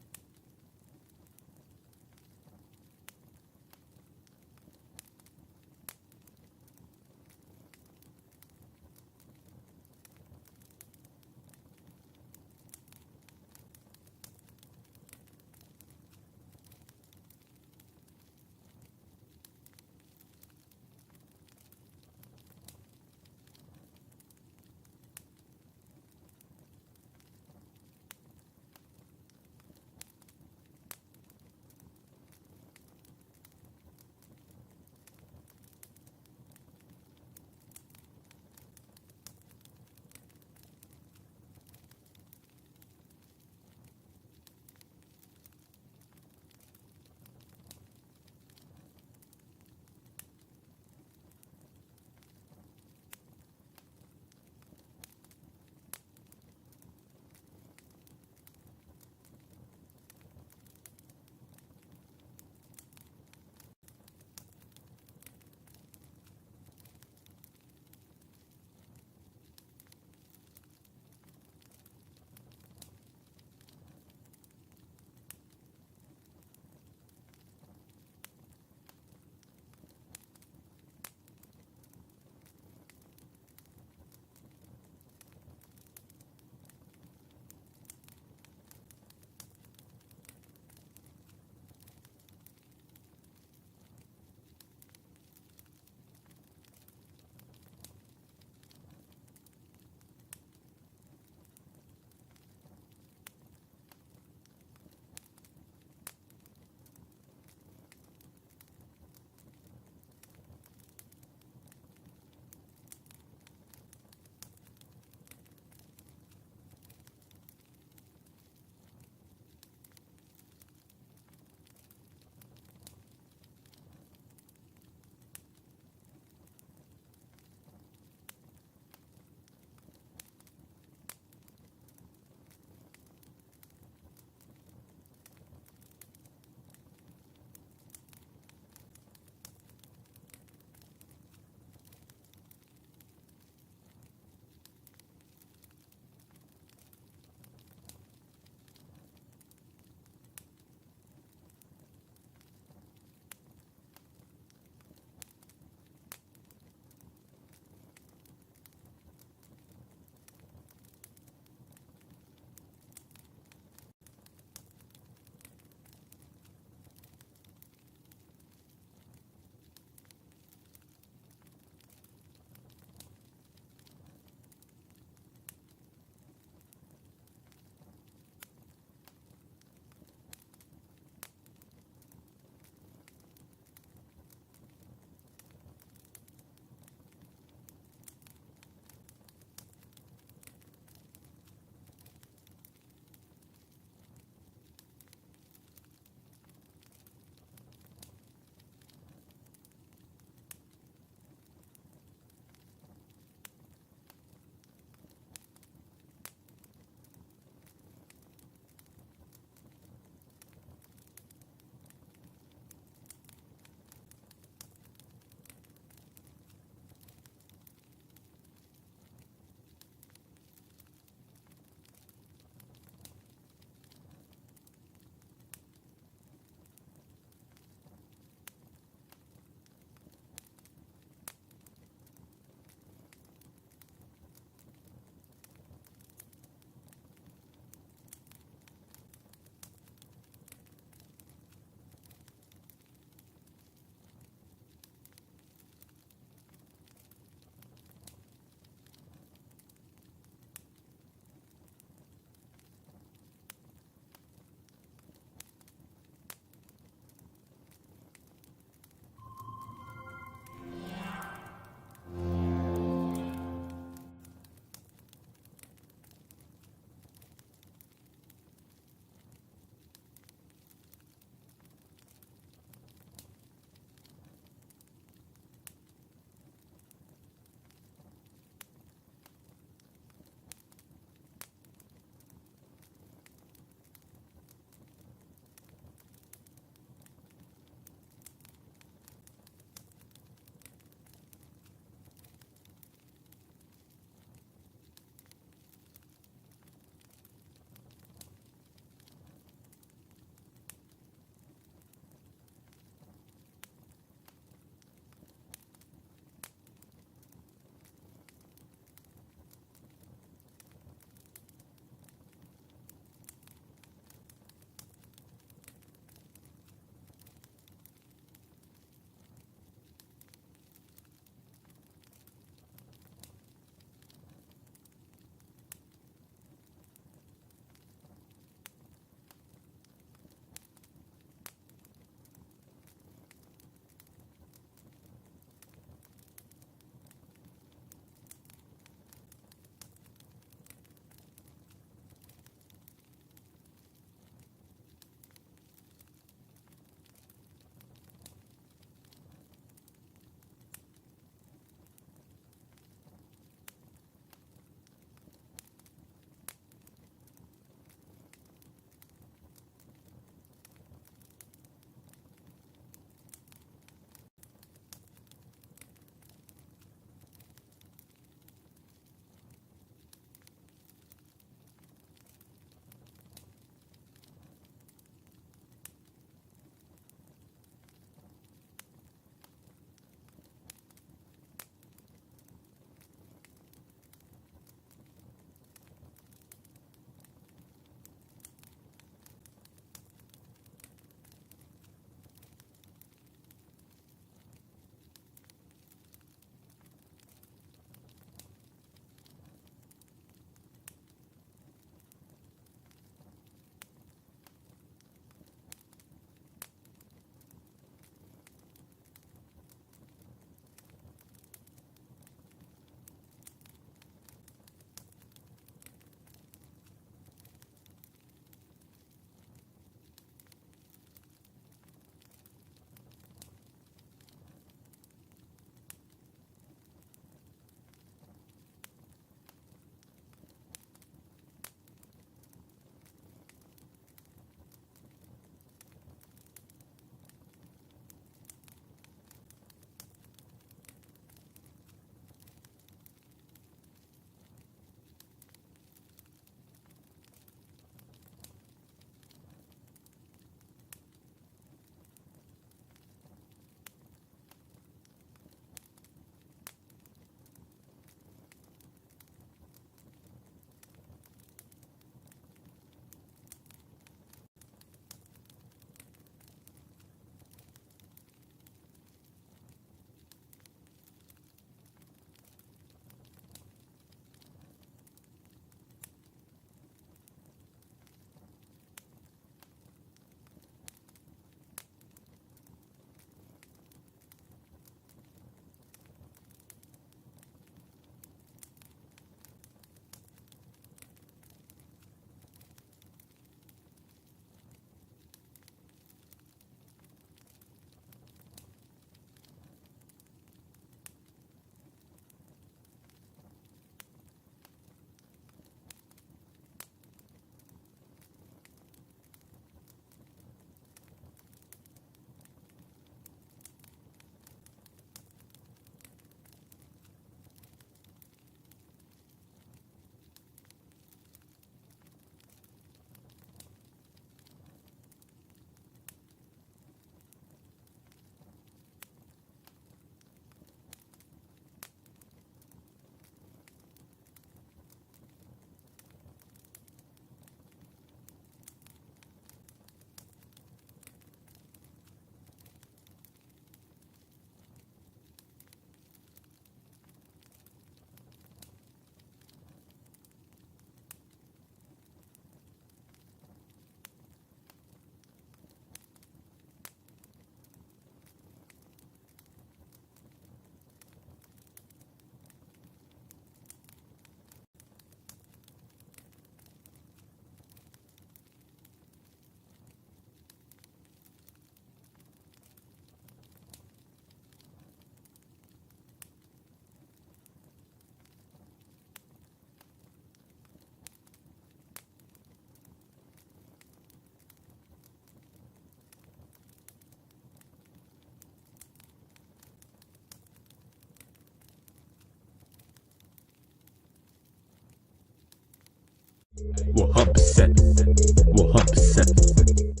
100%.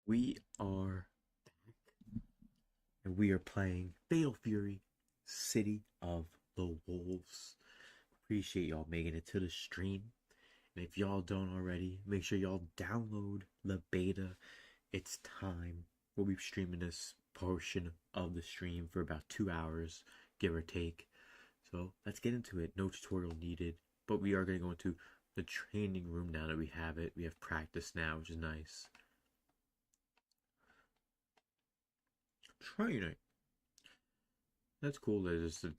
We are back, and we are playing Fatal Fury, City of the Wolves. Appreciate y'all making it to the stream. And if y'all don't already, make sure y'all download the beta. It's time. We'll be streaming this portion of the stream for about 2 hours, give or take. So let's get into it. No tutorial needed, but we are going to go into the training room now that we have it. We have practice now, which is nice. Training. That's cool. There's a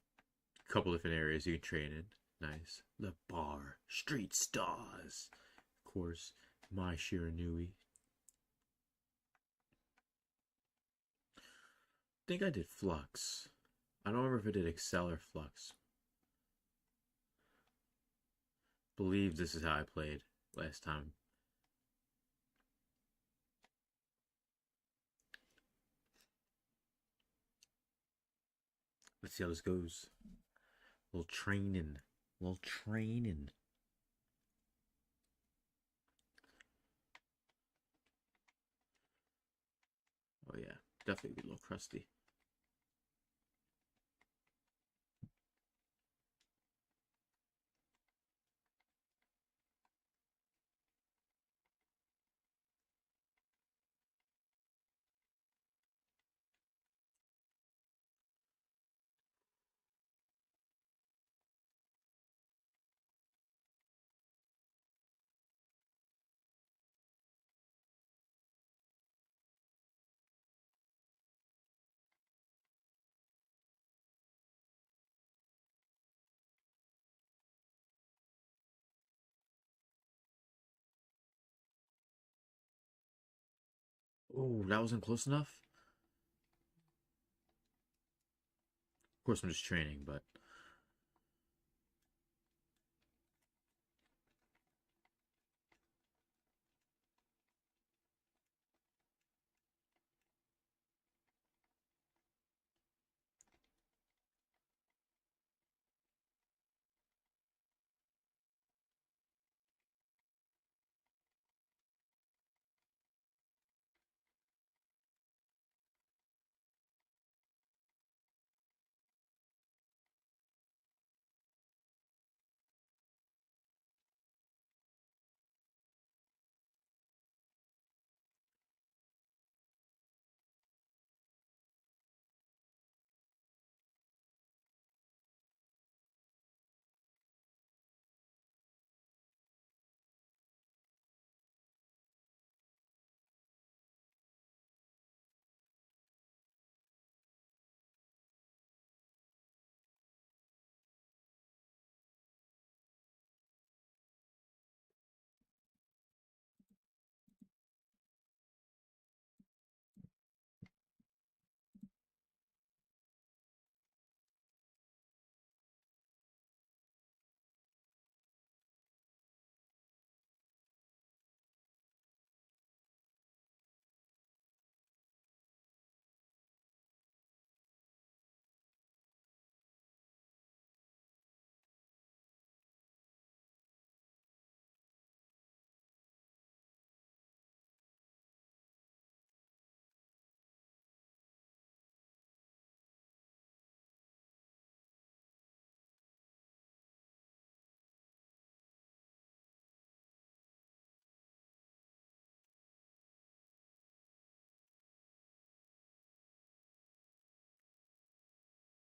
couple different areas you can train in. Nice. The bar. Street stars. Of course, my Shiranui. I think I did Flux. I don't remember if I did Excel or Flux. Believe this is how I played last time. Let's see how this goes. A little training. A little training. Oh yeah, definitely a little crusty. Oh, that wasn't close enough? Of course, I'm just training, but...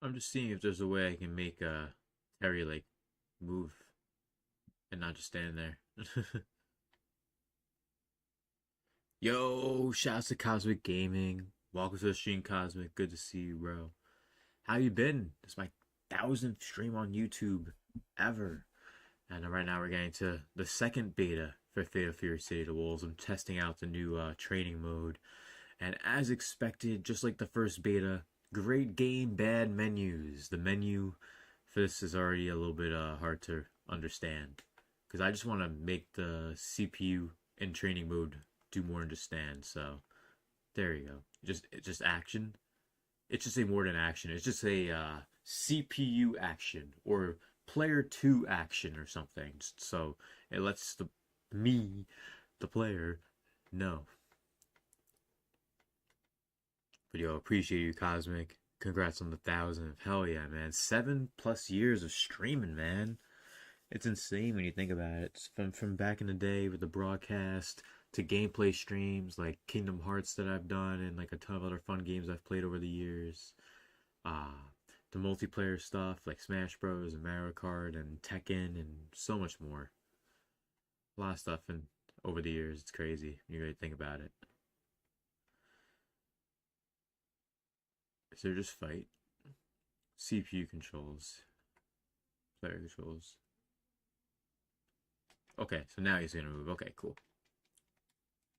I'm just seeing if there's a way I can make Terry like move and not just stand there. Yo, shouts to Cosmic Gaming. Welcome to the stream, Cosmic. Good to see you, bro. How you been? This is my 1000th stream on YouTube ever. And right now we're getting to the second beta for Fatal Fury City of the Wolves. I'm testing out the new training mode. And as expected, just like the first beta, great game, bad menus. The menu for this is already a little bit hard to understand. Because I just want to make the CPU in training mode do more than just stand. So, there you go. Just action. It's just a more than action. It's just a CPU action. Or player 2 action or something. So it lets the player, know. But yo, appreciate you, Cosmic. Congrats on the 1,000. Hell yeah, man. 7+ years of streaming, man. It's insane when you think about it. It's from back in the day with the broadcast to gameplay streams like Kingdom Hearts that I've done, and like a ton of other fun games I've played over the years. The multiplayer stuff like Smash Bros. And Mario Kart and Tekken and so much more. A lot of stuff and over the years. It's crazy when you really think about it. Is there just fight? CPU controls. Player controls. Okay, so now he's gonna move. Okay, cool.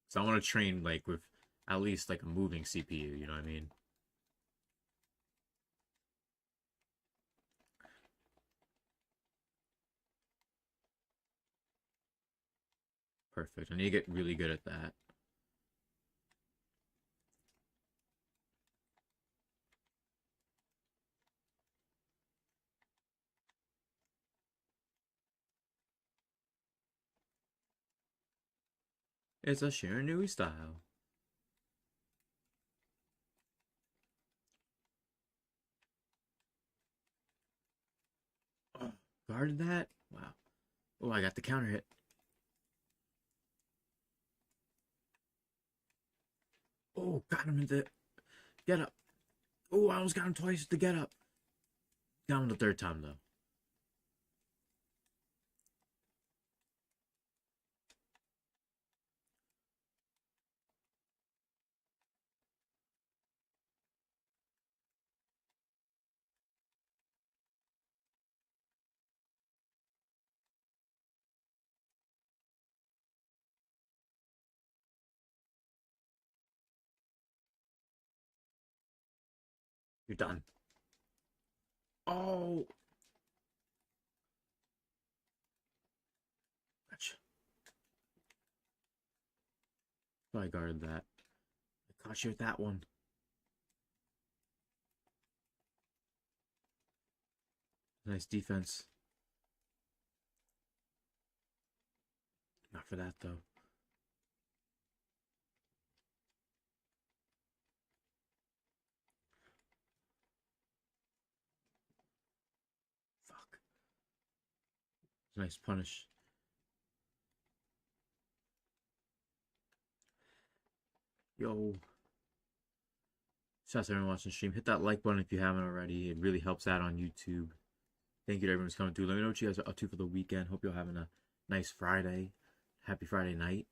So I want to train like with at least like a moving CPU, you know what I mean? Perfect. I need to get really good at that. It's a Shiranui style. Oh, guarded that? Wow. Oh, I got the counter hit. Oh, got him in the get up. Oh, I almost got him twice with the get up. Got him the third time though. You're done. Oh. Gotcha. I guarded that. I caught you with that one. Nice defense. Not for that though. Fuck. Nice punish. Yo. Shouts to everyone watching the stream. Hit that like button if you haven't already. It really helps out on YouTube. Thank you to everyone who's coming through. Let me know what you guys are up to for the weekend. Hope you're having a nice Friday. Happy Friday night.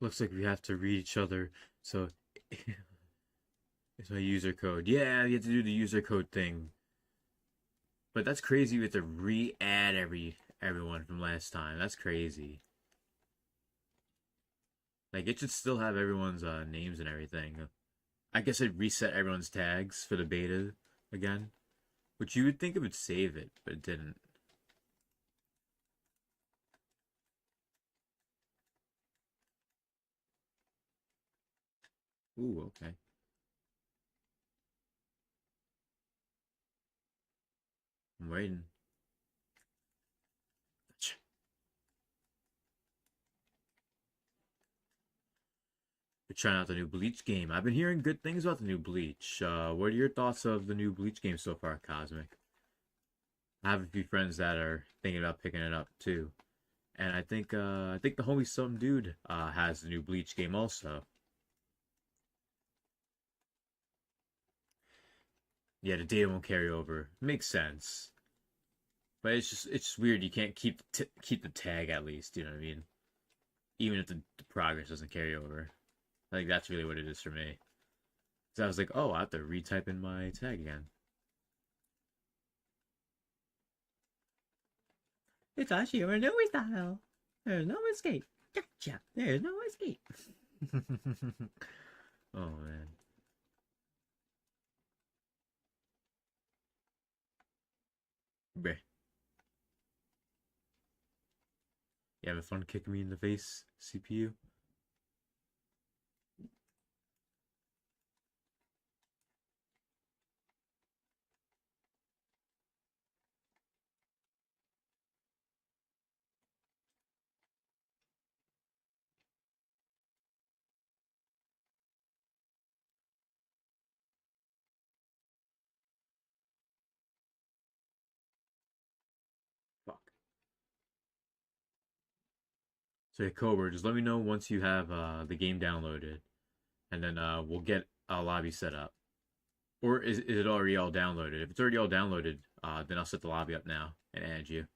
Looks like we have to read each other. So it's my user code. Yeah, you have to do the user code thing. But that's crazy. We have to re-add everyone from last time. That's crazy. Like, it should still have everyone's names and everything. I guess it reset everyone's tags for the beta again. Which you would think it would save it, but it didn't. Ooh, okay. I'm waiting. We're trying out the new Bleach game. I've been hearing good things about the new Bleach. What are your thoughts of the new Bleach game so far, Cosmic? I have a few friends that are thinking about picking it up too, and I think the homie Some Dude has the new Bleach game also. Yeah, the data won't carry over. Makes sense, but it's just weird. You can't keep the tag at least. You know what I mean? Even if the progress doesn't carry over. I think that's really what it is for me. So I was like, oh, I have to retype in my tag again. It's actually a new style. There's no escape. Gotcha. There's no escape. Oh, man. Bleh. You having fun kicking me in the face, CPU? So hey, Cobra, just let me know once you have the game downloaded, and then we'll get a lobby set up. Or is it already all downloaded? If it's already all downloaded, then I'll set the lobby up now and add you.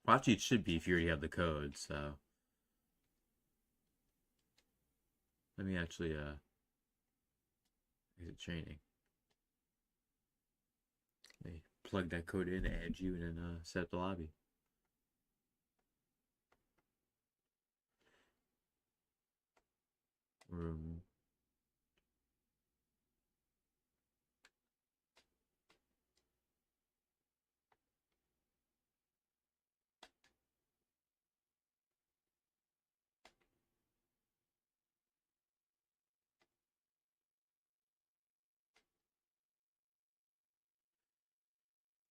Well, actually, it should be if you already have the code, so. Let me actually, exit training. Let me plug that code in, add you, and then set up the lobby. Room.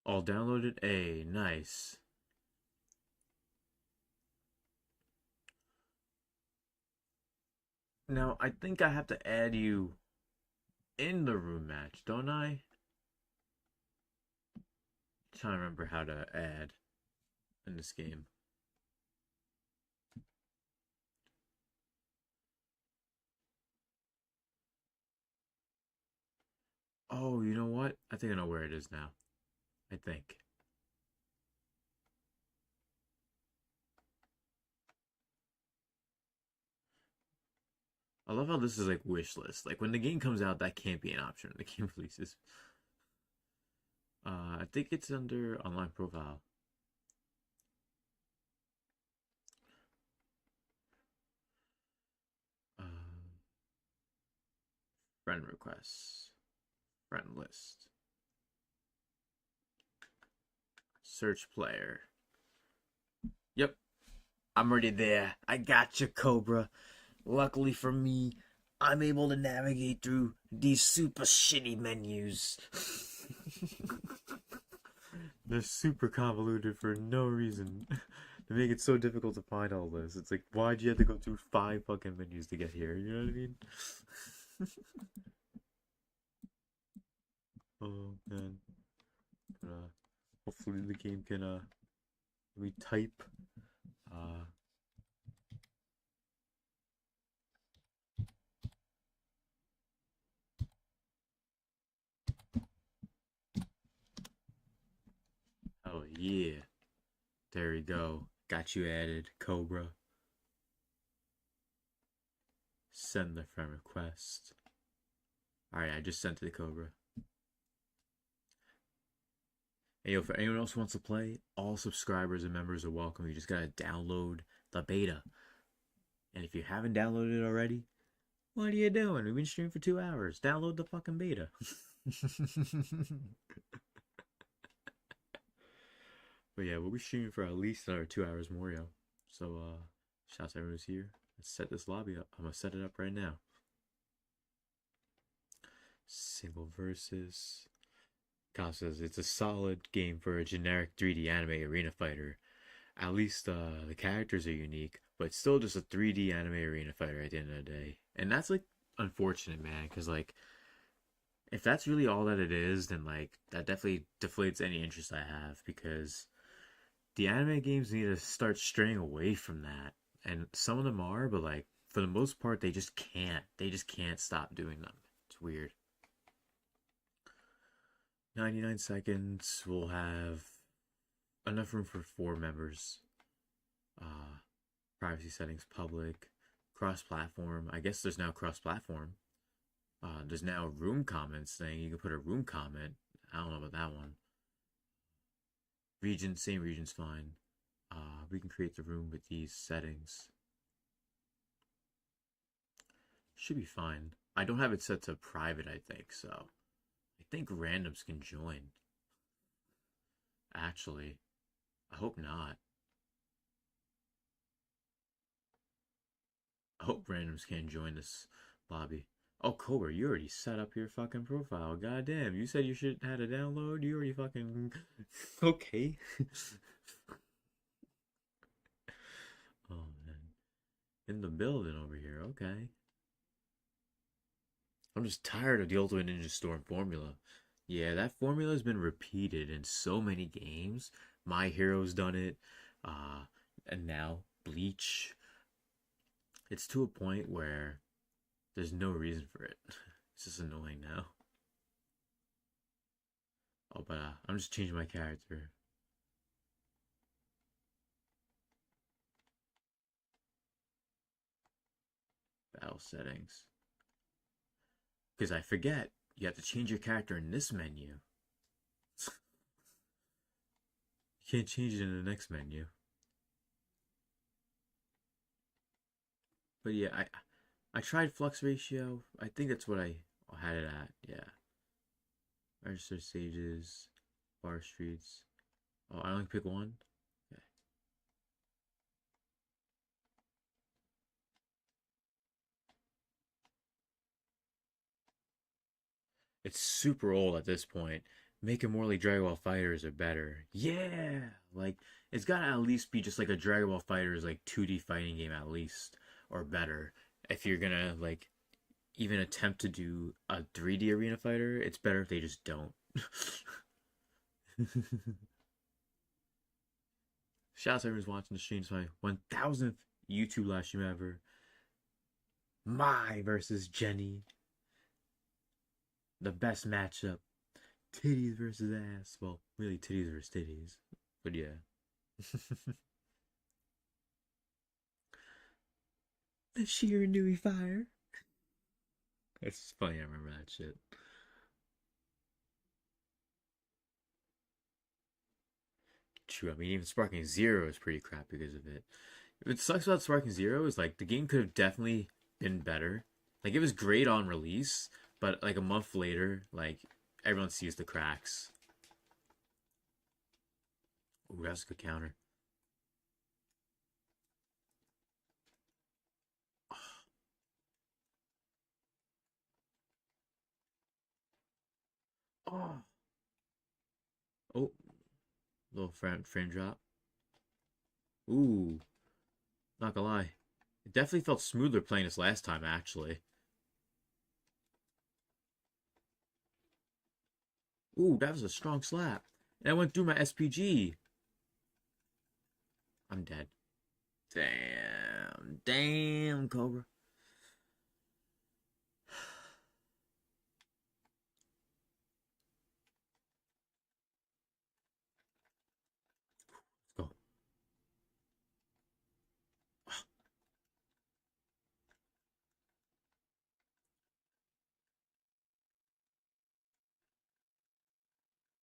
All downloaded? Nice. Now, I think I have to add you in the room match, don't I? I'm trying to remember how to add in this game. Oh, you know what? I think I know where it is now. I think. I love how this is like wish list. Like when the game comes out, that can't be an option. The game releases. I think it's under online profile. Friend requests. Friend list. Search player. Yep. I'm already there. I got you, Cobra. Luckily for me, I'm able to navigate through these super shitty menus. They're super convoluted for no reason. They make it so difficult to find all this. It's like, why'd you have to go through 5 fucking menus to get here? You know what I mean? Oh, man. But, hopefully the game can, let me type, oh yeah. There we go. Got you added, Cobra. Send the friend request. Alright, I just sent it to Cobra. And yo, for anyone else who wants to play, all subscribers and members are welcome. You just gotta download the beta. And if you haven't downloaded it already, what are you doing? We've been streaming for 2 hours. Download the fucking beta. But yeah, we'll be streaming for at least another 2 hours more, yo. So, shout out to everyone who's here. Let's set this lobby up. I'm gonna set it up right now. Single versus. Kyle says it's a solid game for a generic 3D anime arena fighter. At least the characters are unique, but it's still just a 3D anime arena fighter at the end of the day. And that's like unfortunate, man, because like if that's really all that it is, then like that definitely deflates any interest I have, because the anime games need to start straying away from that. And some of them are, but like for the most part they just can't. They just can't stop doing them. It's weird. 99 seconds. We'll have enough room for 4 members. Privacy settings public. Cross-platform. I guess there's now cross-platform. There's now room comments saying you can put a room comment. I don't know about that one. Region, same region's fine. We can create the room with these settings. Should be fine. I don't have it set to private, I think, so I think randoms can join. Actually, I hope not. I hope randoms can't join this lobby. Oh, Cobra, you already set up your fucking profile. Goddamn, you said you should have a download. You already fucking okay. Oh man, in the building over here. Okay. I'm just tired of the Ultimate Ninja Storm formula. Yeah, that formula has been repeated in so many games, My Hero's done it, and now Bleach. It's to a point where there's no reason for it. It's just annoying now. Oh, but I'm just changing my character. Battle settings. Because I forget, you have to change your character in this menu. You can't change it in the next menu. But yeah, I tried flux ratio. I think that's what I had it at. Yeah. Register stages, bar streets. Oh, I only pick one? Okay. It's super old at this point. Make it more like Dragon Ball Fighters are better. Yeah! Like, it's gotta at least be just like a Dragon Ball Fighters, like, 2D fighting game at least. Or better. If you're gonna, like, even attempt to do a 3D arena fighter, it's better if they just don't. Shout out to everyone's watching the stream. It's my 1000th YouTube live stream ever. My versus Jenny. The best matchup. Titties versus ass. Well, really titties versus titties. But yeah. The sheer Nui fire. It's funny, I remember that shit. True, I mean, even Sparking Zero is pretty crap because of it. What sucks about Sparking Zero is, like, the game could have definitely been better. Like, it was great on release, but, like, a month later, like, everyone sees the cracks. Ooh, that's a good counter. Oh. Oh. Little frame drop. Ooh. Not gonna lie. It definitely felt smoother playing this last time, actually. Ooh, that was a strong slap. And I went through my SPG. I'm dead. Damn. Damn, Cobra. Let's go.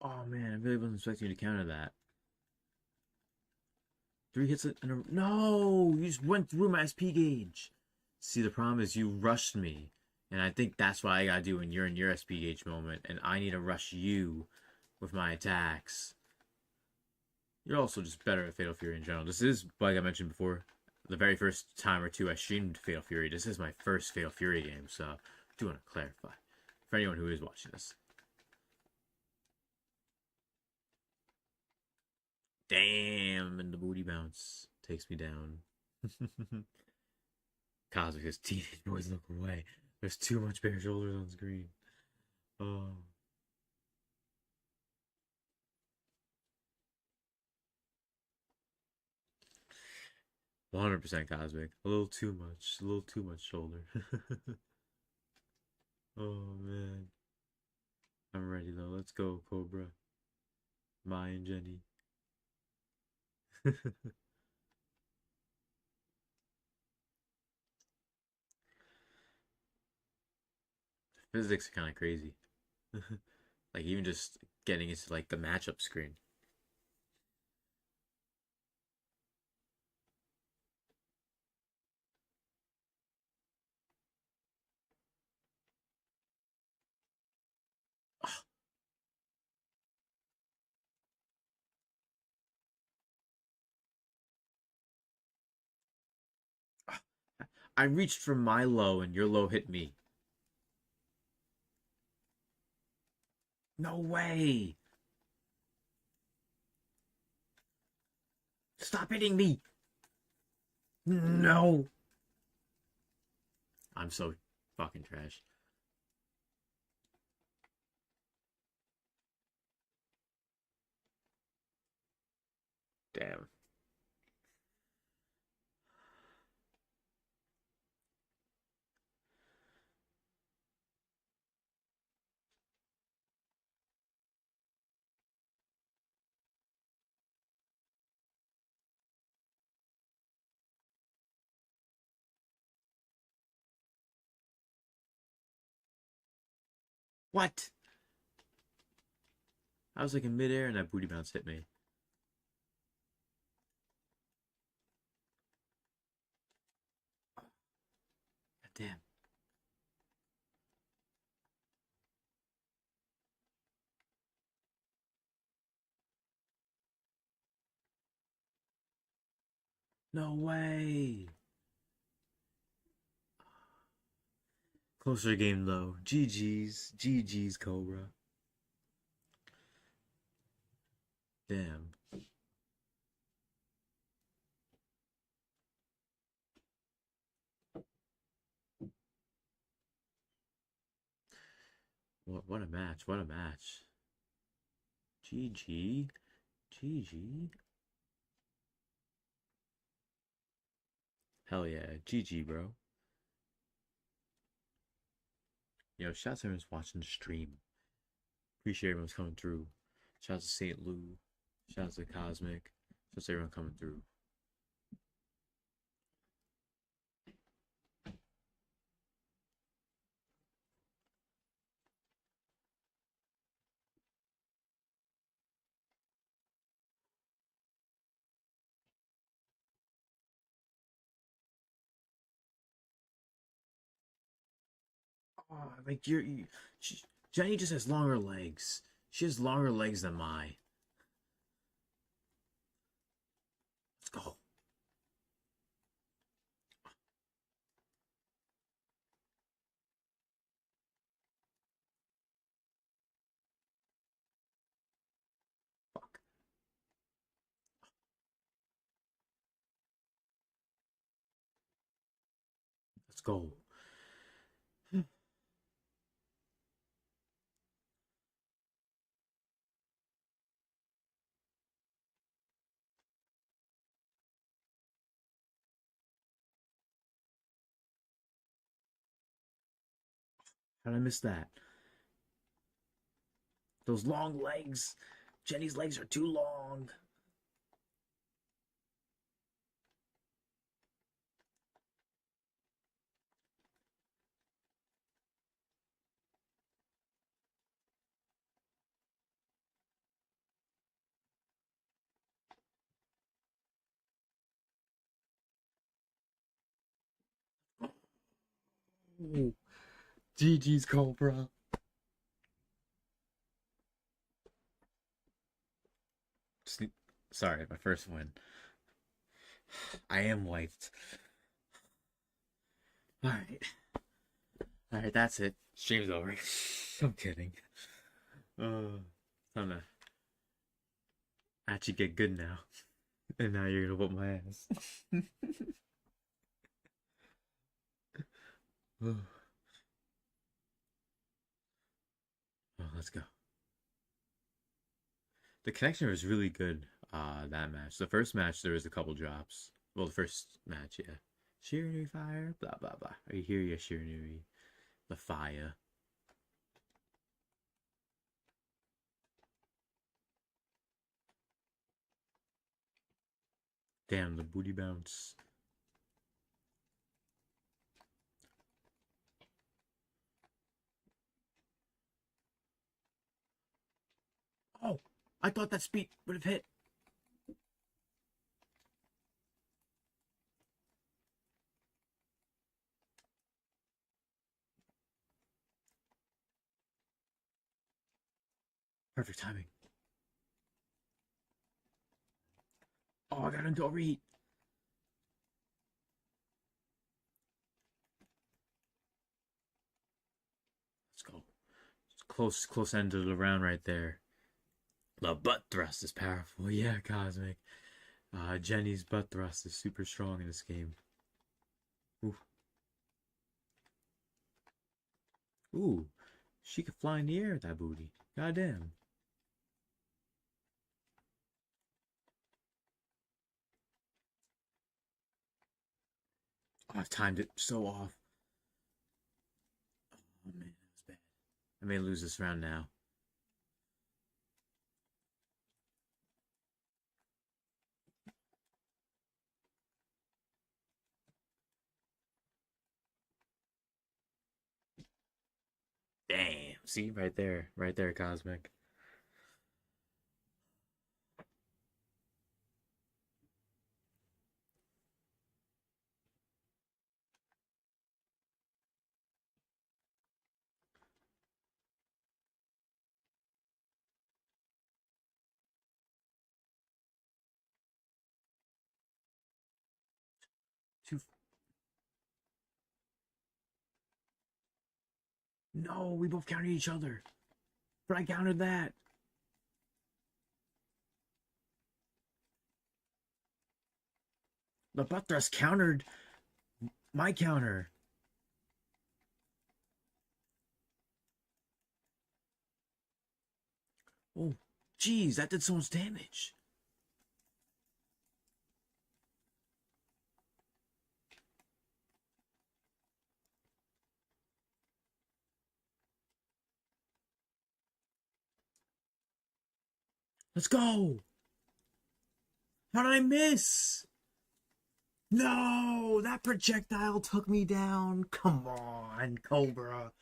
Oh man, I really wasn't expecting you to counter that. 3 hits in a... No! You just went through my SP gauge. See, the problem is you rushed me. And I think that's what I gotta do when you're in your SP gauge moment. And I need to rush you with my attacks. You're also just better at Fatal Fury in general. This is, like I mentioned before, the very first time or two I streamed Fatal Fury. This is my first Fatal Fury game, so I do want to clarify. For anyone who is watching this. Damn, and the booty bounce takes me down. Cosmic says, teenage boys look away. There's too much bare shoulders on screen. Oh. "100% Cosmic. A little too much. A little too much shoulder." Oh, man. I'm ready, though. Let's go, Cobra. Mai and Jenny. Physics are kind of crazy. Like, even just getting into, like, the matchup screen. I reached for my low and your low hit me. No way! Stop hitting me! No! I'm so fucking trash. Damn. What? I was like in midair and that booty bounce hit me. God damn. No way. Closer game though. GG's. GG's, Cobra. Damn. What a match. What a match. GG. GG. Hell yeah. GG, bro. Yo, shout out to everyone's watching the stream. Appreciate everyone's coming through. Shout out to St. Lou. Shout out to Cosmic. Shout out to everyone coming through. Oh, like Jenny just has longer legs. She has longer legs than mine. Let's go. Fuck. Let's go. How did I miss that? Those long legs. Jenny's legs are too long. Ooh. GG's, Cobra. Sorry, my first win. I am wiped. Alright. Alright, that's it. Stream's over. I'm kidding. Time to actually get good now. And now you're gonna whoop my ass. Oh, let's go. The connection was really good, that match. The first match, there was a couple drops. Well, the first match, yeah. Shiranui fire, blah, blah, blah. Are you here, yeah, Shiranui? The fire. Damn, the booty bounce. Oh, I thought that speed would have hit. Perfect timing. Oh, I got into overheat. Let's go. It's close end of the round right there. The butt thrust is powerful. Yeah, Cosmic. Jenny's butt thrust is super strong in this game. Ooh. Ooh. She could fly in the air with that booty. Goddamn. Oh, I've timed it so off. Oh man, that was bad. I may lose this round now. Damn. See, right there. Right there, Cosmic. Two. No, we both counted each other. But I counted that. The butt thrust countered my counter. Oh, geez, that did so much damage. Let's go. How did I miss? No, that projectile took me down. Come on, Cobra.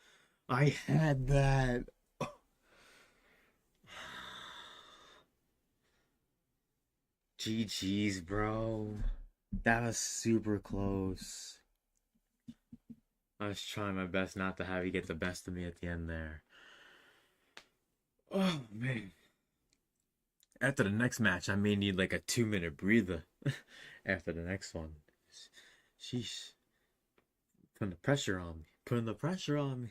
I had that. GG's, bro. That was super close. I was trying my best not to have you get the best of me at the end there. Oh, man. After the next match, I may need like a 2-minute breather. After the next one. Sheesh. Putting the pressure on me. Putting the pressure on me.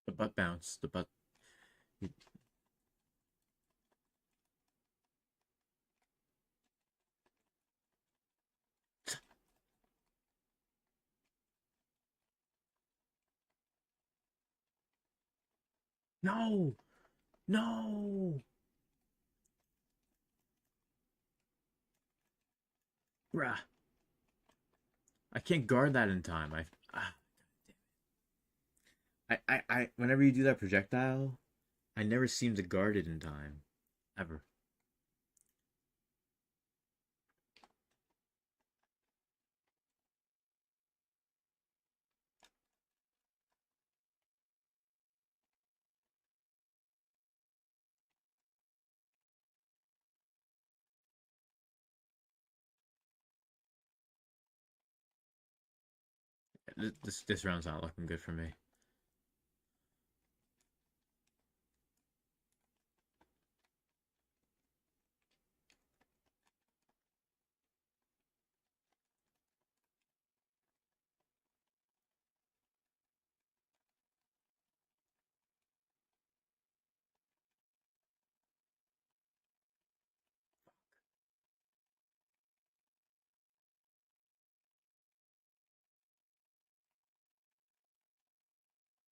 The butt bounce. The butt. No! No! Bruh. I can't guard that in time. Whenever you do that projectile, I never seem to guard it in time. Ever. This round's not looking good for me.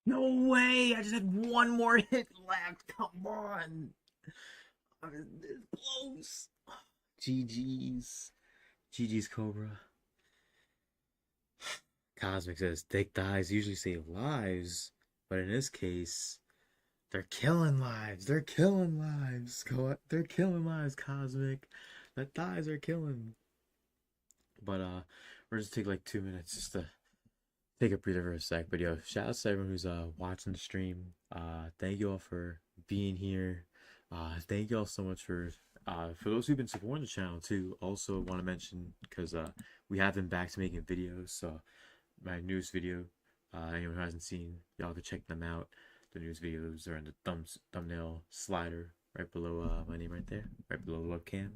No way! I just had one more hit left. Come on. I'm this close. GG's. GG's, Cobra. Cosmic says, thick thighs usually save lives, but in this case, they're killing lives. They're killing lives. They're killing lives, Cosmic. The thighs are killing. But we're just take like 2 minutes just to take a breather for a sec. But yo, shout out to everyone who's watching the stream. Thank you all for being here. Thank you all so much for those who've been supporting the channel too. Also want to mention, because we have been back to making videos, so my newest video, anyone who hasn't seen, y'all can check them out. The news videos are in the thumbnail slider right below my name right there, right below the webcam.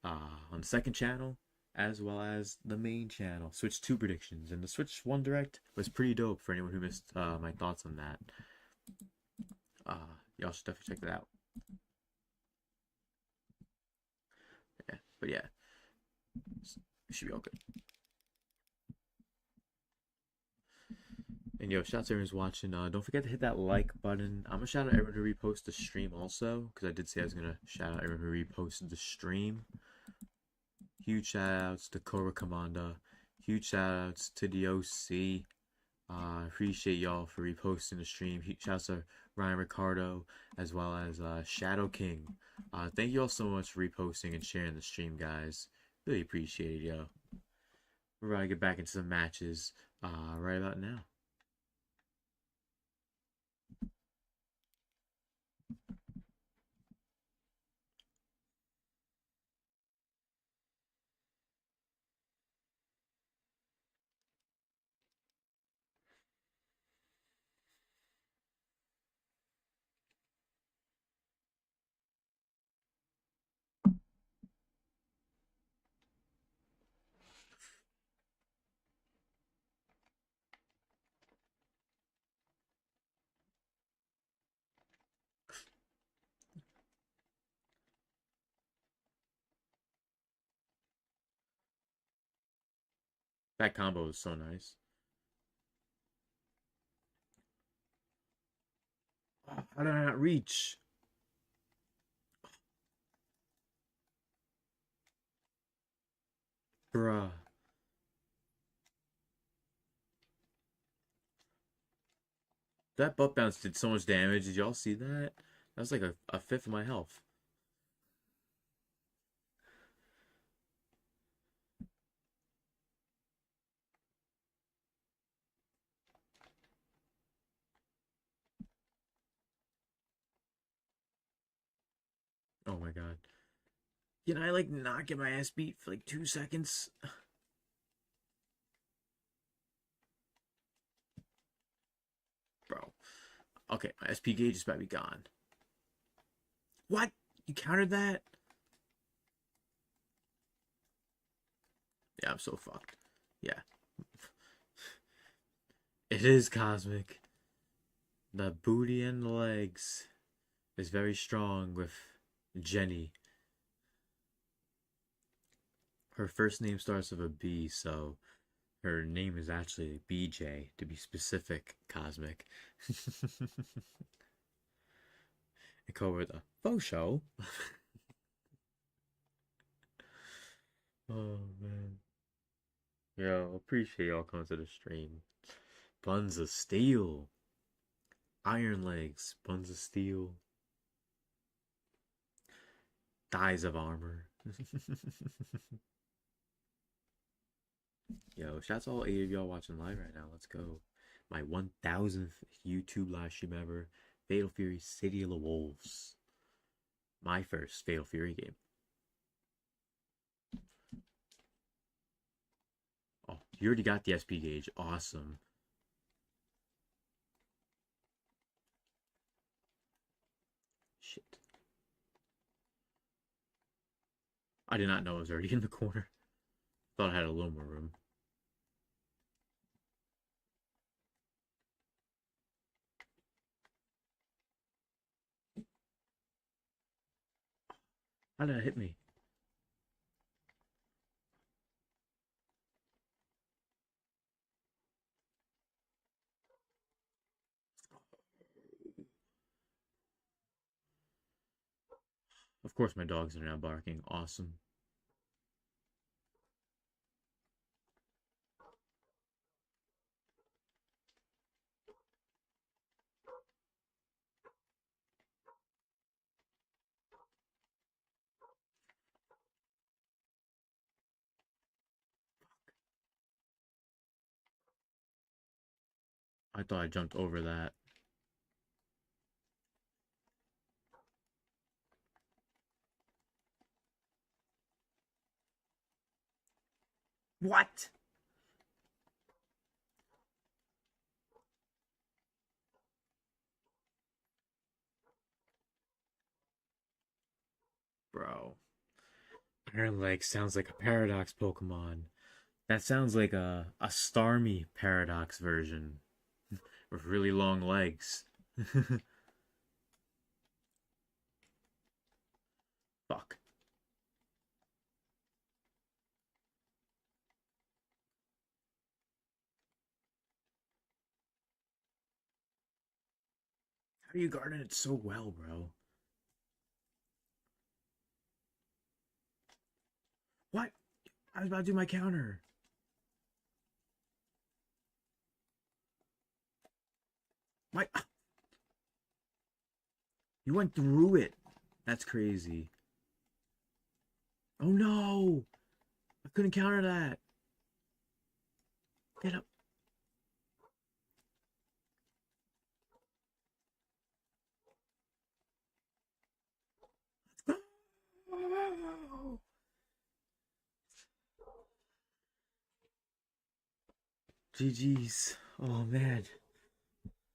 On the second channel, as well as the main channel, Switch 2 predictions. And the Switch 1 Direct was pretty dope for anyone who missed my thoughts on that. Y'all should definitely check that out. Yeah, but yeah. It should be all good. And yo, shout out to everyone who's watching. Don't forget to hit that like button. I'm gonna shout out everyone who reposted the stream also, because I did say I was gonna shout out everyone who reposted the stream. Huge shout outs to Cobra Commander. Huge shout outs to the OC. Appreciate y'all for reposting the stream. Huge shout outs to Ryan Ricardo as well as Shadow King. Thank you all so much for reposting and sharing the stream, guys. Really appreciate it, yo. We're about to get back into some matches right about now. That combo is so nice. Oh, how did I not reach? Bruh. That butt bounce did so much damage. Did y'all see that? That was like a fifth of my health. Oh my god. Can I like not get my ass beat for like 2 seconds? Bro. Okay, my SP gauge is about to be gone. What? You countered that? Yeah, I'm so fucked. Yeah. It is cosmic. The booty and the legs is very strong with Jenny. Her first name starts with a B, so her name is actually BJ, to be specific, Cosmic. And cover the faux show. Oh, man. Yo, appreciate y'all coming to the stream. Buns of Steel. Iron Legs. Buns of Steel. Thighs of Armor. Yo, shouts to all 8 of y'all watching live right now. Let's go. My 1000th YouTube live stream ever. Fatal Fury City of the Wolves. My first Fatal Fury game. Oh, you already got the SP gauge. Awesome. Shit. I did not know I was already in the corner. Thought I had a little more room. How did that hit me? Of course my dogs are now barking. Awesome. I thought I jumped over that. What? Bro. Iron Leg sounds like a Paradox Pokemon. That sounds like a Starmie Paradox version. With really long legs. Fuck. How are you guarding it so well, bro? What? I was about to do my counter. My... You went through it. That's crazy. Oh no! I couldn't counter that. Get up. Oh. GG's. Oh man.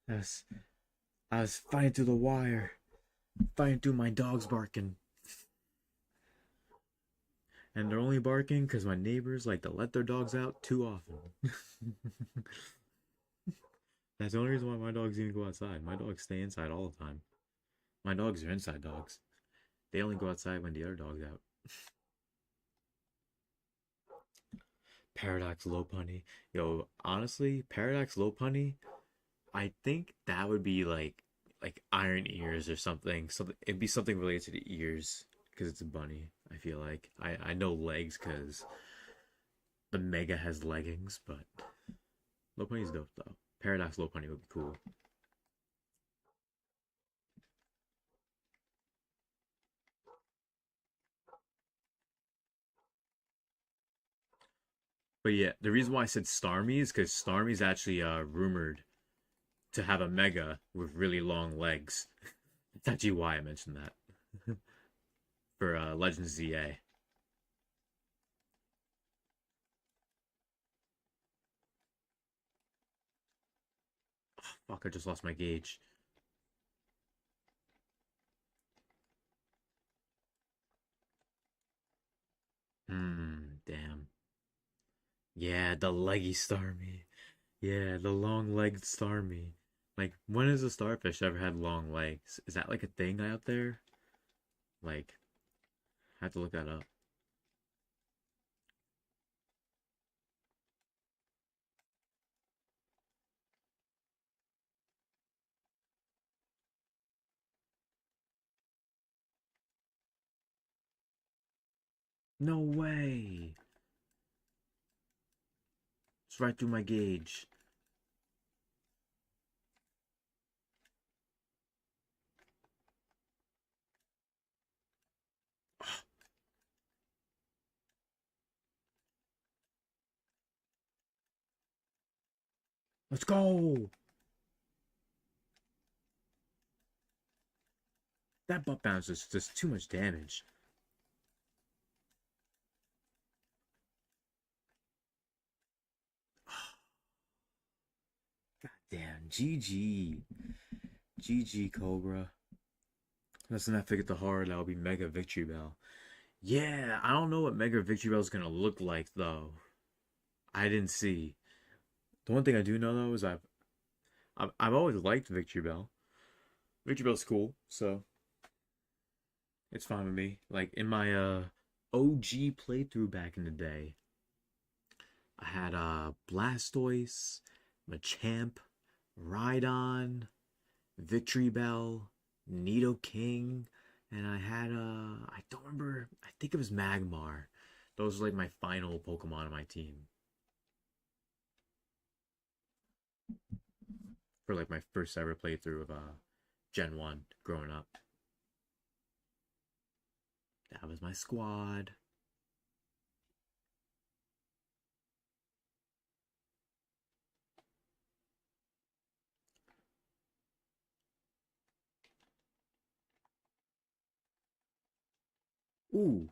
I was fighting through the wire. Fighting through my dogs barking. And they're only barking because my neighbors like to let their dogs out too often. That's the only reason why my dogs even go outside. My dogs stay inside all the time. My dogs are inside dogs. They only go outside when the other dog's out. Paradox Lopunny. Yo, honestly, Paradox Lopunny, I think that would be like Iron Ears or something. Something it'd be something related to the ears because it's a bunny. I feel like I know legs because the Mega has leggings, but Lopunny's dope though. Paradox Lopunny would be cool. But yeah, the reason why I said Starmie is because Starmie's actually rumored to have a Mega with really long legs. That's actually why I mentioned that. For Legends ZA. Oh, fuck, I just lost my gauge. Damn. Yeah, the leggy Starmie. Yeah, the long-legged Starmie. Like, when has a starfish ever had long legs? Is that like a thing out there? Like, I have to look that up. No way. It's right through my gauge. Let's go. That butt bounce is just too much damage. God damn. GG. GG, Cobra. Let's not forget the horror that'll be Mega Victory Bell. Yeah, I don't know what Mega Victory Bell is gonna look like though. I didn't see. The one thing I do know though is I've always liked Victory Bell. Victory Bell's cool, so it's fine with me. Like in my OG playthrough back in the day, I had Blastoise, Machamp, Rhydon, Victory Bell, Nidoking, and I had I don't remember, I think it was Magmar. Those were like my final Pokemon on my team. For like my first ever playthrough of Gen 1 growing up. That was my squad. Ooh,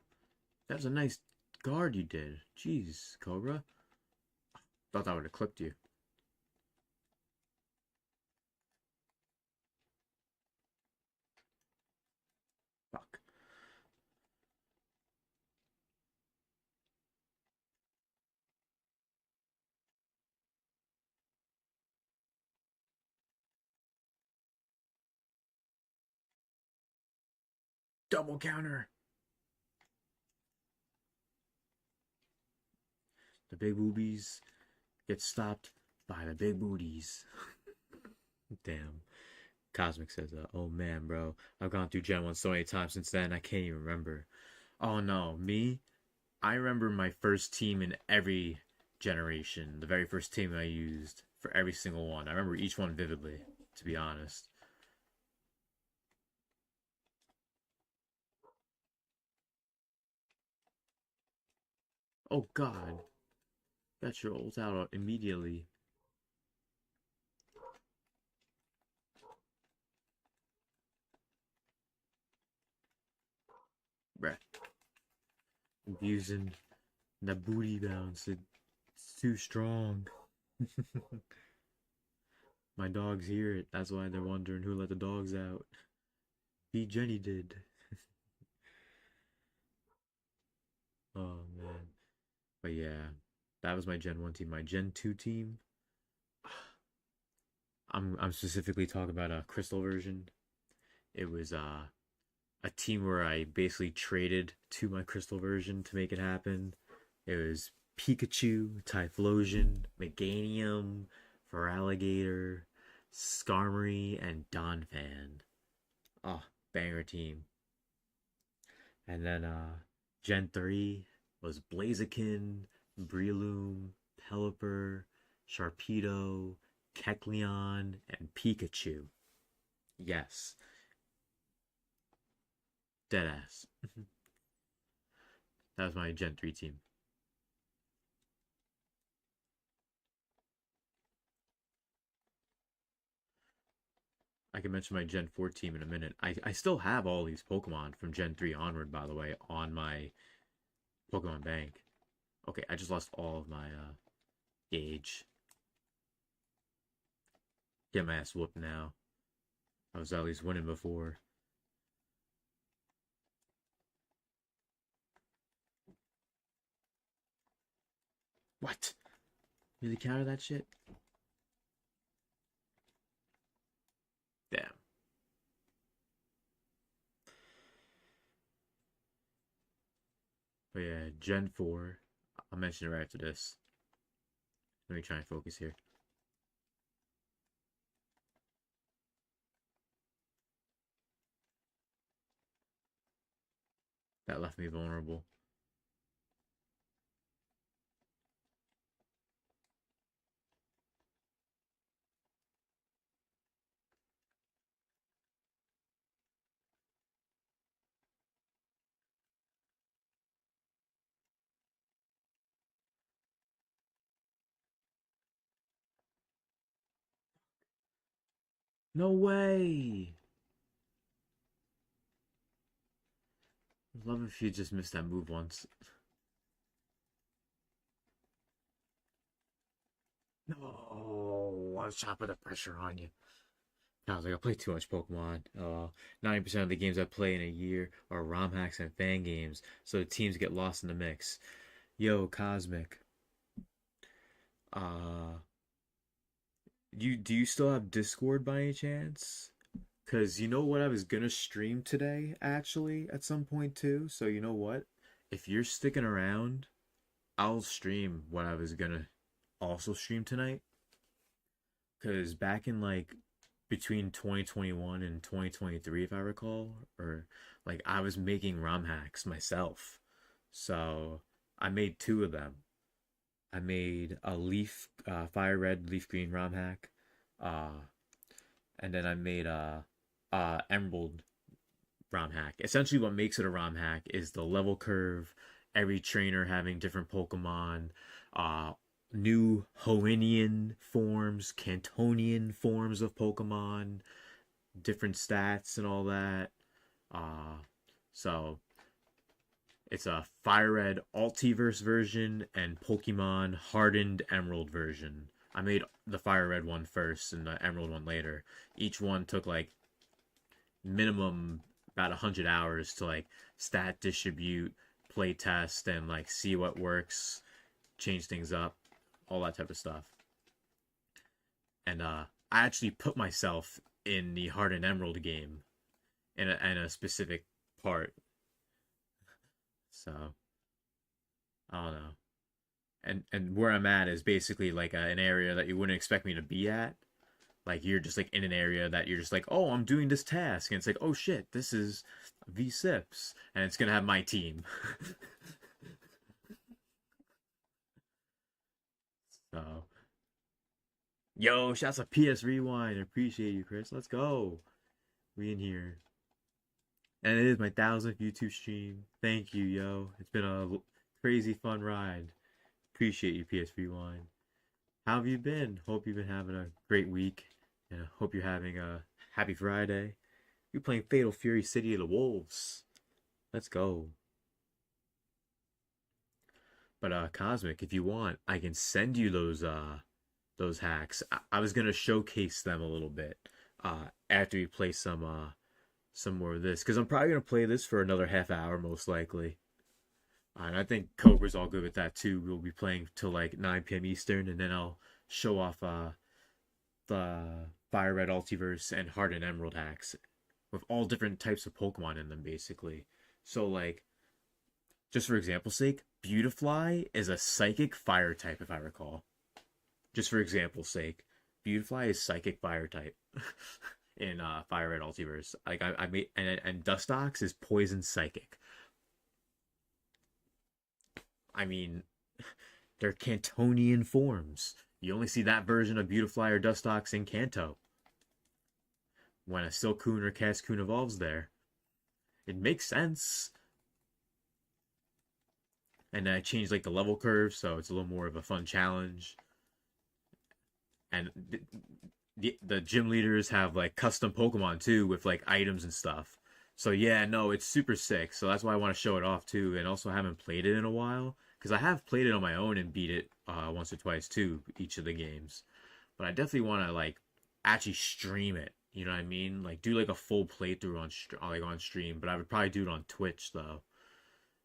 that's a nice guard you did. Jeez, Cobra. Thought that would have clipped you. Fuck. Double counter. The big boobies get stopped by the big booties. Damn. Cosmic says, "Oh man, bro, I've gone through Gen 1 so many times since then, I can't even remember." Oh no, me? I remember my first team in every generation. The very first team I used for every single one. I remember each one vividly, to be honest. Oh god. Got your ult out immediately. Bruh. Confusing. That booty bounce. It's too strong. My dogs hear it. That's why they're wondering who let the dogs out. B. Jenny did. Oh man. But yeah, that was my Gen 1 team. My Gen 2 team, I'm specifically talking about a crystal version. It was a team where I basically traded to my crystal version to make it happen. It was Pikachu, Typhlosion, Meganium, Feraligatr, Skarmory, and Donphan. Oh, banger team. And then Gen 3 was Blaziken, Breloom, Pelipper, Sharpedo, Kecleon, and Pikachu. Yes. Deadass. That was my Gen 3 team. I can mention my Gen 4 team in a minute. I still have all these Pokemon from Gen 3 onward, by the way, on my Pokemon bank. Okay, I just lost all of my gauge. Get my ass whooped now. I was at least winning before. What? Really counter that shit? Damn. But yeah, Gen 4. I'll mention it right after this. Let me try and focus here. That left me vulnerable. No way! I'd love if you just missed that move once. No, I was trying to put the pressure on you. I was like, I play too much Pokemon. 90% of the games I play in a year are ROM hacks and fan games, so the teams get lost in the mix. Yo, Cosmic. Uh, do you still have Discord by any chance? Cause you know what I was gonna stream today, actually, at some point too. So you know what? If you're sticking around, I'll stream what I was gonna also stream tonight. Cause back in like between 2021 and 2023, if I recall, or like I was making ROM hacks myself. So I made two of them. I made a fire red, leaf green ROM hack, and then I made a emerald ROM hack. Essentially, what makes it a ROM hack is the level curve, every trainer having different Pokemon, new Hoennian forms, Cantonian forms of Pokemon, different stats and all that. So it's a Fire Red Altiverse version and Pokemon Hardened Emerald version. I made the Fire Red one first and the Emerald one later. Each one took like minimum about 100 hours to like stat distribute, play test, and like see what works, change things up, all that type of stuff. And I actually put myself in the Heart and Emerald game in a specific part. So I don't know. And where I'm at is basically like an area that you wouldn't expect me to be at. Like you're just like in an area that you're just like, oh, I'm doing this task, and it's like, oh shit, this is V-Sips, and it's gonna have my team. So, yo, shouts to PS Rewind. I appreciate you, Chris. Let's go. We in here. And it is my 1000th YouTube stream. Thank you, yo. It's been a crazy fun ride. Appreciate you, PS Rewind. How have you been? Hope you've been having a great week. And I hope you're having a happy Friday. You're playing Fatal Fury City of the Wolves. Let's go. But Cosmic, if you want, I can send you those hacks. I was gonna showcase them a little bit after we play some more of this, because I'm probably gonna play this for another half hour most likely. And I think Cobra's all good with that too. We'll be playing till like 9 p.m. Eastern, and then I'll show off the Fire Red Ultiverse and Heart and Emerald hacks with all different types of Pokemon in them, basically. So like, just for example's sake, Beautifly is a Psychic Fire type, if I recall. Just for example's sake, Beautifly is Psychic Fire type in Fire Red Ultiverse. Like I made, and Dustox is Poison Psychic. I mean, they're Cantonian forms. You only see that version of Beautifly or Dustox in Kanto. When a Silcoon or Cascoon evolves there. It makes sense. And I changed like the level curve, so it's a little more of a fun challenge. And the gym leaders have like custom Pokemon too, with like items and stuff. So yeah, no, it's super sick. So that's why I want to show it off too. And also, I haven't played it in a while, because I have played it on my own and beat it once or twice too, each of the games. But I definitely want to like actually stream it. You know what I mean? Like do like a full playthrough on stream. But I would probably do it on Twitch though.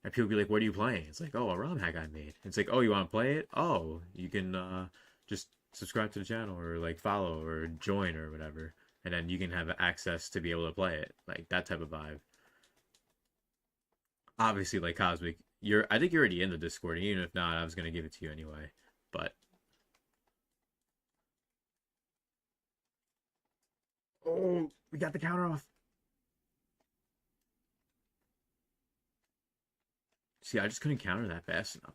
And people be like, "What are you playing?" It's like, "Oh, a ROM hack I made." It's like, "Oh, you want to play it? Oh, you can just subscribe to the channel or like follow or join or whatever, and then you can have access to be able to play it." Like that type of vibe. Obviously, like Cosmic, I think you're already in the Discord. And even if not, I was gonna give it to you anyway. But oh, we got the counter off. See, I just couldn't counter that fast enough.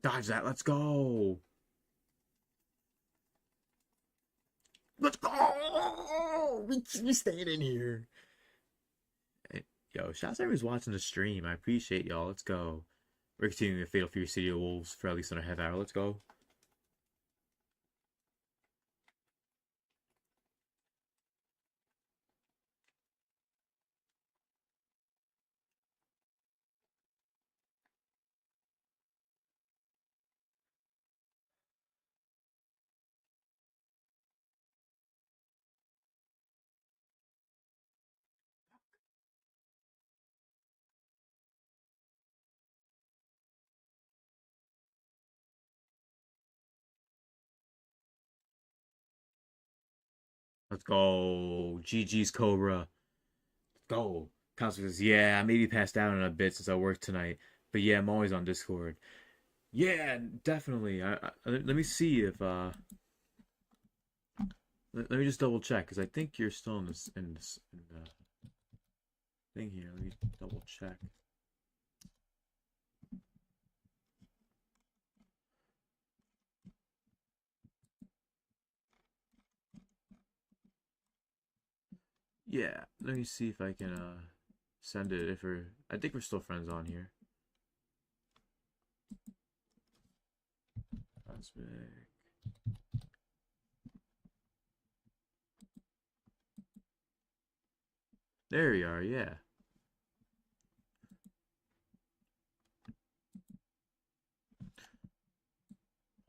Dodge that. Let's go. Let's go. We stayed in here. Hey, yo, shouts everyone's watching the stream. I appreciate y'all. Let's go. We're continuing with Fatal Fury City of Wolves for at least another half hour. Let's go. Let's go. GG's Cobra. Go. Cosmic says, yeah, I maybe passed out in a bit since I worked tonight. But yeah, I'm always on Discord. Yeah, definitely. Let me see if let me just double check, because I think you're still in the thing here. Let me double check. Yeah, let me see if I can send it. I think we're still friends on here. Cosmic. There you are, yeah.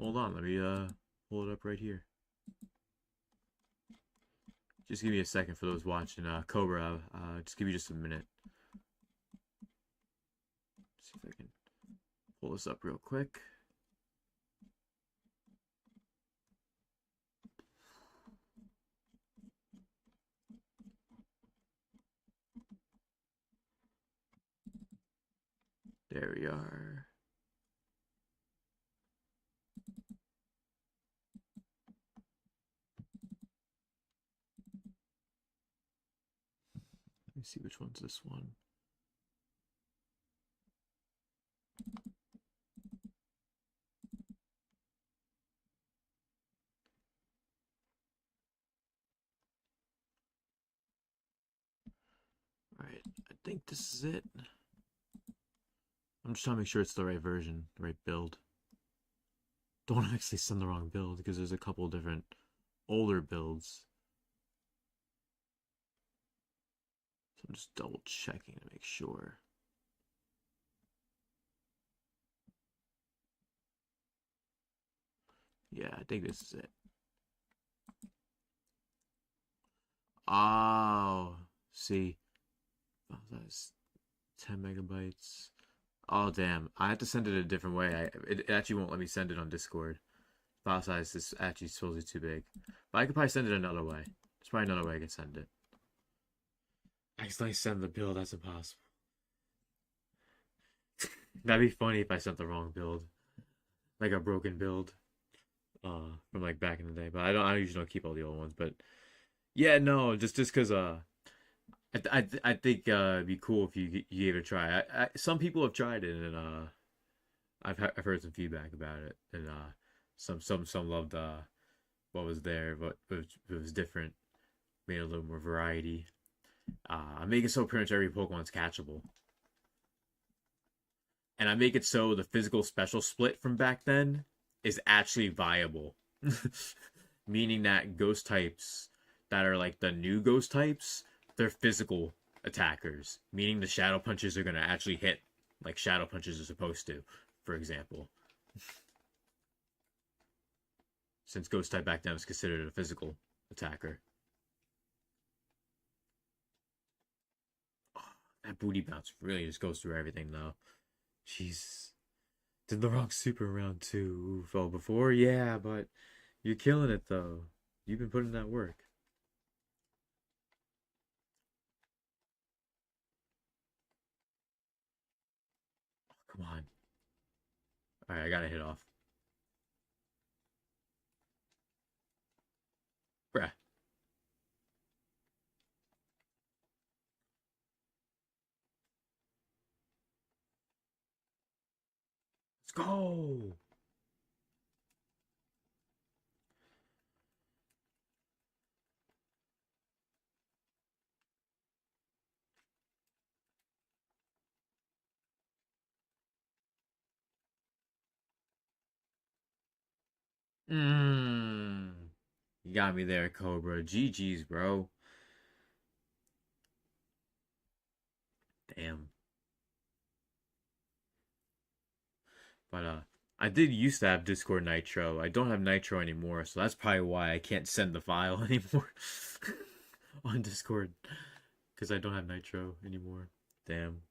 Hold on, let me pull it up right here. Just give me a second for those watching Cobra. Just give me just a minute. See if I can pull this up real quick. There we are. Let me see which one's this one. Alright, I think this is it. I'm just trying to make sure it's the right version, the right build. Don't want to actually send the wrong build because there's a couple different older builds. So I'm just double checking to make sure. Yeah, I think this is it. Oh, see. Oh, that's 10 megabytes. Oh, damn. I have to send it a different way. It actually won't let me send it on Discord. File size is actually supposedly too big. But I could probably send it another way. There's probably another way I can send it. I accidentally send the build. That's impossible. That'd be funny if I sent the wrong build. Like a broken build. From like back in the day. But I usually don't keep all the old ones. But yeah, no, just because I think it'd be cool if you gave it a try. Some people have tried it, and I've heard some feedback about it, and some loved what was there, but it was different, made a little more variety. I make it so pretty much every Pokemon's catchable, and I make it so the physical special split from back then is actually viable, meaning that ghost types that are like the new ghost types, they're physical attackers, meaning the shadow punches are going to actually hit like shadow punches are supposed to, for example. Since ghost type back then was considered a physical attacker. Oh, that booty bounce really just goes through everything though. Jeez. Did the wrong super round 2. Oof. Oh, before? Yeah, but you're killing it though. You've been putting that work. Come on. Alright, I gotta hit off. Bruh. Let's go! You got me there, Cobra. GG's, bro. Damn. But I did used to have Discord Nitro. I don't have Nitro anymore, so that's probably why I can't send the file anymore on Discord. Because I don't have Nitro anymore. Damn.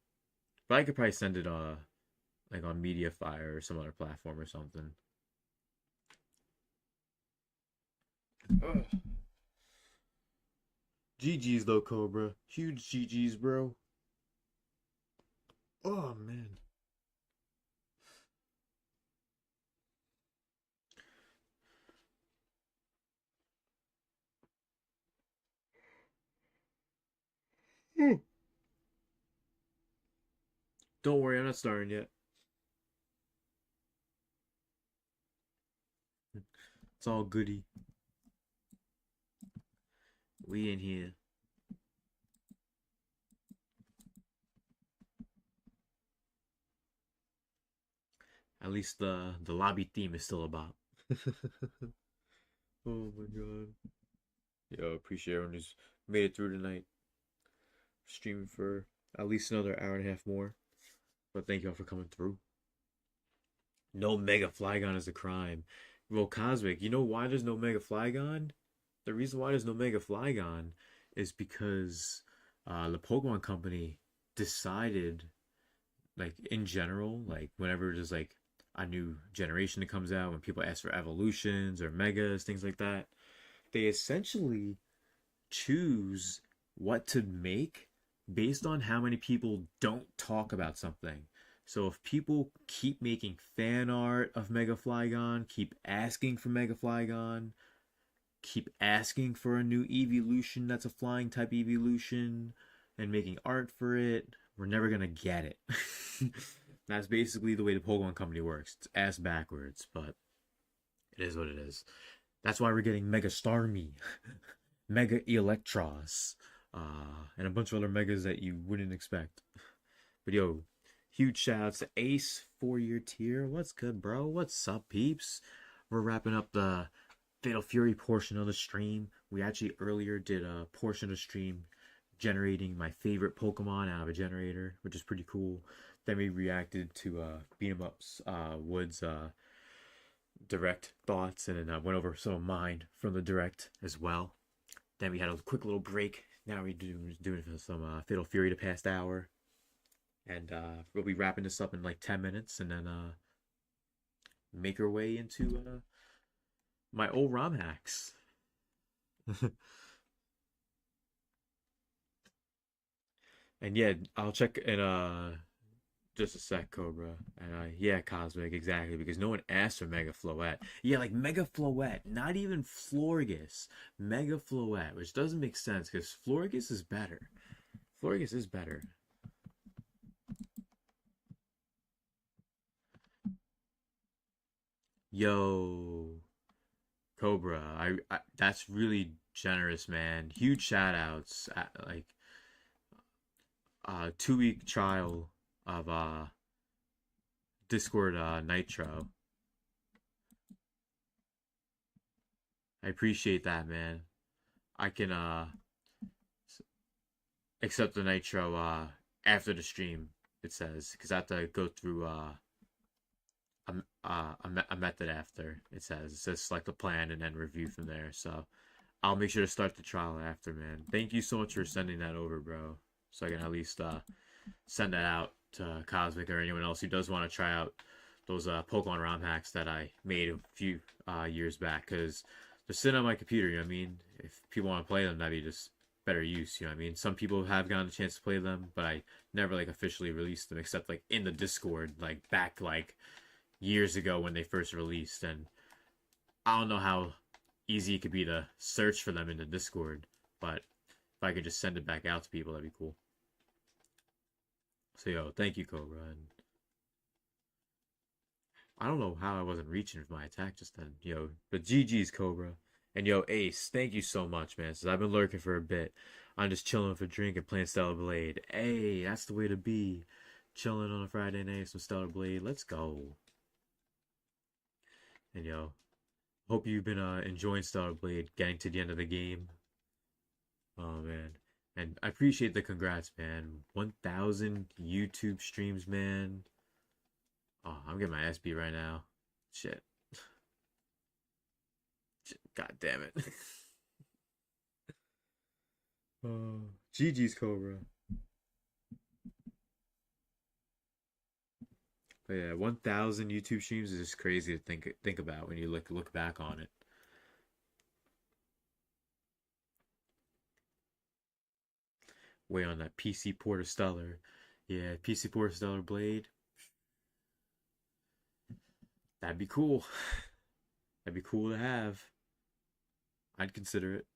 But I could probably send it like on Mediafire or some other platform or something. Ugh. GG's though, Cobra. Huge GG's, bro. Oh man. Don't worry, I'm not starting yet. It's all goody. We in here. At least the lobby theme is still about. Oh my god. Yo, appreciate everyone who's made it through tonight. Streaming for at least another hour and a half more. But thank y'all for coming through. No Mega Flygon is a crime. Well, Cosmic, you know why there's no Mega Flygon? The reason why there's no Mega Flygon is because the Pokemon Company decided, like, in general, like, whenever there's, like, a new generation that comes out, when people ask for evolutions or megas, things like that, they essentially choose what to make based on how many people don't talk about something. So if people keep making fan art of Mega Flygon, keep asking for Mega Flygon, keep asking for a new evolution that's a flying type evolution, and making art for it, we're never gonna get it. That's basically the way the Pokemon Company works. It's ass backwards, but it is what it is. That's why we're getting Mega Starmie, Mega Electros, and a bunch of other Megas that you wouldn't expect. But yo, huge shout outs to Ace, 4-year tier. What's good, bro? What's up, peeps? We're wrapping up the Fatal Fury portion of the stream. We actually earlier did a portion of the stream generating my favorite Pokemon out of a generator, which is pretty cool. Then we reacted to Beat 'em Up's Wood's direct thoughts, and then went over some of mine from the direct as well. Then we had a quick little break. Now we're doing some Fatal Fury to past hour. And we'll be wrapping this up in like 10 minutes and then make our way into my old ROM hacks. And yeah, I'll check in just a sec, Cobra. And yeah, Cosmic, exactly, because no one asked for Mega Floette. Yeah, like Mega Floette, not even Florges. Mega Floette, which doesn't make sense because Florges is better. Florges is better. Yo, Cobra, I that's really generous, man. Huge shout outs. Like 2-week trial of Discord Nitro. I appreciate that, man. I can accept the Nitro after the stream, it says, because I have to go through a method after. It says select a plan and then review from there. So I'll make sure to start the trial after, man. Thank you so much for sending that over, bro, so I can at least send that out to Cosmic or anyone else who does want to try out those Pokemon ROM hacks that I made a few years back, because they're sitting on my computer, you know what I mean? If people want to play them, that'd be just better use, you know what I mean? Some people have gotten a chance to play them, but I never like officially released them except like in the Discord, like back like years ago when they first released. And I don't know how easy it could be to search for them in the Discord, but if I could just send it back out to people, that'd be cool. So yo, thank you, Cobra. And I don't know how I wasn't reaching for my attack just then, yo, but GG's, Cobra. And yo, Ace, thank you so much, man, since I've been lurking for a bit. I'm just chilling with a drink and playing Stellar Blade. Hey, that's the way to be. Chilling on a Friday night, some Stellar Blade. Let's go. And yo, hope you've been enjoying Stellar Blade, getting to the end of the game. Oh man, and I appreciate the congrats, man. 1,000 YouTube streams, man. Oh, I'm getting my ass beat right now. Shit. God damn it. GG's, Cobra. But yeah, 1,000 YouTube streams is just crazy to think about when you look back on it. Way on that PC Porter Stellar. Yeah, PC Porter Stellar Blade. That'd be cool. That'd be cool to have. I'd consider it.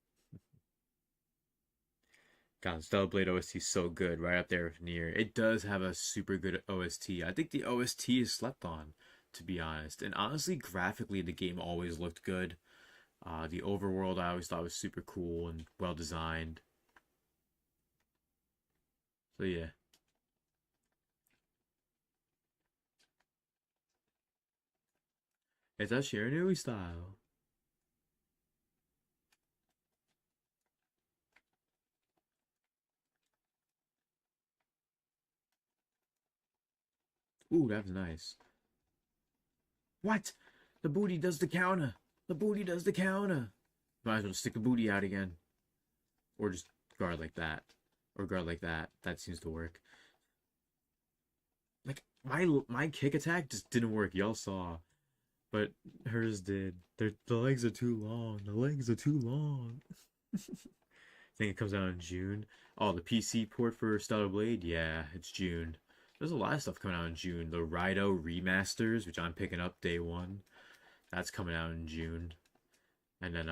God, Stellar Blade OST is so good, right up there with Nier. It does have a super good OST. I think the OST is slept on, to be honest. And honestly, graphically, the game always looked good. The overworld I always thought was super cool and well designed. So yeah. It's a Shiranui style. Ooh, that was nice. What? The booty does the counter. The booty does the counter. Might as well stick the booty out again. Or just guard like that. Or guard like that. That seems to work. Like, my kick attack just didn't work. Y'all saw. But hers did. The legs are too long. The legs are too long. I think it comes out in June. Oh, the PC port for Stellar Blade? Yeah, it's June. There's a lot of stuff coming out in June. The Rido remasters, which I'm picking up day one. That's coming out in June. And then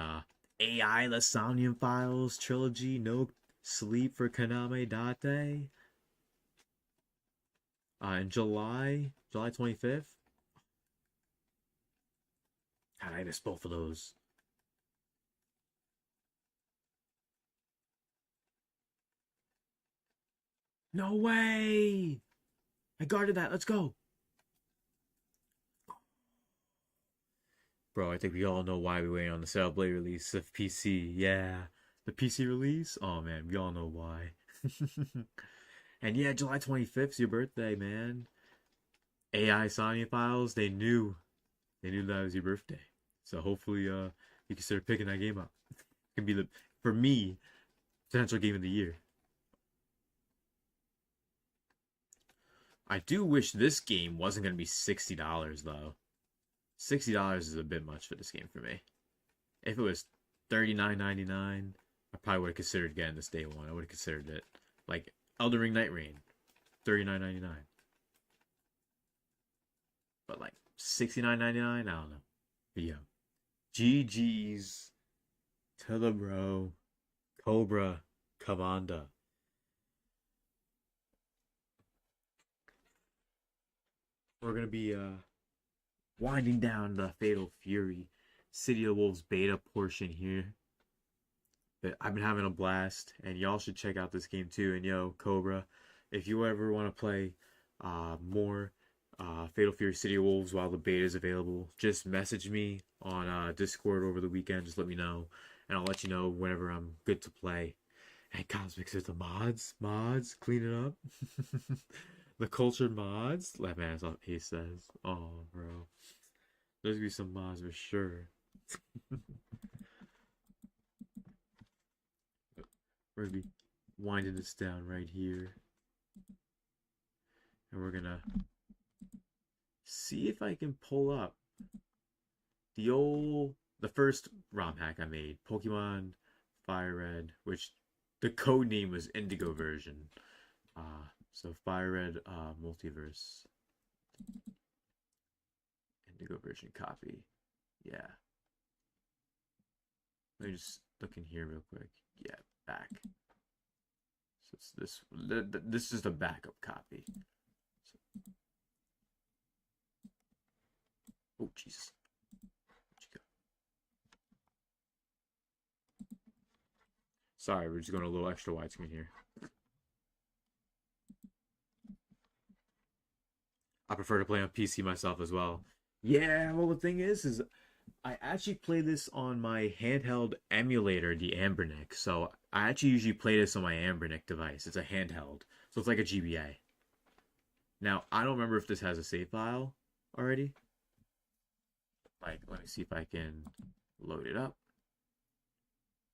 AI The Somnium Files trilogy, No Sleep for Kaname Date. In July 25th. God, I missed both of those. No way! I guarded that. Let's go. Bro, I think we all know why we're waiting on the Cell Blade release of PC. Yeah. The PC release? Oh, man. We all know why. And yeah, July 25th is your birthday, man. AI Sonya Files, they knew that was your birthday. So hopefully you can start picking that game up. It can be for me, potential game of the year. I do wish this game wasn't going to be $60 though. $60 is a bit much for this game for me. If it was $39.99, I probably would have considered getting this day one. I would have considered it. Like Elden Ring Night Rain, $39.99. But like $69.99, I don't know. But yo, GG's to the bro, Cobra Kavanda. We're gonna be winding down the Fatal Fury City of Wolves beta portion here. But I've been having a blast, and y'all should check out this game too. And yo, Cobra, if you ever want to play more Fatal Fury City of Wolves while the beta is available, just message me on Discord over the weekend. Just let me know, and I'll let you know whenever I'm good to play. And Cosmic, there's the mods, clean it up. The cultured mods, that man is off. He says, "Oh, bro, there's gonna be some mods for sure." We're gonna be winding this down right here, and we're gonna see if I can pull up the first ROM hack I made, Pokemon Fire Red, which the code name was Indigo version. So Fire Red Multiverse Indigo version copy. Yeah. Let me just look in here real quick. Yeah, back. So it's this. This is the backup copy. So, oh Jesus. Where'd you go? Sorry, we're just going a little extra widescreen here. I prefer to play on PC myself as well. Yeah, well the thing is I actually play this on my handheld emulator, the Ambernick. So I actually usually play this on my Ambernick device. It's a handheld, so it's like a GBA. Now I don't remember if this has a save file already. Like, let me see if I can load it up.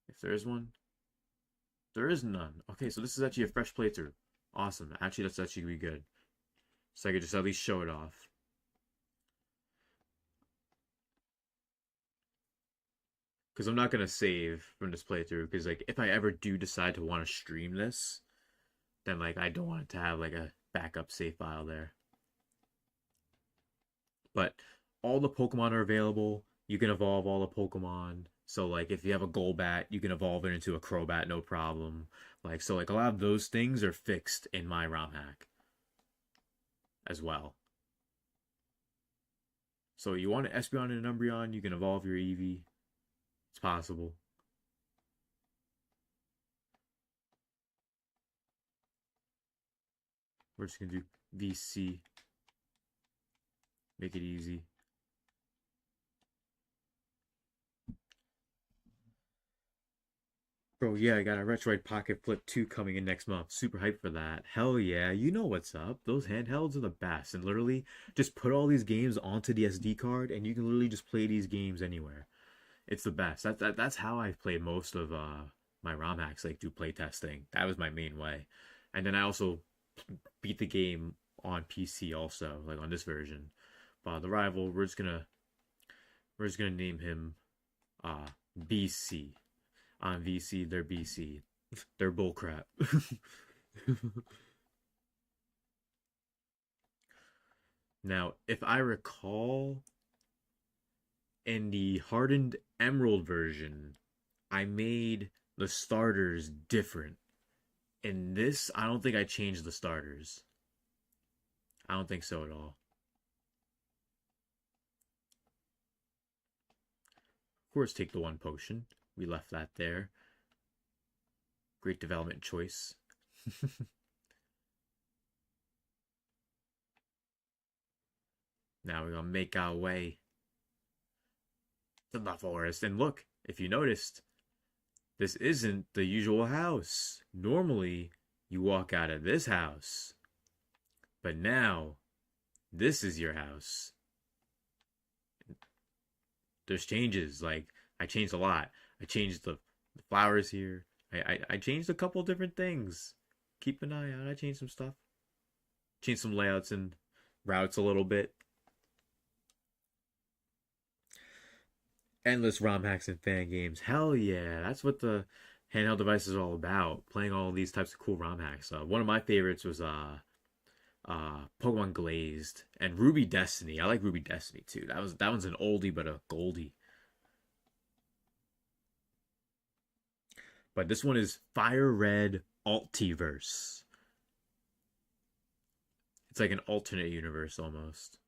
If there is one, there is none. Okay, so this is actually a fresh playthrough. Awesome. Actually, that's actually gonna be good. So I could just at least show it off. Because I'm not going to save from this playthrough. Because, like, if I ever do decide to want to stream this, then, like, I don't want it to have, like, a backup save file there. But all the Pokemon are available. You can evolve all the Pokemon. So, like, if you have a Golbat, you can evolve it into a Crobat, no problem. Like, so, like, a lot of those things are fixed in my ROM hack as well. So you want an Espeon and an Umbreon, you can evolve your Eevee. It's possible. We're just gonna do VC. Make it easy. Bro, yeah, I got a Retroid Pocket Flip 2 coming in next month. Super hyped for that. Hell yeah, you know what's up. Those handhelds are the best. And literally, just put all these games onto the SD card, and you can literally just play these games anywhere. It's the best. That's how I played most of my ROM hacks, like, do playtesting. That was my main way. And then I also beat the game on PC also, like on this version. But the rival, we're just gonna name him BC. On VC, they're BC. They're bullcrap. Now, if I recall, in the hardened emerald version, I made the starters different. In this, I don't think I changed the starters. I don't think so at all. Of course, take the one potion. We left that there. Great development choice. Now we're gonna make our way to the forest. And look, if you noticed, this isn't the usual house. Normally, you walk out of this house. But now, this is your house. There's changes. Like, I changed a lot. I changed the flowers here. I changed a couple different things. Keep an eye out. I changed some stuff. Changed some layouts and routes a little bit. Endless ROM hacks and fan games. Hell yeah. That's what the handheld device is all about. Playing all these types of cool ROM hacks. One of my favorites was Pokemon Glazed and Ruby Destiny. I like Ruby Destiny too. That one's an oldie but a goldie. But this one is Fire Red Altiverse. It's like an alternate universe almost.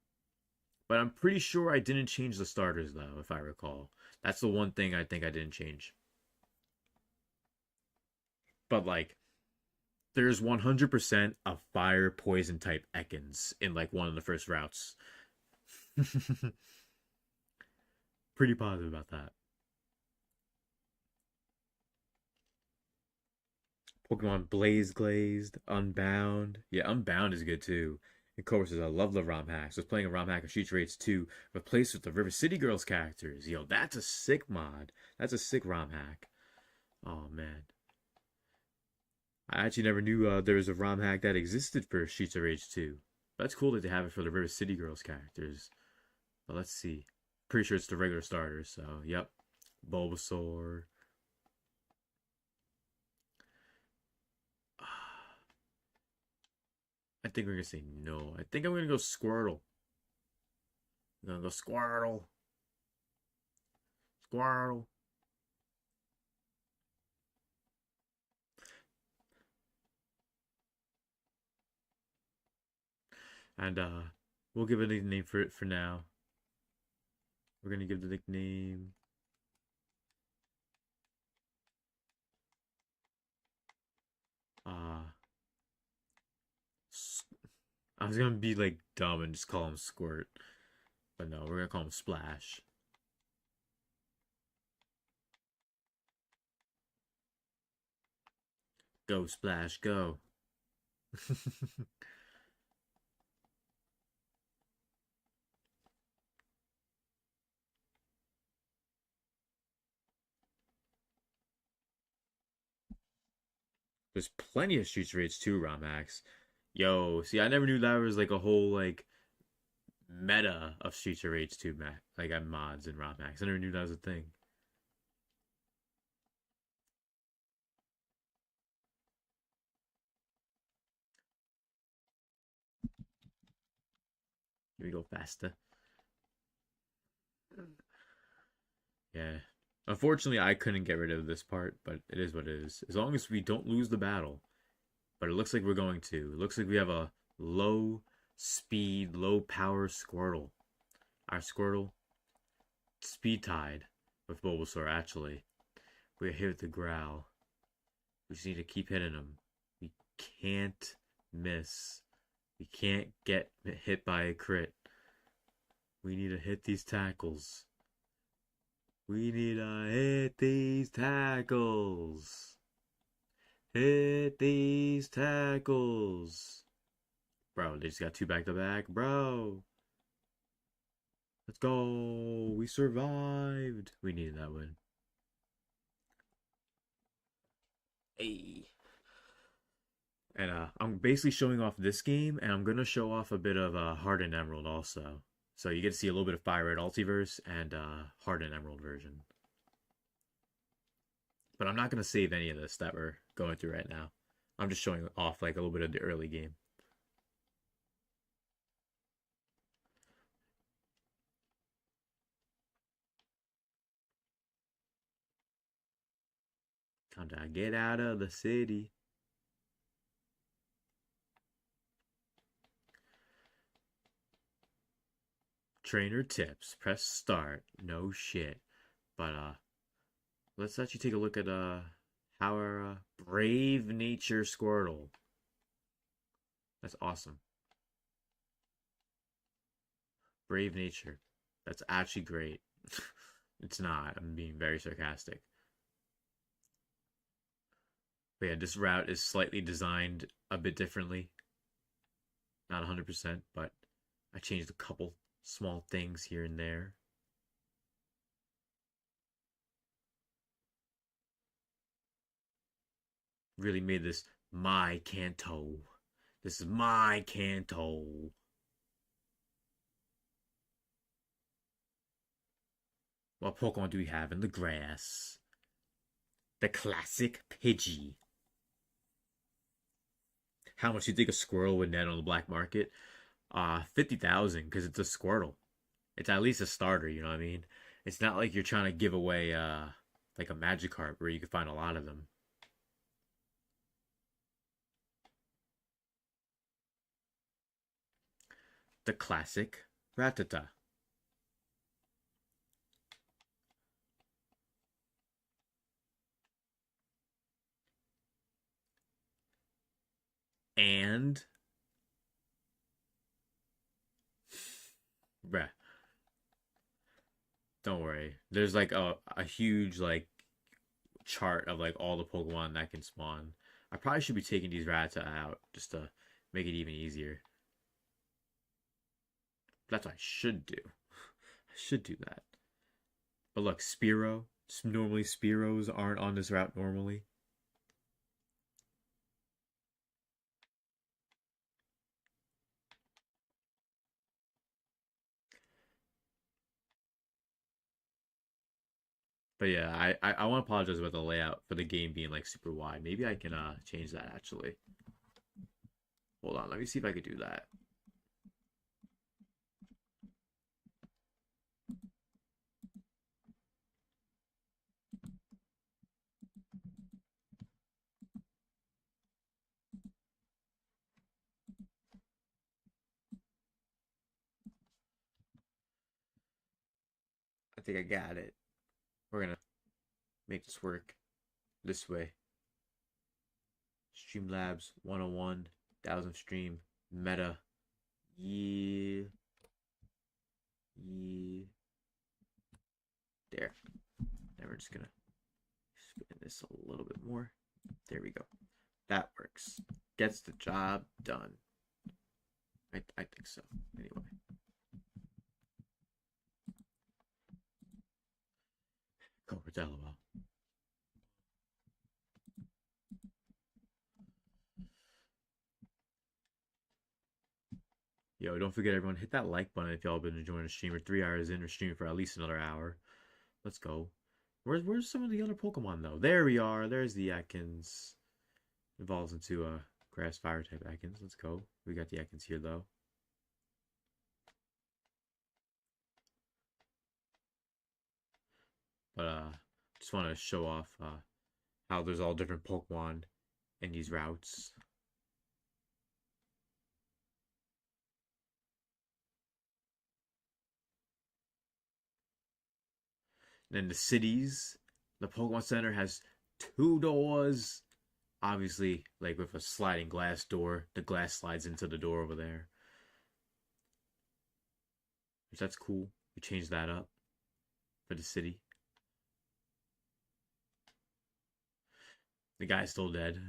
But I'm pretty sure I didn't change the starters though, if I recall. That's the one thing I think I didn't change. But like, there's 100% a fire poison type Ekans in like one of the first routes. Pretty positive about that. Pokemon Blaze Glazed, Unbound. Yeah, Unbound is good too. Of course, I love the ROM hacks. I was playing a ROM hack of Streets Raids 2, replaced with the River City Girls characters. Yo, that's a sick mod. That's a sick ROM hack. Oh, man. I actually never knew there was a ROM hack that existed for Streets of Rage 2. That's cool that they have it for the River City Girls characters. But let's see. Pretty sure it's the regular starters, so, yep. Bulbasaur. I think we're going to say no. I think I'm going to go Squirtle. I'm going to go Squirtle. Squirtle. And we'll give it a nickname for it for now. We're going to give the nickname... I was gonna be like dumb and just call him Squirt. But no, we're gonna call him Splash. Go, Splash, go. There's plenty of Streets Rage 2 ROM hacks. Yo, see, I never knew that was like a whole like meta of Streets of Rage 2 like mods and ROM hacks. I never knew that was a thing. Here we go faster. Yeah. Unfortunately, I couldn't get rid of this part, but it is what it is. As long as we don't lose the battle. But it looks like we're going to. It looks like we have a low speed, low power Squirtle. Our Squirtle, speed tied with Bulbasaur, actually. We're hit with the Growl. We just need to keep hitting him. We can't miss. We can't get hit by a crit. We need to hit these tackles. We need to hit these tackles. Hit these tackles. Bro, they just got 2 back-to-back. Bro. Let's go. We survived. We needed that win. Hey. And I'm basically showing off this game, and I'm going to show off a bit of Hardened Emerald also. So you get to see a little bit of Fire Red Altiverse and Hardened Emerald version. But I'm not going to save any of this that we're going through right now. I'm just showing off like a little bit of the early game. Time to get out of the city. Trainer tips. Press start. No shit. But let's actually take a look at how our Brave Nature Squirtle. That's awesome. Brave Nature. That's actually great. It's not. I'm being very sarcastic. But yeah, this route is slightly designed a bit differently. Not 100%, but I changed a couple small things here and there. Really made this my Kanto. This is my Kanto. What Pokemon do we have in the grass? The classic Pidgey. How much do you think a Squirtle would net on the black market? 50,000 because it's a Squirtle. It's at least a starter, you know what I mean? It's not like you're trying to give away like a Magikarp where you can find a lot of them. The classic Rattata. And bruh, don't worry. There's like a huge like chart of like all the Pokemon that can spawn. I probably should be taking these Rattata out just to make it even easier. That's what I should do. I should do that. But look, Spearow. Normally Spearows aren't on this route normally. But yeah, I want to apologize about the layout for the game being like super wide. Maybe I can change that actually. Hold on, let me see if I could do that. I think I got it. We're gonna make this work this way. Streamlabs 101, 1000 stream, meta. Yeah. Yeah. There. Now we're just gonna spin this a little bit more. There we go. That works. Gets the job done. I think so. Anyway. Over to LOL. Yo, don't forget everyone, hit that like button if y'all been enjoying the stream. We're 3 hours in, we're streaming for at least another hour. Let's go. Where's some of the other Pokemon though? There we are. There's the Ekans. Evolves into a grass fire type Ekans. Let's go. We got the Ekans here though. But just want to show off how there's all different Pokemon in these routes. And in the cities, the Pokemon Center has 2 doors. Obviously, like with a sliding glass door, the glass slides into the door over there. Which that's cool. We changed that up for the city. The guy's still dead.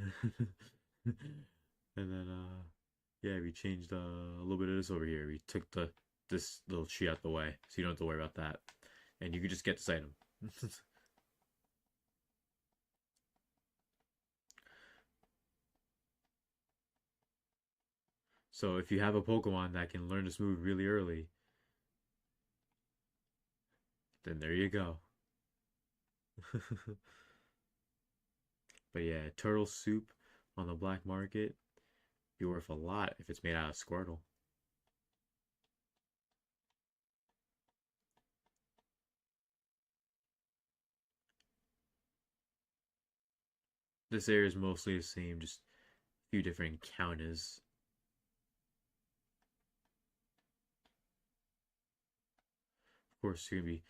And then yeah, we changed a little bit of this over here. We took this little tree out the way, so you don't have to worry about that. And you can just get this item. So if you have a Pokemon that can learn this move really early, then there you go. But yeah, turtle soup on the black market be worth a lot if it's made out of Squirtle. This area is mostly the same, just a few different encounters. Of course, there's gonna be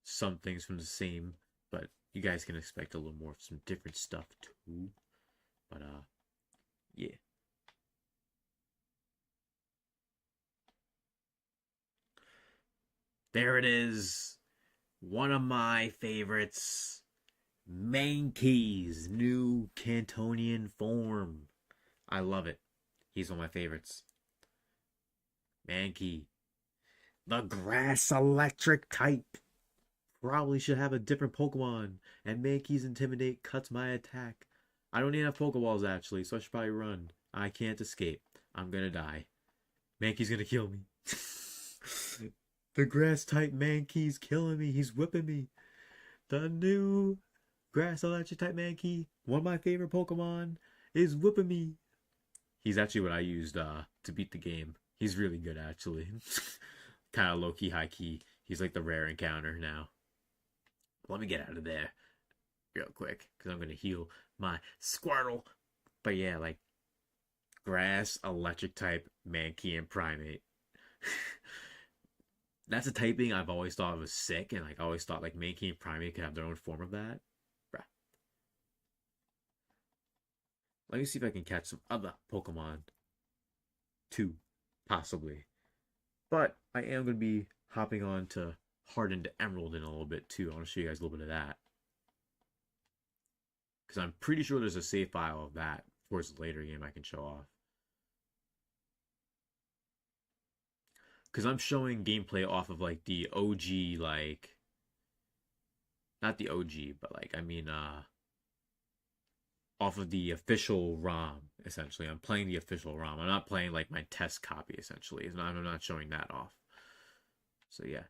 some things from the same, but you guys can expect a little more of some different stuff too. But yeah. There it is. One of my favorites. Mankey's new Cantonian form. I love it. He's one of my favorites. Mankey. The grass electric type. Probably should have a different Pokemon. And Mankey's Intimidate cuts my attack. I don't need enough Pokeballs actually, so I should probably run. I can't escape. I'm gonna die. Mankey's gonna kill me. The grass type Mankey's killing me. He's whipping me. The new grass electric type Mankey, one of my favorite Pokemon, is whipping me. He's actually what I used to beat the game. He's really good actually. Kind of low key, high key. He's like the rare encounter now. Let me get out of there real quick because I'm gonna heal my Squirtle. But yeah, like grass electric type Mankey and Primate. That's a typing I've always thought was sick, and like I always thought like Mankey and Primate could have their own form of that. Bruh. Let me see if I can catch some other Pokemon too, possibly. But I am going to be hopping on to Hardened Emerald in a little bit too. I want to show you guys a little bit of that. Because I'm pretty sure there's a save file of that towards the later game I can show off. Because I'm showing gameplay off of like the OG, like not the OG, but like I mean off of the official ROM, essentially. I'm playing the official ROM. I'm not playing like my test copy, essentially. I'm not showing that off. So yeah.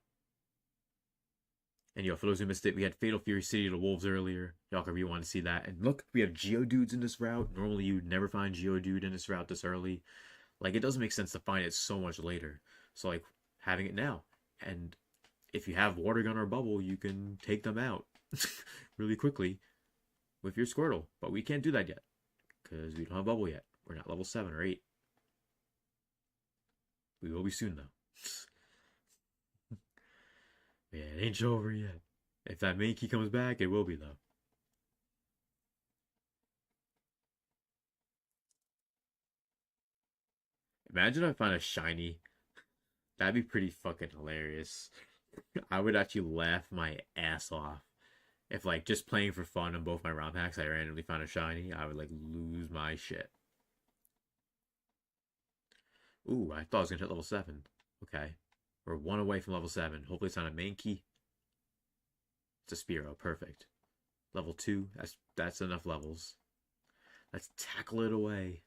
And yo, for those who missed it, we had Fatal Fury City of the Wolves earlier. Y'all can rewind to see that. And look, we have Geodudes in this route. Normally you'd never find Geodude in this route this early. Like it doesn't make sense to find it so much later. So like having it now. And if you have Water Gun or Bubble, you can take them out really quickly with your Squirtle. But we can't do that yet. Because we don't have Bubble yet. We're not level 7 or 8. We will be soon though. Yeah, it ain't over yet. If that Mankey comes back, it will be though. Imagine if I find a shiny. That'd be pretty fucking hilarious. I would actually laugh my ass off. If like just playing for fun on both my ROM hacks, I randomly found a shiny, I would like lose my shit. Ooh, I thought I was gonna hit level 7. Okay. We're 1 away from level 7. Hopefully it's not a Mankey. It's a Spearow. Perfect. Level 2. That's enough levels. Let's tackle it away.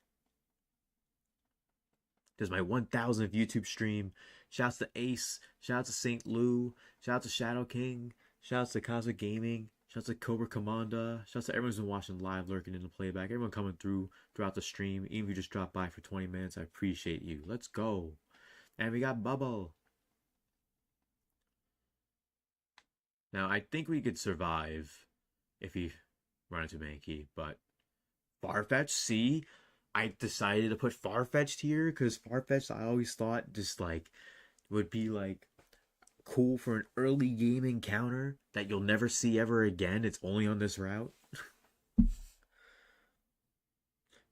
There's my 1,000th YouTube stream. Shouts to Ace. Shouts to St. Lou. Shouts to Shadow King. Shouts to Cosmic Gaming. Shouts to Cobra Commanda. Shouts to everyone who's been watching live, lurking in the playback. Everyone coming throughout the stream. Even if you just dropped by for 20 minutes, I appreciate you. Let's go. And we got Bubble. Now, I think we could survive if we run into Mankey, but Farfetch'd, see? I decided to put Farfetch'd here because Farfetch'd I always thought just like would be like cool for an early game encounter that you'll never see ever again. It's only on this route.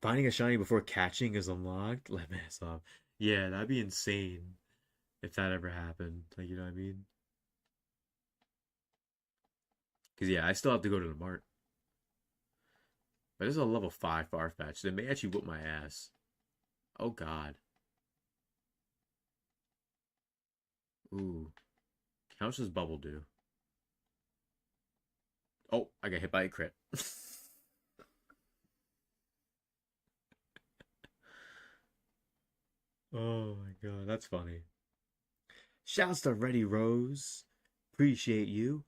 Finding a shiny before catching is unlocked. Let me mess up. Yeah, that'd be insane if that ever happened. Like, you know what I mean? Because, yeah, I still have to go to the mart. But this is a level 5 Farfetch'd. They may actually whoop my ass. Oh, God. Ooh. How much does Bubble do? Oh, I got hit by a crit. Oh, my God. That's funny. Shouts to Ready Rose. Appreciate you.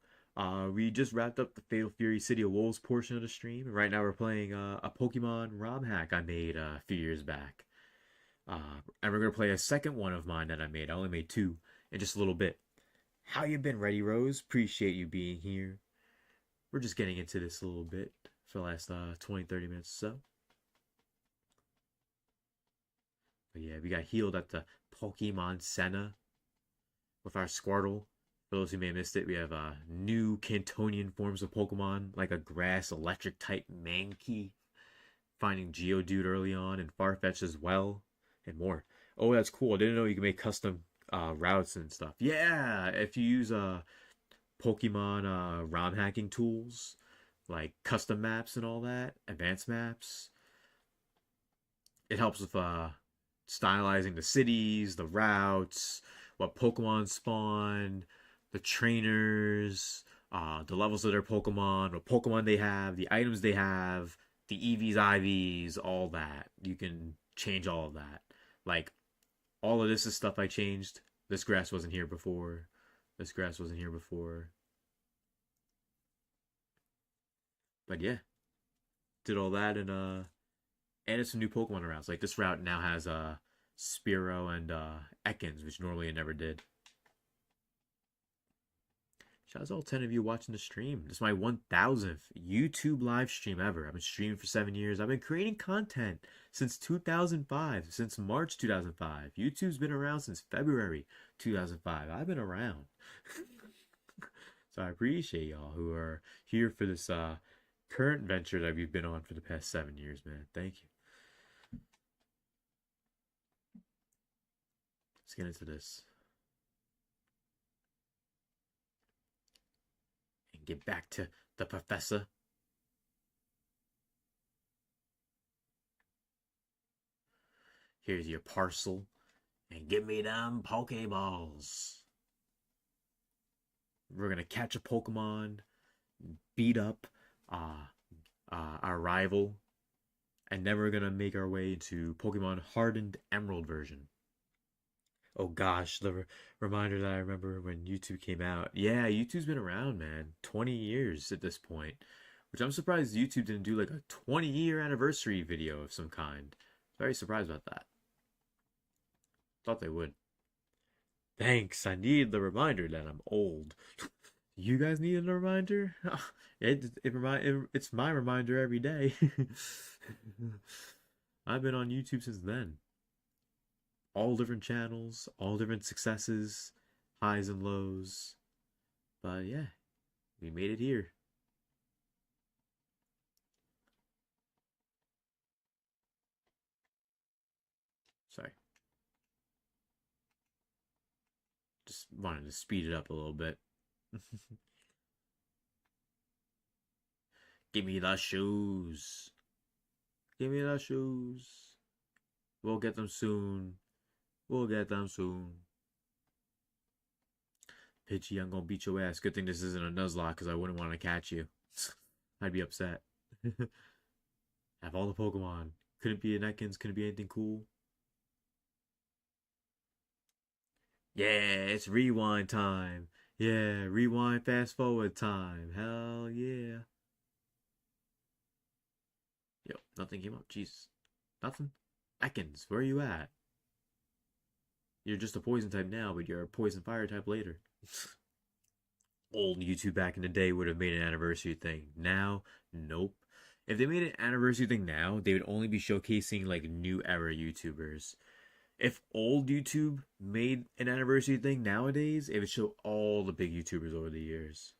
We just wrapped up the Fatal Fury City of Wolves portion of the stream. And right now we're playing a Pokemon ROM hack I made a few years back. And we're going to play a second one of mine that I made. I only made 2 in just a little bit. How you been, Ready Rose? Appreciate you being here. we're just getting into this a little bit for the last 20-30 minutes or so. But yeah, we got healed at the Pokemon Center with our Squirtle. For those who may have missed it, we have new Cantonian forms of Pokemon, like a grass electric type Mankey, finding Geodude early on, and Farfetch as well, and more. Oh, that's cool. I didn't know you can make custom routes and stuff. Yeah, if you use Pokemon ROM hacking tools, like custom maps and all that, advanced maps, it helps with stylizing the cities, the routes, what Pokemon spawn, the trainers, the levels of their Pokemon, what Pokemon they have, the items they have, the EVs, IVs, all that. You can change all of that. Like, all of this is stuff I changed. This grass wasn't here before. This grass wasn't here before. But yeah. Did all that and added some new Pokemon routes. Like, this route now has Spearow and Ekans, which normally it never did. Shout out to all 10 of you watching the stream. This is my 1000th YouTube live stream ever. I've been streaming for 7 years. I've been creating content since 2005, since March 2005. YouTube's been around since February 2005. I've been around. So I appreciate y'all who are here for this current venture that we've been on for the past 7 years, man. Thank you. Let's get into this. Get back to the professor. Here's your parcel. And give me them Pokeballs. We're going to catch a Pokemon, beat up our rival, and then we're going to make our way to Pokemon Hardened Emerald version. Oh gosh, the reminder that I remember when YouTube came out. Yeah, YouTube's been around, man. 20 years at this point. Which I'm surprised YouTube didn't do like a 20-year anniversary video of some kind. Very surprised about that. Thought they would. Thanks, I need the reminder that I'm old. You guys needed a reminder? It's my reminder every day. I've been on YouTube since then. All different channels, all different successes, highs and lows. But yeah, we made it here. Sorry. Just wanted to speed it up a little bit. Give me the shoes. Give me the shoes. We'll get them soon. We'll get them soon. Pidgey, I'm gonna beat your ass. Good thing this isn't a Nuzlocke, because I wouldn't want to catch you. I'd be upset. Have all the Pokemon. Couldn't be an Ekans, couldn't be anything cool. Yeah, it's rewind time. Yeah, rewind, fast forward time. Hell yeah. Yo, nothing came up. Jeez. Nothing? Ekans, where are you at? You're just a poison type now, but you're a poison fire type later. Old YouTube back in the day would have made an anniversary thing. Now, nope. If they made an anniversary thing now, they would only be showcasing like new era YouTubers. If old YouTube made an anniversary thing nowadays, it would show all the big YouTubers over the years.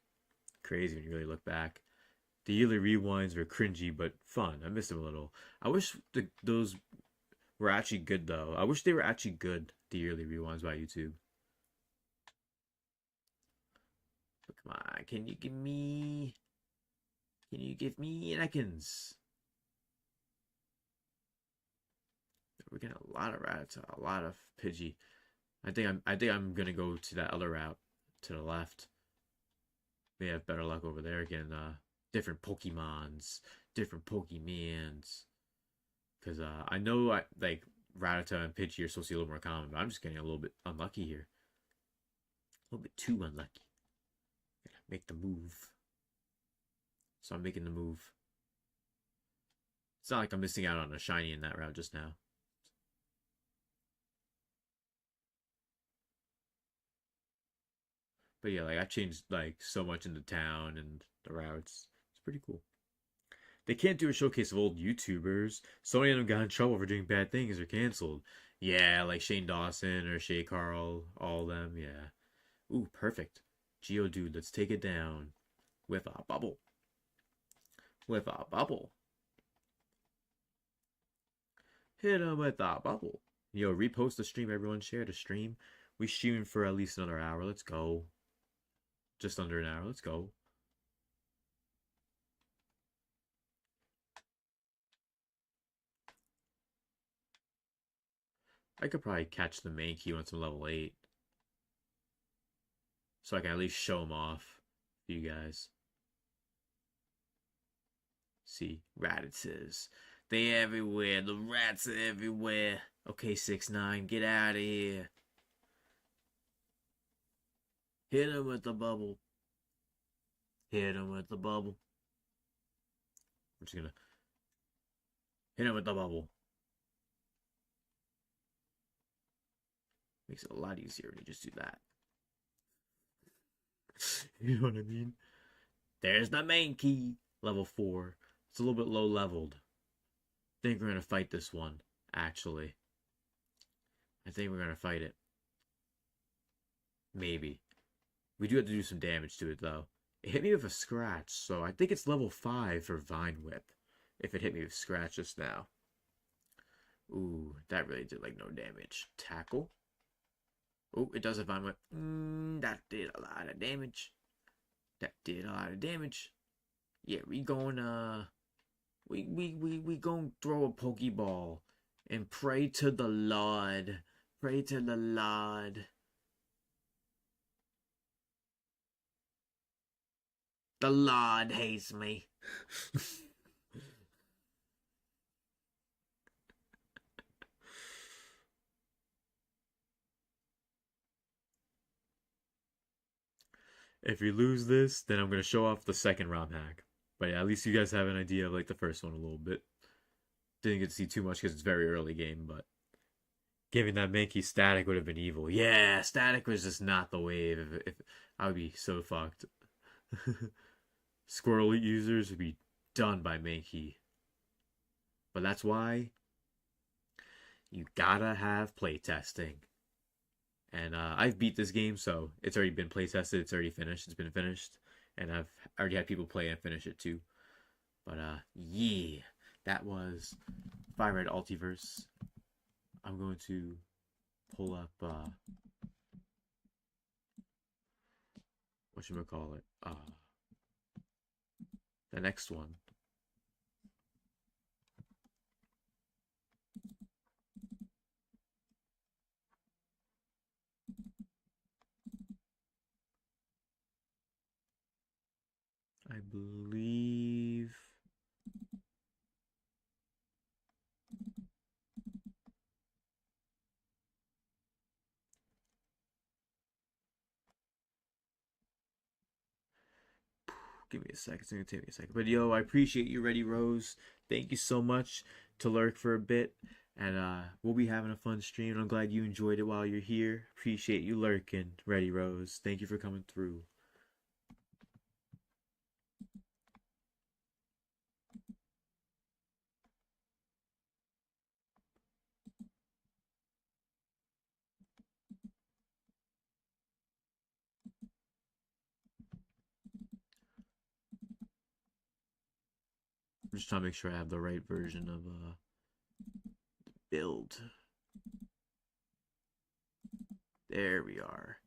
Crazy when you really look back. The yearly rewinds were cringy, but fun. I missed them a little. I wish those were actually good, though. I wish they were actually good, the yearly rewinds by YouTube. But come on, can you give me an Ekans? We're getting a lot of rats, a lot of Pidgey. I think I'm gonna go to that other route to the left. May have better luck over there again. Different Pokemons, different Pokemans. Because I know like Rattata and Pidgey are supposed to be a little more common, but I'm just getting a little bit unlucky here. A little bit too unlucky. Gotta make the move. So I'm making the move. It's not like I'm missing out on a shiny in that route just now. But yeah, like I've changed like so much in the town and the routes. It's pretty cool. They can't do a showcase of old YouTubers. So many of them got in trouble for doing bad things or canceled. Yeah, like Shane Dawson or Shay Carl, all of them, yeah. Ooh, perfect. Geodude, let's take it down. With a bubble. With a bubble. Hit him with a bubble. Yo, repost the stream, everyone. Share the stream. We streaming for at least another hour. Let's go. Just under an hour. Let's go. I could probably catch the main key once I'm level 8. So I can at least show him off for you guys. See, Raditz. They everywhere. The rats are everywhere. Okay, 6ix9ine, get out of here. Hit him with the bubble. Hit him with the bubble. I'm just gonna hit him with the bubble. Makes it a lot easier to just do that. You know what I mean? There's the main key. Level 4. It's a little bit low leveled. I think we're gonna fight this one, actually. I think we're gonna fight it. Maybe. We do have to do some damage to it, though. It hit me with a scratch, so I think it's level 5 for Vine Whip. If it hit me with scratch just now. Ooh, that really did, like, no damage. Tackle. Oh, it does have Vine Whip. That did a lot of damage. That did a lot of damage. Yeah, we gonna throw a Pokeball and pray to the Lord. Pray to the Lord. The Lord hates me. If we lose this, then I'm going to show off the second ROM hack. But yeah, at least you guys have an idea of like the first one a little bit. Didn't get to see too much because it's very early game, but giving that Mankey static would have been evil. Yeah, static was just not the wave. If I would be so fucked. Squirrel users would be done by Mankey. But that's why you gotta have playtesting. And I've beat this game, so it's already been playtested. It's already finished. It's been finished. And I've already had people play and finish it too. But yeah, that was Fire Red Ultiverse. I'm going to pull up whatchamacallit? The next one. I believe give me a second. It's gonna take me a second. But yo, I appreciate you, Ready Rose. Thank you so much to lurk for a bit. And we'll be having a fun stream. I'm glad you enjoyed it while you're here. Appreciate you lurking, Ready Rose. Thank you for coming through. I'm just trying to make sure I have the right version of build. There we are.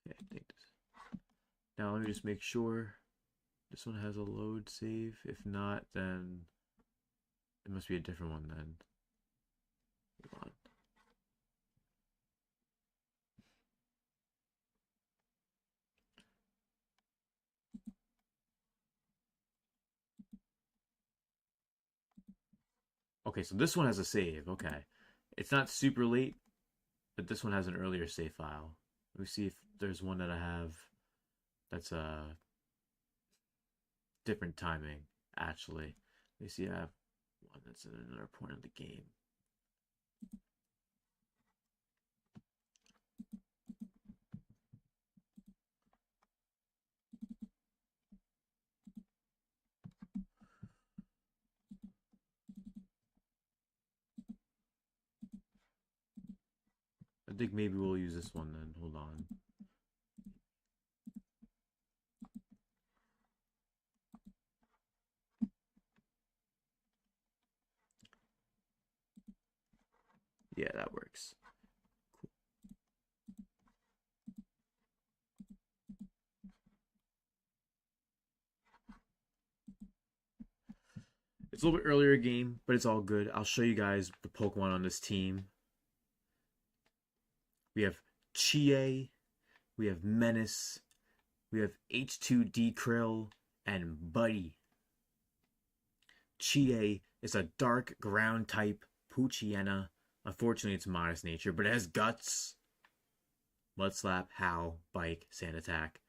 Okay, I think this. Now let me just make sure this one has a load save. If not, then it must be a different one then. Hold on. Okay, so this one has a save. Okay. It's not super late, but this one has an earlier save file. Let me see if there's one that I have That's different timing, actually. You see, I have one that's at another point of the game. I think maybe we'll use this one then. Hold on. Yeah, that works. Cool. It's a little bit earlier game, but it's all good. I'll show you guys the Pokemon on this team. We have Chie, we have Menace, we have H2D Krill, and Buddy. Chie is a dark ground type Poochyena. Unfortunately, it's modest nature, but it has guts. Mud Slap, Howl, Bike, Sand Attack.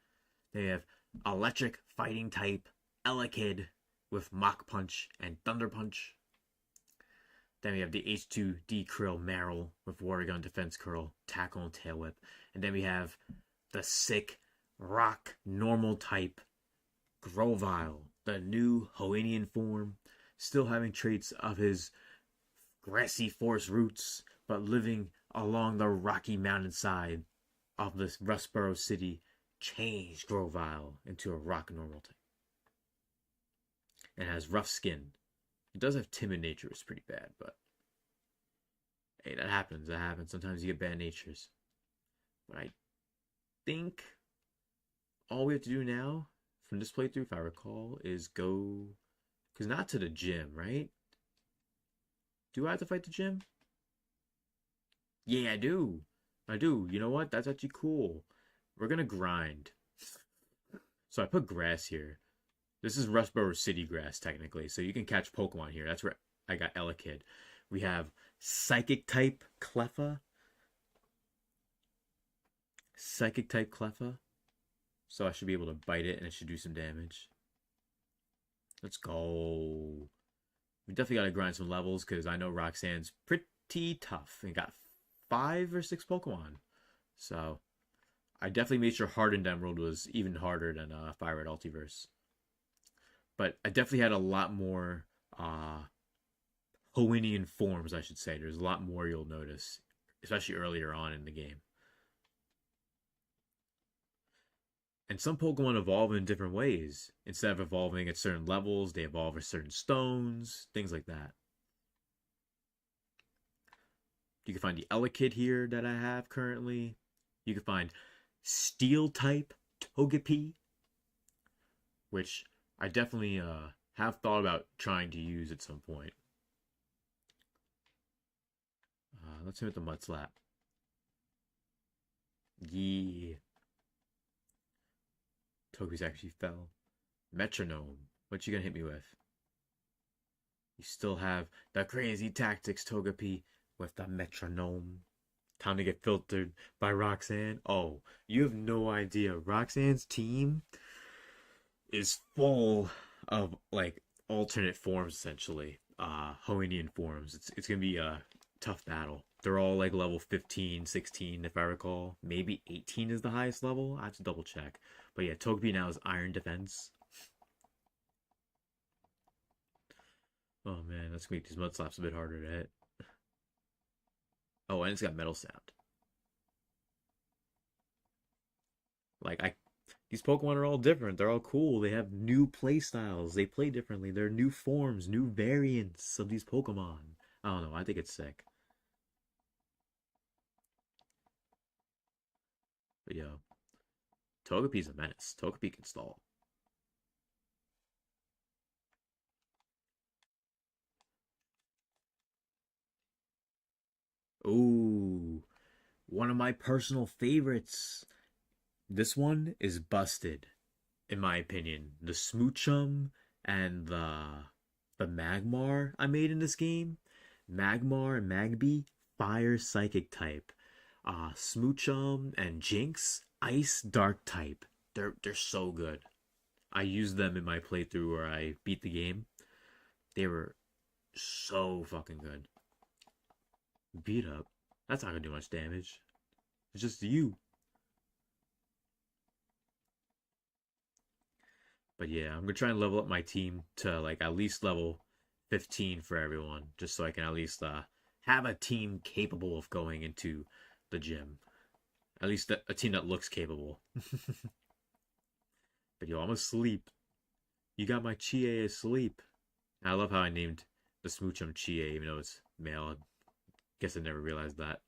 They have electric fighting type Elekid with Mach Punch and Thunder Punch. Then we have the H2D Krill Marill with Water Gun, Defense Curl, Tackle, and Tail Whip. And then we have the sick Rock Normal type Grovyle, the new Hoennian form, still having traits of his grassy forest roots, but living along the rocky mountainside of this Rustboro City, changed Grovyle into a Rock Normal type. And has rough skin. It does have timid nature, it's pretty bad, but hey, that happens. That happens. Sometimes you get bad natures. But I think all we have to do now from this playthrough, if I recall, is go, because not to the gym, right? Do I have to fight the gym? Yeah, I do. I do. You know what? That's actually cool. We're gonna grind. So I put grass here. This is Rustboro City grass, technically, so you can catch Pokemon here. That's where I got Elekid. We have Psychic type Cleffa. Psychic type Cleffa. So I should be able to bite it, and it should do some damage. Let's go. We definitely got to grind some levels, because I know Roxanne's pretty tough. And got 5 or 6 Pokemon. So I definitely made sure Hardened Emerald was even harder than Fire Red Ultiverse. But I definitely had a lot more Hoennian forms, I should say. There's a lot more you'll notice, especially earlier on in the game. And some Pokemon evolve in different ways. Instead of evolving at certain levels, they evolve at certain stones, things like that. You can find the Elekid here that I have currently. You can find Steel type Togepi, which I definitely have thought about trying to use at some point. Let's hit the Mud Slap. Yeah. Togepi's actually fell. Metronome. What you gonna hit me with? You still have the crazy tactics, Togepi, with the Metronome. Time to get filtered by Roxanne. Oh, you have no idea. Roxanne's team is full of like alternate forms, essentially. Hoennian forms. It's gonna be a tough battle. They're all like level 15, 16 if I recall. Maybe 18 is the highest level. I have to double check. But yeah, Togepi now is Iron Defense. Oh man, let's make these Mud Slaps a bit harder to hit. Oh, and it's got Metal Sound. Like these Pokemon are all different. They're all cool. They have new play styles. They play differently. They're new forms, new variants of these Pokemon. I don't know. I think it's sick. But yo, Togepi's a menace. Togepi can stall. Ooh, one of my personal favorites. This one is busted, in my opinion. The Smoochum and the Magmar I made in this game. Magmar and Magby, fire psychic type. Smoochum and Jinx, ice dark type. they're so good. I used them in my playthrough where I beat the game. They were so fucking good. Beat up. That's not gonna do much damage. It's just you. But yeah, I'm gonna try and level up my team to like at least level 15 for everyone, just so I can at least have a team capable of going into the gym. At least a team that looks capable. But yo, I'm asleep. You got my Chie asleep. I love how I named the Smoochum Chie, even though it's male. I guess I never realized that.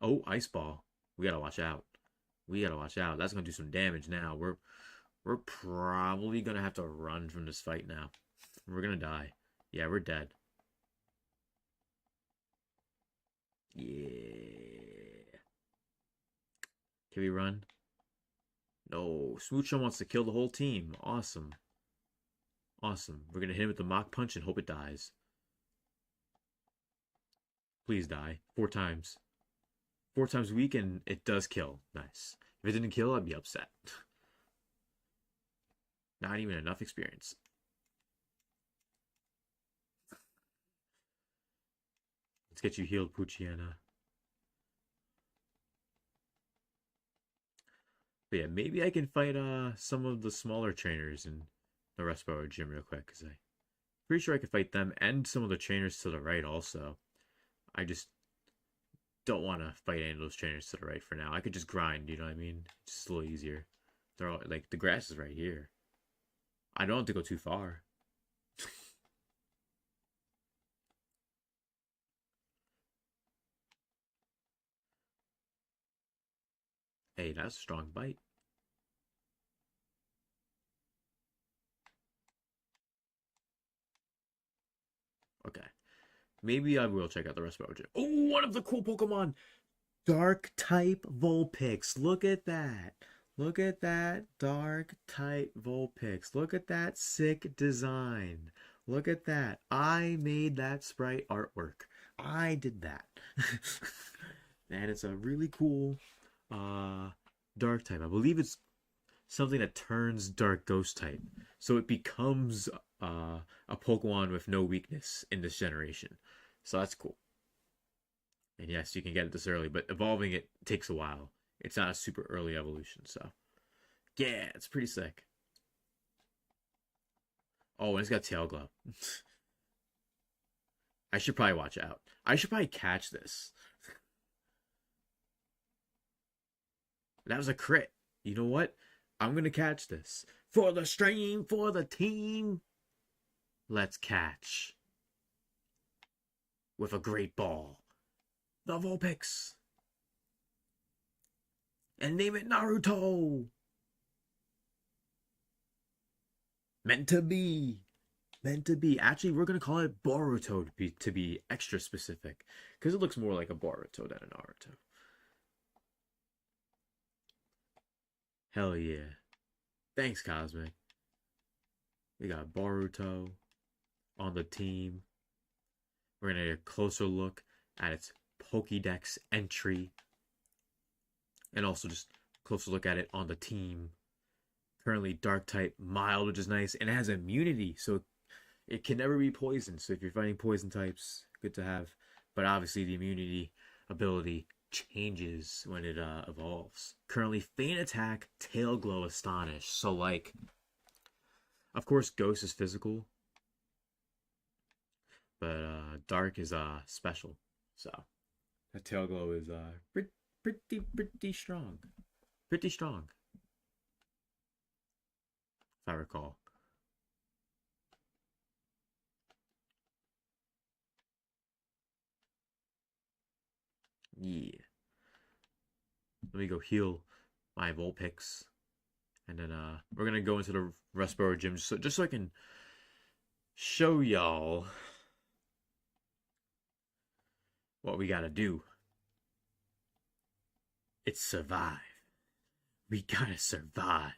Oh, Ice Ball. We gotta watch out. We gotta watch out. That's gonna do some damage now. We're probably gonna have to run from this fight now. We're gonna die. Yeah, we're dead. Yeah. Can we run? No. Smoochum wants to kill the whole team. Awesome. Awesome. We're gonna hit him with the Mach Punch and hope it dies. Please die. 4 times. 4 times weak and it does kill. Nice. If it didn't kill, I'd be upset. Not even enough experience. Let's get you healed, Puchiana. But yeah, maybe I can fight some of the smaller trainers in the Respiro gym real quick, because I'm pretty sure I could fight them and some of the trainers to the right also. I just don't want to fight any of those trainers to the right for now. I could just grind, you know what I mean? It's just a little easier. They're all like, the grass is right here. I don't have to go too far. Hey, that's a strong bite. Okay. Maybe I will check out the Respiro gym. Oh, one of the cool Pokemon! Dark type Vulpix. Look at that. Look at that dark type Vulpix. Look at that sick design. Look at that. I made that sprite artwork. I did that. And it's a really cool dark type. I believe it's something that turns dark ghost type. So it becomes a Pokemon with no weakness in this generation. So that's cool. And yes, you can get it this early, but evolving it takes a while. It's not a super early evolution, so yeah, it's pretty sick. Oh, and it's got Tail Glow. I should probably watch out. I should probably catch this. That was a crit. You know what? I'm going to catch this. For the stream, for the team. Let's catch. With a great ball. The Vulpix. And name it Naruto. Meant to be. Meant to be. Actually, we're going to call it Boruto to be extra specific. Because it looks more like a Boruto than a Naruto. Hell yeah. Thanks, Cosmic. We got Boruto on the team. We're going to get a closer look at its Pokédex entry. And also just a closer look at it on the team. Currently dark type, mild, which is nice. And it has immunity, so it can never be poisoned. So if you're fighting poison types, good to have. But obviously the immunity ability changes when it evolves. Currently Feint Attack, Tail Glow, Astonish. So like, of course Ghost is physical, but Dark is special. So that Tail Glow is pretty strong. Pretty strong, if I recall. Yeah. Let me go heal my Vulpix. And then we're gonna go into the Respiro gym just so I can show y'all what we gotta do. It's survive. We gotta survive.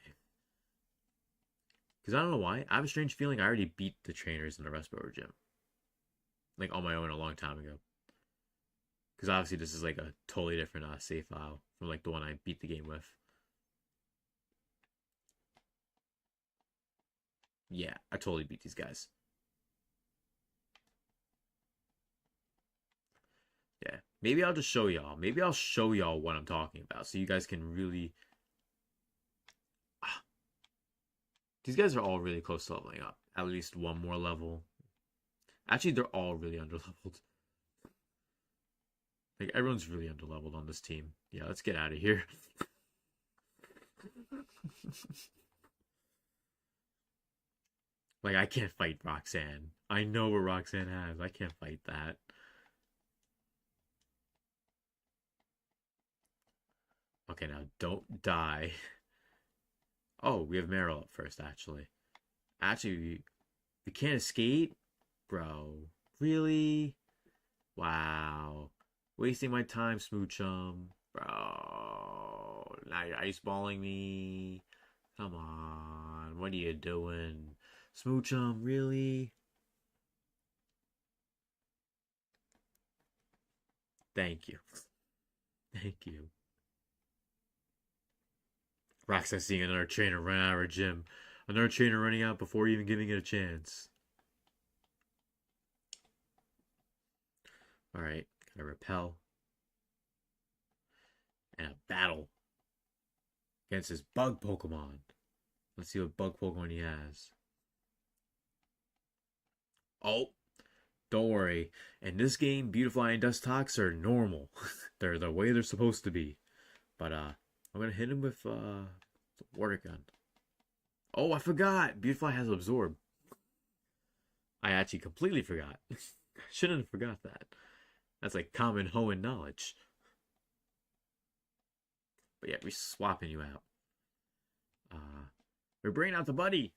Because I don't know why. I have a strange feeling I already beat the trainers in the Respiro gym. Like on my own a long time ago. Because obviously this is like a totally different save file from like the one I beat the game with. Yeah, I totally beat these guys. Yeah, maybe I'll just show y'all. Maybe I'll show y'all what I'm talking about so you guys can really... These guys are all really close to leveling up. At least one more level. Actually, they're all really underleveled. Like, everyone's really underleveled on this team. Yeah, let's get out of here. Like, I can't fight Roxanne. I know what Roxanne has. I can't fight that. Okay, now don't die. Oh, we have Meryl up first, actually. Actually, we can't escape? Bro, really? Wow. Wasting my time, Smoochum. Bro, now you're iceballing me. Come on, what are you doing? Smoochum, really? Thank you. Thank you. Roxanne seeing another trainer run out of her gym. Another trainer running out before even giving it a chance. Alright, gotta repel. And a battle against his bug Pokemon. Let's see what bug Pokemon he has. Oh, don't worry. In this game, Beautifly and Dustox are normal. They're the way they're supposed to be. But I'm gonna hit him with the water gun. Oh, I forgot. Beautifly has Absorb. I actually completely forgot. Shouldn't have forgot that. That's like common Hoenn knowledge. But yeah, we're swapping you out. We're bringing out the buddy.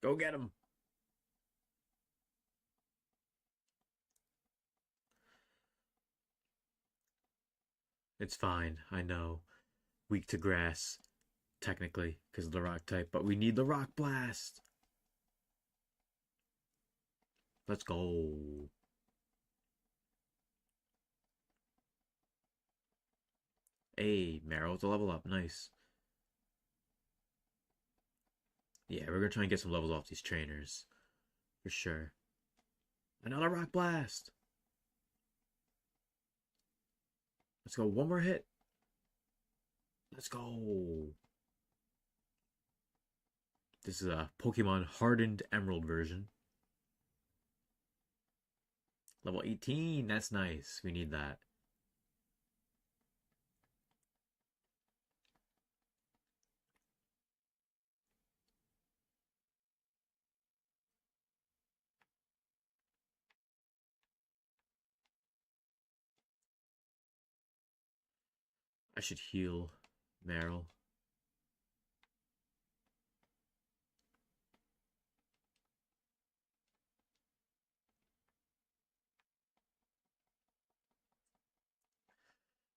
Go get him. It's fine, I know. Weak to grass, technically, because of the rock type, but we need the rock blast. Let's go. Hey, Meryl to level up. Nice. Yeah, we're gonna try and get some levels off these trainers. For sure. Another rock blast. Let's go. One more hit. Let's go. This is a Pokemon Hardened Emerald version. Level 18. That's nice. We need that. I should heal Meryl.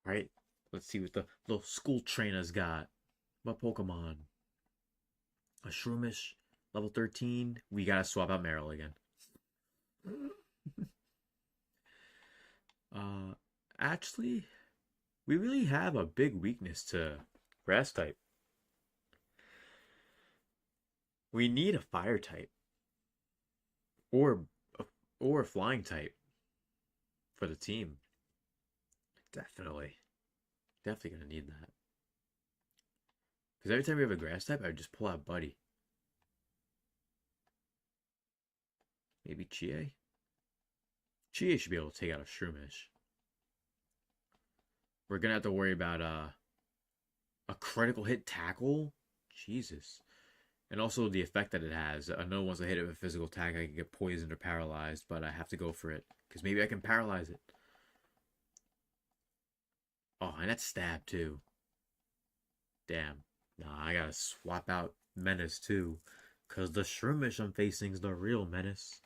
Alright, let's see what the little school trainer's got. What Pokemon? A Shroomish, level 13. We gotta swap out Meryl again. Actually, we really have a big weakness to grass type. We need a fire type. Or a flying type for the team. Definitely. Definitely gonna need that. Because every time we have a grass type, I would just pull out Buddy. Maybe Chie? Chie should be able to take out a Shroomish. We're gonna have to worry about a critical hit tackle? Jesus. And also the effect that it has. I know once I hit it with a physical attack, I can get poisoned or paralyzed, but I have to go for it. Because maybe I can paralyze it. Oh, and that's stab too. Damn. Nah, I gotta swap out Menace too. Because the Shroomish I'm facing is the real menace.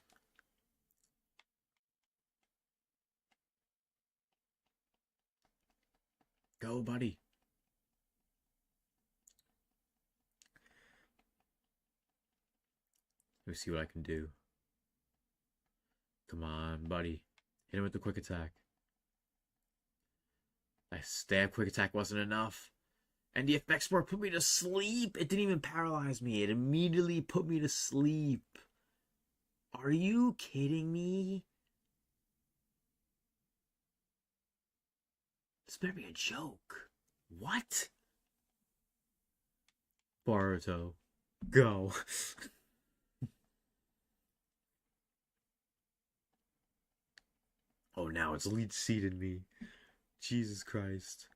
Go, buddy. Let me see what I can do. Come on, buddy. Hit him with the quick attack. That stab quick attack wasn't enough. And the effect spore put me to sleep. It didn't even paralyze me. It immediately put me to sleep. Are you kidding me? This better be a joke. What? Boruto, go. Oh, now it's lead seated me. Jesus Christ.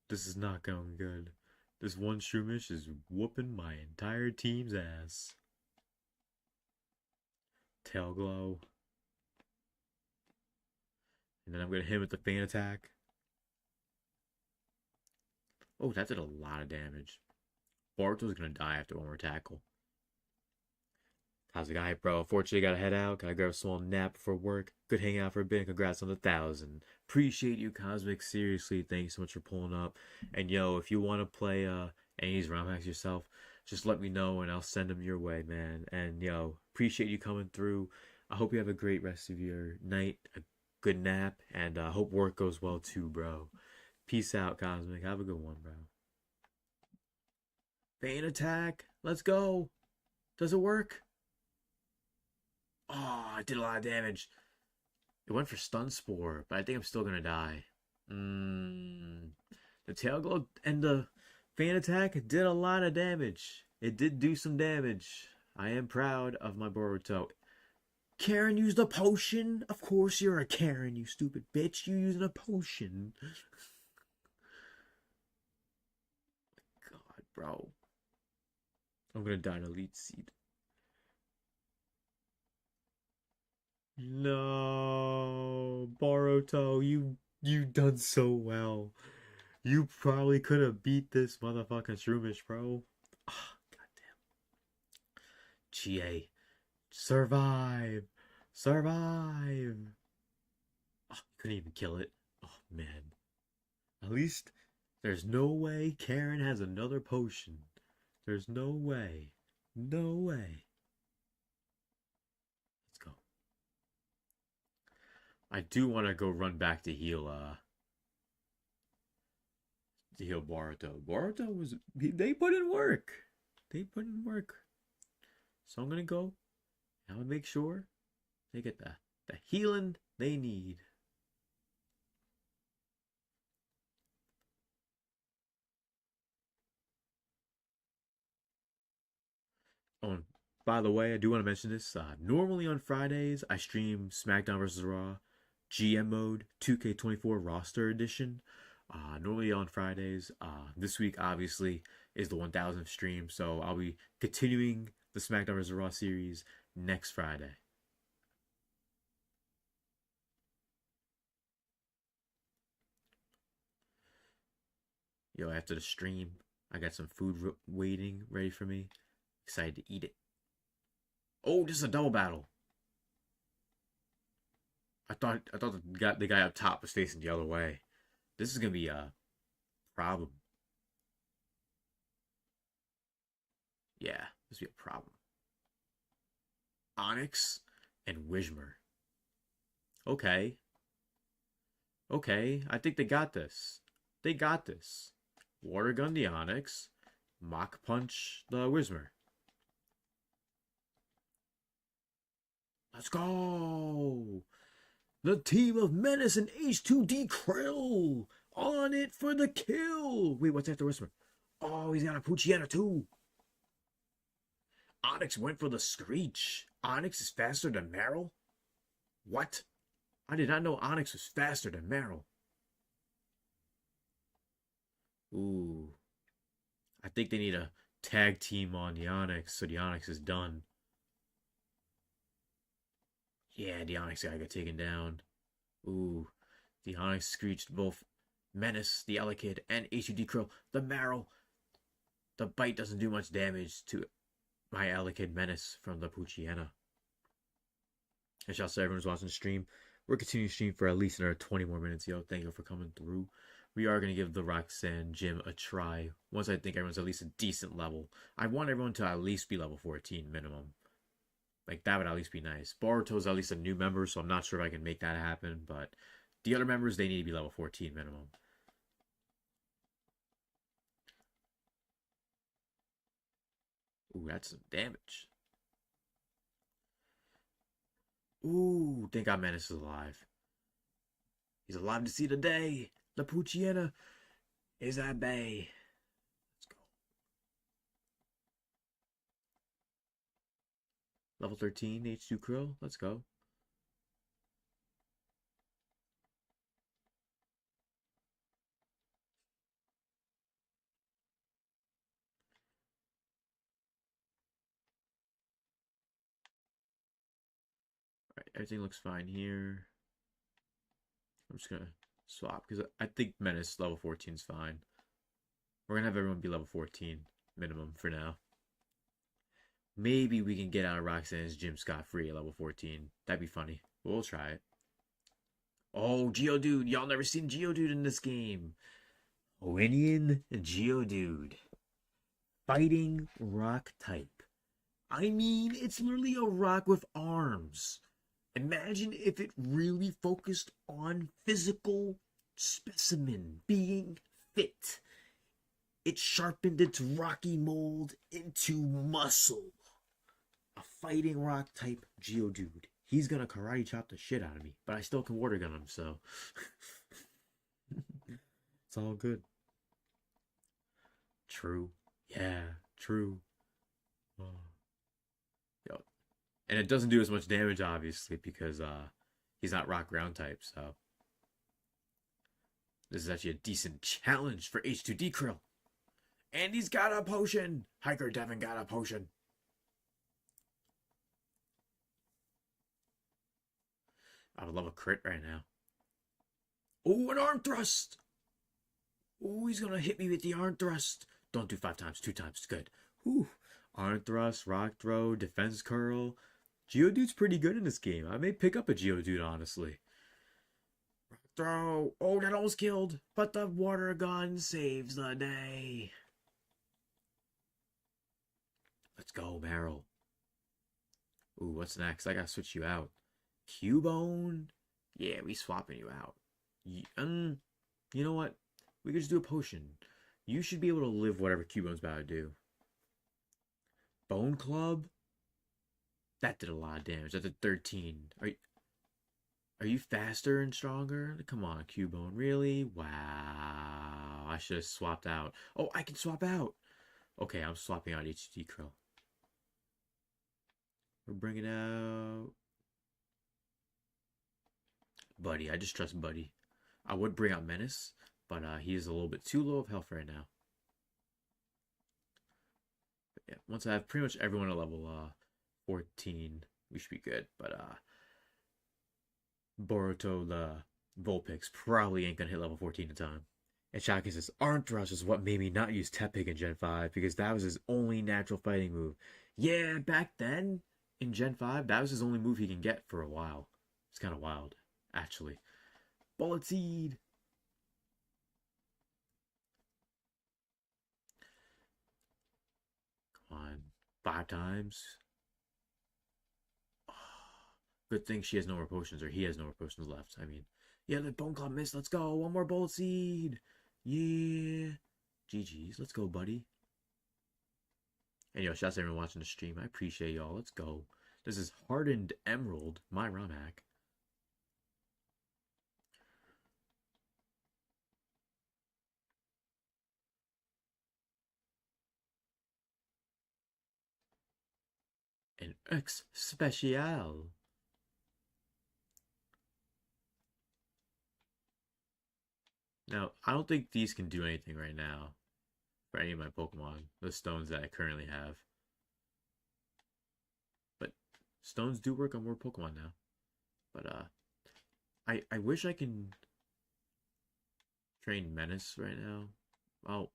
This is not going good. This one Shroomish is whooping my entire team's ass. Tail glow. And then I'm going to hit him with the fan attack. Oh, that did a lot of damage. Boruto's going to die after one more tackle. How's it going, bro? Unfortunately, gotta head out. Gotta grab a small nap before work. Good hang out for a bit. Congrats on the 1,000. Appreciate you, Cosmic. Seriously, thank you so much for pulling up. And yo, if you want to play any of these ROM hacks yourself, just let me know and I'll send them your way, man. And yo, appreciate you coming through. I hope you have a great rest of your night, a good nap, and I hope work goes well too, bro. Peace out, Cosmic. Have a good one, bro. Bane attack. Let's go. Does it work? Oh, I did a lot of damage. It went for stun spore, but I think I'm still gonna die. The tail glow and the fan attack did a lot of damage. It did do some damage. I am proud of my Boruto. Karen used a potion? Of course you're a Karen, you stupid bitch. You using a potion. God, bro. I'm gonna die in Elite Seed. No, Boruto, you done so well. You probably could have beat this motherfucking Shroomish, bro. Ah, goddamn. GA, survive, survive. Oh, couldn't even kill it. Oh man. At least there's no way Karen has another potion. There's no way. No way. I do want to go run back to heal Boruto. Boruto was, they put in work. They put in work. So I'm gonna go. I'm gonna make sure they get the healing they need. Oh, and by the way, I do want to mention this. Normally on Fridays, I stream SmackDown vs. Raw GM mode 2K24 roster edition. Normally on Fridays. This week obviously is the 1000th stream, so I'll be continuing the SmackDown vs. Raw series next Friday. Yo, after the stream, I got some food waiting ready for me. Excited to eat it. Oh, this is a double battle. I thought the guy up top was facing the other way. This is gonna be a problem. Yeah, this will be a problem. Onyx and Wishmer. Okay. Okay, I think they got this. They got this. Water Gun the Onyx. Mach Punch the Wishmer. Let's go! The team of Menace and H2D Krill on it for the kill. Wait, what's after Whisper? Oh, he's got a Puchiana too. Onyx went for the Screech. Onyx is faster than Meryl? What? I did not know Onyx was faster than Meryl. Ooh. I think they need a tag team on the Onyx, so the Onyx is done. Yeah, the Onyx guy got taken down. Ooh. The Onyx screeched both Menace, the Elekid, and HUD Krill. The Marrow. The bite doesn't do much damage to my Elekid Menace from the Puchiana. And shout out to everyone who's watching the stream. We're continuing to stream for at least another 20 more minutes, yo. Thank you for coming through. We are going to give the Roxanne gym a try once I think everyone's at least a decent level. I want everyone to at least be level 14 minimum. Like, that would at least be nice. Boruto's at least a new member, so I'm not sure if I can make that happen, but The other members, they need to be level 14 minimum. Ooh, that's some damage. Ooh, thank God Menace is alive. He's alive to see the day. La Pucciana is at bay. Let's go. Level 13, H2 Krill. Let's go. Alright, everything looks fine here. I'm just gonna swap because I think Menace level 14 is fine. We're gonna have everyone be level 14 minimum for now. Maybe we can get out of Roxanne's gym scot-free at level 14. That'd be funny. We'll try it. Oh, Geodude. Y'all never seen Geodude in this game. Owenian Geodude. Fighting rock type. I mean, it's literally a rock with arms. Imagine if it really focused on physical specimen being fit. It sharpened its rocky mold into muscle. A fighting rock type Geodude. He's gonna karate chop the shit out of me, but I still can water gun him, so it's all good. True. Yeah, true. Yo. And it doesn't do as much damage, obviously, because he's not rock ground type, so this is actually a decent challenge for H2D Krill. And he's got a potion. Hiker Devin got a potion. I would love a crit right now. Oh, an arm thrust. Oh, he's going to hit me with the arm thrust. Don't do 5 times, 2 times. Good. Whew. Arm thrust, rock throw, defense curl. Geodude's pretty good in this game. I may pick up a Geodude, honestly. Rock throw. Oh, that almost killed. But the water gun saves the day. Let's go, Meryl. Ooh, what's next? I gotta switch you out. Cubone? Yeah, we swapping you out. You know what? We could just do a potion. You should be able to live whatever Cubone's about to do. Bone Club? That did a lot of damage. That did 13. Are you faster and stronger? Come on, Cubone. Really? Wow. I should have swapped out. Oh, I can swap out. Okay, I'm swapping out HT Krill. We're bringing out Buddy. I just trust Buddy. I would bring out Menace, but he is a little bit too low of health right now. But yeah, once I have pretty much everyone at level 14, we should be good. But Boruto the Vulpix probably ain't gonna hit level 14 in time. And Shaka says, Arm Thrust is what made me not use Tepig in Gen 5 because that was his only natural fighting move. Yeah, back then, in Gen 5, that was his only move he can get for a while. It's kind of wild, actually. Bullet Seed! Come on. 5 times. Oh, good thing she has no more potions, or he has no more potions left. I mean, yeah, the Bone Club missed. Let's go. One more Bullet Seed. Yeah. GG's. Let's go, buddy. And yo, shouts to everyone watching the stream. I appreciate y'all. Let's go. This is Hardened Emerald, my ROM hack. An X Special. Now, I don't think these can do anything right now for any of my Pokemon, the stones that I currently have. But stones do work on more Pokemon now. But I wish I can train Menace right now. Well,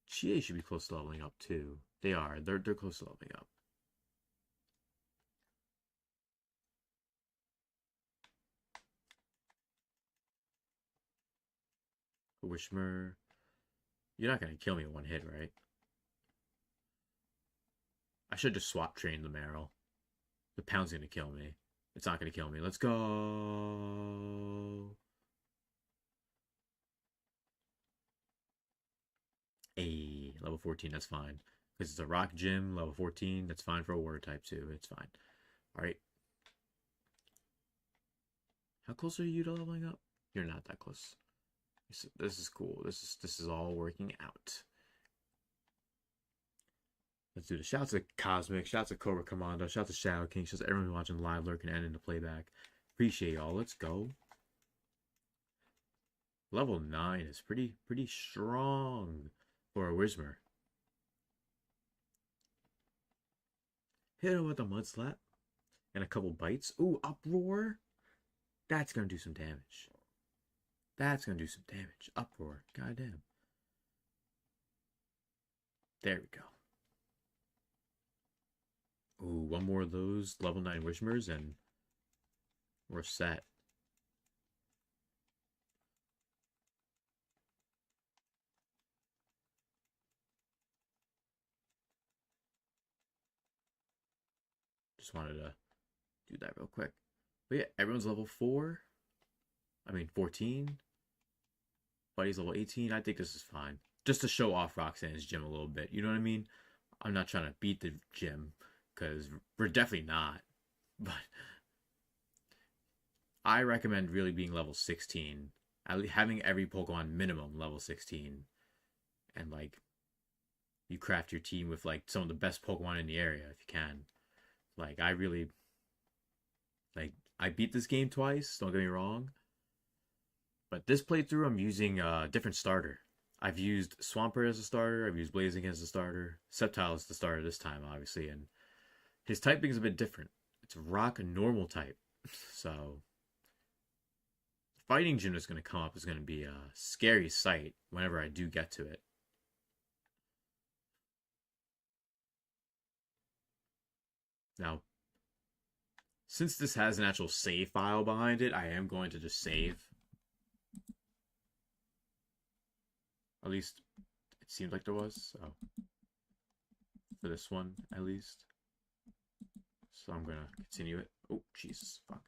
Chie should be close to leveling up too. They are. They're close to leveling up. Wishmer, you're not gonna kill me in one hit, right? I should just swap train the Meryl. The pound's gonna kill me. It's not going to kill me. Let's go. A level 14, that's fine. Because it's a rock gym, level 14. That's fine for a water type too. It's fine. Alright. How close are you to leveling up? You're not that close. This is cool. This is all working out. Let's do the shouts to Cosmic, shouts to Cobra Commando, shouts to Shadow King, shouts to everyone watching live, lurking, and in the playback. Appreciate y'all. Let's go. Level 9 is pretty strong for a Whismer. Hit him with a mud slap and a couple bites. Ooh, uproar. That's gonna do some damage. That's gonna do some damage. Uproar. Goddamn. There we go. Ooh, one more of those level 9 Wishmers and we're set. Just wanted to do that real quick. But yeah, everyone's level 4. I mean 14. Buddy's level 18. I think this is fine. Just to show off Roxanne's gym a little bit. You know what I mean? I'm not trying to beat the gym. Because we're definitely not. But I recommend really being level 16. Having every Pokemon minimum level 16. And like, you craft your team with like some of the best Pokemon in the area if you can. Like, I really... Like, I beat this game twice, don't get me wrong. But this playthrough, I'm using a different starter. I've used Swampert as a starter, I've used Blazing as a starter. Sceptile as the starter this time, obviously, and his typing is a bit different. It's rock normal type. So, fighting gym that's going to come up is going to be a scary sight whenever I do get to it. Now, since this has an actual save file behind it, I am going to just save. At least, it seemed like there was, so. For this one, at least. So I'm gonna continue it. Oh, Jesus, fuck.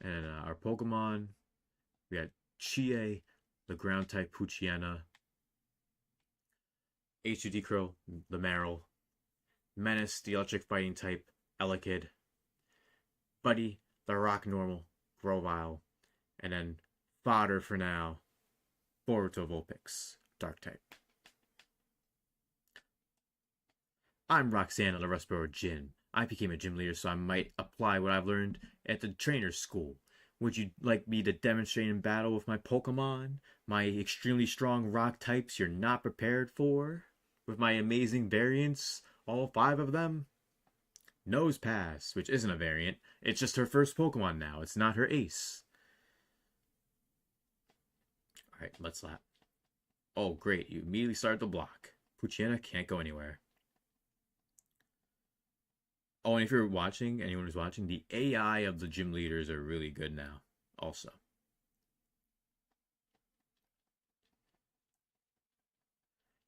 And our Pokemon, we got Chie, the ground type Poochyena, H2D Crow, the Marill, Menace, the electric fighting type Elekid, Buddy, the rock normal Grovyle, and then fodder for now, Boruto Vulpix, dark type. I'm Roxanne of the Rustboro Gym. I became a gym leader, so I might apply what I've learned at the trainer's school. Would you like me to demonstrate in battle with my Pokemon? My extremely strong rock types you're not prepared for? With my amazing variants, all 5 of them? Nosepass, which isn't a variant. It's just her first Pokemon now. It's not her ace. Alright, let's lap. Oh, great. You immediately start the block. Poochyena can't go anywhere. Oh, and if you're watching, anyone who's watching, the AI of the gym leaders are really good now, also.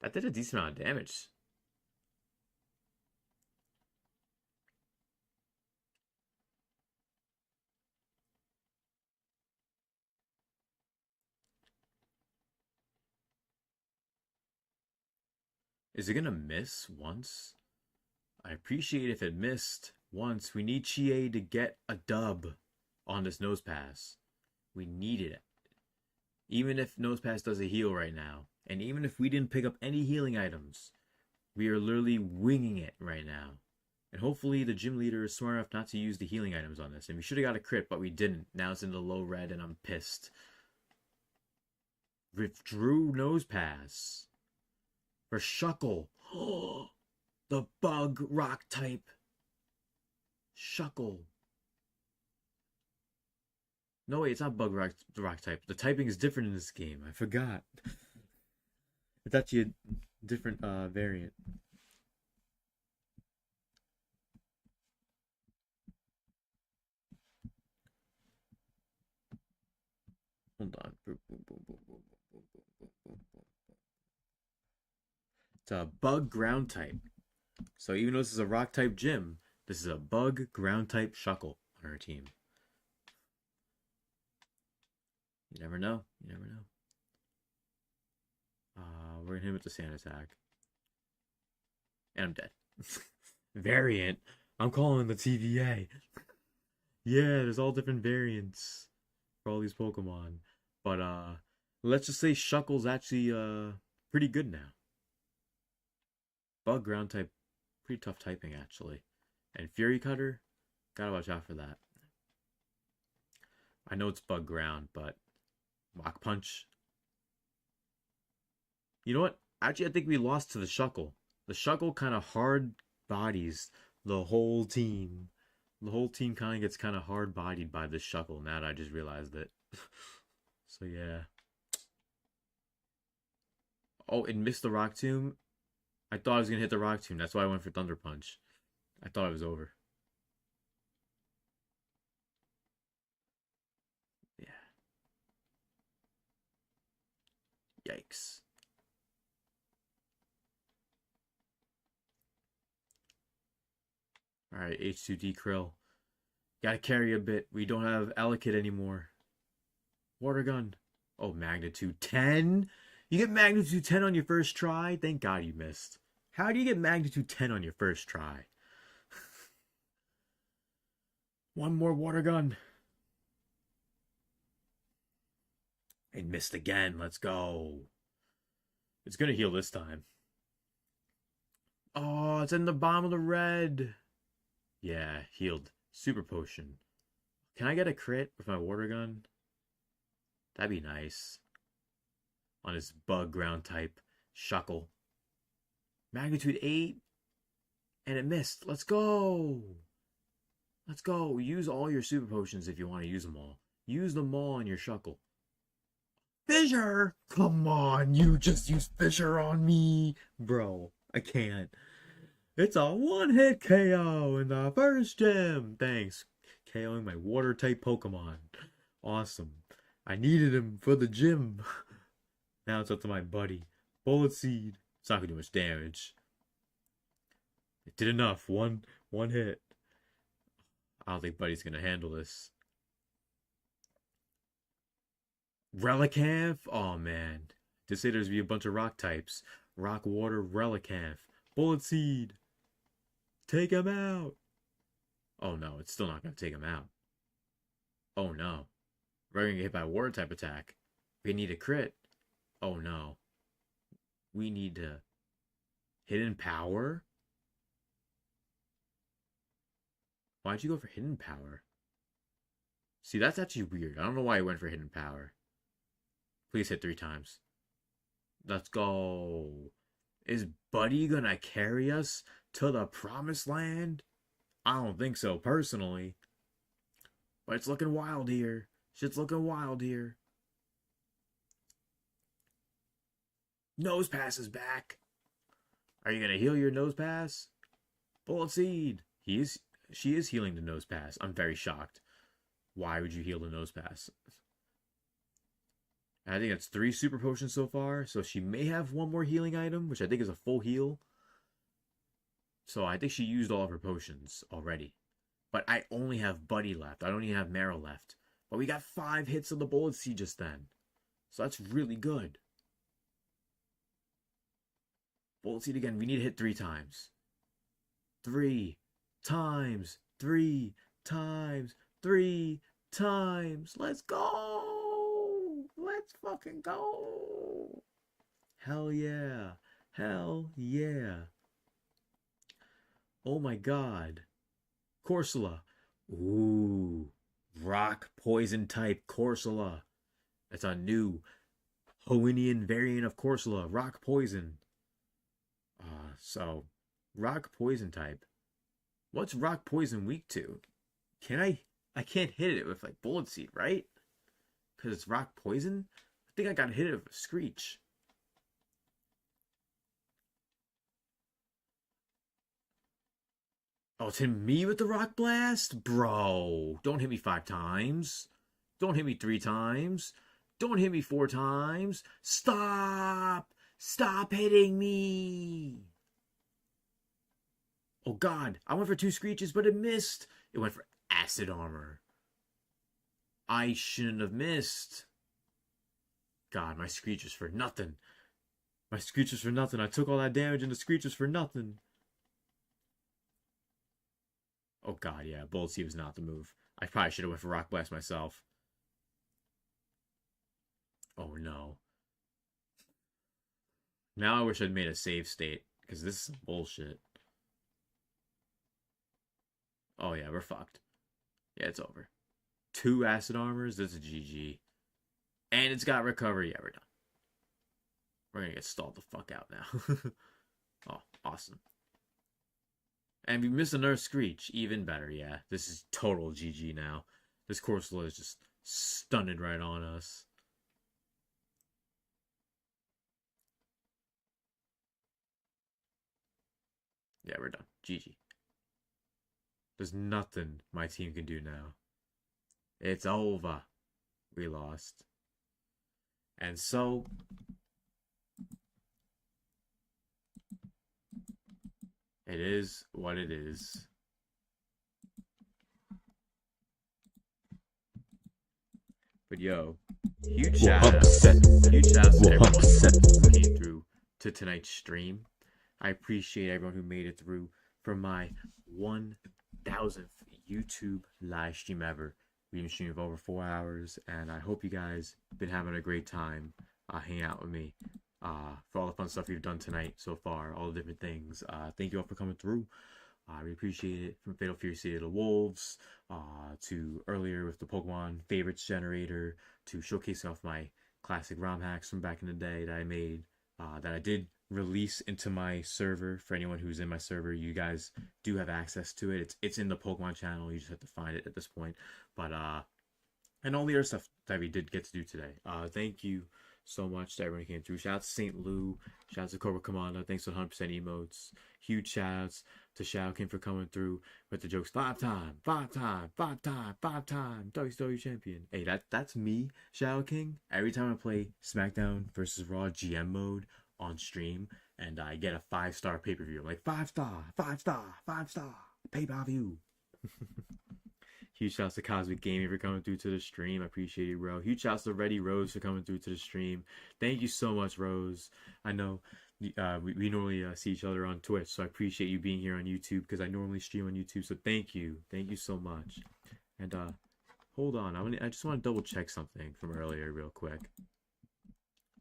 That did a decent amount of damage. Is it gonna miss once? I appreciate if it missed once. We need Chie to get a dub on this Nosepass. We need it. Even if Nosepass does a heal right now, and even if we didn't pick up any healing items, we are literally winging it right now. And hopefully the gym leader is smart enough not to use the healing items on this. And we should have got a crit, but we didn't. Now it's in the low red and I'm pissed. Withdrew Nosepass. For Shuckle. The bug rock type. Shuckle. No, wait, it's not bug rock type. The typing is different in this game. I forgot. It's actually a different variant. Hold on. It's a bug ground type. So even though this is a rock type gym, This is a bug ground type Shuckle on our team. You never know. You never know. We're gonna hit him with the sand attack. And I'm dead. Variant. I'm calling the TVA. Yeah, there's all different variants for all these Pokemon. But let's just say Shuckle's actually pretty good now. Bug ground type, pretty tough typing actually. And Fury Cutter, gotta watch out for that. I know it's bug ground, but Rock Punch. You know what? Actually, I think we lost to the Shuckle. The Shuckle kind of hard bodies the whole team. The whole team kind of gets kind of hard bodied by this Shuckle. Now that I just realized it. So yeah. Oh, it missed the Rock Tomb. I thought I was gonna hit the Rock Tomb. That's why I went for Thunder Punch. I thought it was over. Yeah. Yikes. Alright, H2D Krill. Gotta carry a bit. We don't have Elekid anymore. Water Gun. Oh, Magnitude 10? You get Magnitude 10 on your first try? Thank God you missed. How do you get Magnitude 10 on your first try? One more Water Gun. It missed again. Let's go. It's gonna heal this time. Oh, it's in the bottom of the red. Yeah, healed. Super Potion. Can I get a crit with my Water Gun? That'd be nice. On his bug ground type Shuckle. Magnitude 8. And it missed. Let's go. Let's go. Use all your Super Potions if you want to use them all. Use them all on your Shuckle. Fissure! Come on, you just used Fissure on me. Bro, I can't. It's a one-hit KO in the first gym. Thanks. KOing my water-type Pokemon. Awesome. I needed him for the gym. Now it's up to my buddy. Bullet Seed. It's not going to do much damage. It did enough. One hit. I don't think Buddy's going to handle this. Relicanth? Oh, man. To say there's be a bunch of rock types. Rock, water, Relicanth. Bullet Seed. Take him out. Oh, no. It's still not going to take him out. Oh, no. We're going to get hit by a water type attack. We need a crit. Oh, no. We need to... Hidden Power? Why'd you go for Hidden Power? See, that's actually weird. I don't know why I went for Hidden Power. Please hit 3 times. Let's go. Is Buddy gonna carry us to the promised land? I don't think so, personally. But it's looking wild here. Shit's looking wild here. Nose Pass is back. Are you gonna heal your Nose Pass? Bullet Seed. She is healing the Nose Pass. I'm very shocked. Why would you heal the Nose Pass? I think it's 3 Super Potions so far. So she may have one more healing item, which I think is a full heal. So I think she used all of her potions already. But I only have Buddy left. I don't even have Marrow left. But we got 5 hits of the Bullet Seed just then. So that's really good. Bullet Seed again. We need to hit 3 times. 3 times. 3 times. 3 times. Let's go. Let's fucking go. Hell yeah. Hell yeah. Oh my god. Corsola. Ooh. Rock Poison type Corsola. That's a new Hoennian variant of Corsola. Rock Poison. So, Rock Poison type. What's Rock Poison weak to? I can't hit it with like Bullet Seed, right? Because it's Rock Poison? I think I got hit it with a Screech. Oh, it's hitting me with the Rock Blast? Bro, don't hit me 5 times. Don't hit me 3 times. Don't hit me 4 times. Stop! Stop hitting me! Oh god, I went for 2 screeches, but it missed. It went for acid armor. I shouldn't have missed. God, my screeches for nothing. My screeches for nothing. I took all that damage and the screeches for nothing. Oh god, yeah, Bullet Seed was not the move. I probably should have went for Rock Blast myself. Oh no. Now I wish I'd made a save state, because this is bullshit. Oh yeah, we're fucked. Yeah, it's over. 2 acid armors, that's a GG. And it's got recovery. Yeah, we're done. We're gonna get stalled the fuck out now. Oh, awesome. And we missed another Screech. Even better, yeah. This is total GG now. This Corsola is just stunning right on us. Yeah, we're done. GG. There's nothing my team can do now. It's over. We lost. And so... it is what it is. But yo, huge shout out to everyone who came through to tonight's stream. I appreciate everyone who made it through for my 1000th YouTube live stream ever. We've been streaming for over 4 hours, and I hope you guys been having a great time hanging out with me. For all the fun stuff we've done tonight so far, all the different things. Thank you all for coming through. We appreciate it. From Fatal Fury City to Wolves, to earlier with the Pokemon Favorites Generator, to showcasing off my classic ROM hacks from back in the day that I made, that I did release into my server. For anyone who's in my server, you guys do have access to it. It's in the Pokemon channel. You just have to find it at this point. But, and all the other stuff that we did get to do today. Thank you so much to everyone who came through. Shout out to St. Lou. Shout out to Cobra Commander. Thanks for 100% emotes. Huge shout outs to Shao King for coming through with the jokes. 5-time WCW champion. Hey, that's me, Shao King. Every time I play SmackDown versus Raw GM mode on stream and I get a 5-star pay-per-view, I'm like, 5-star, pay-per-view. Huge shouts to Cosmic Gaming for coming through to the stream. I appreciate you, bro. Huge shouts to Reddy Rose for coming through to the stream. Thank you so much, Rose. I know we normally see each other on Twitch, so I appreciate you being here on YouTube because I normally stream on YouTube. So thank you so much. And hold on, I just want to double check something from earlier, real quick.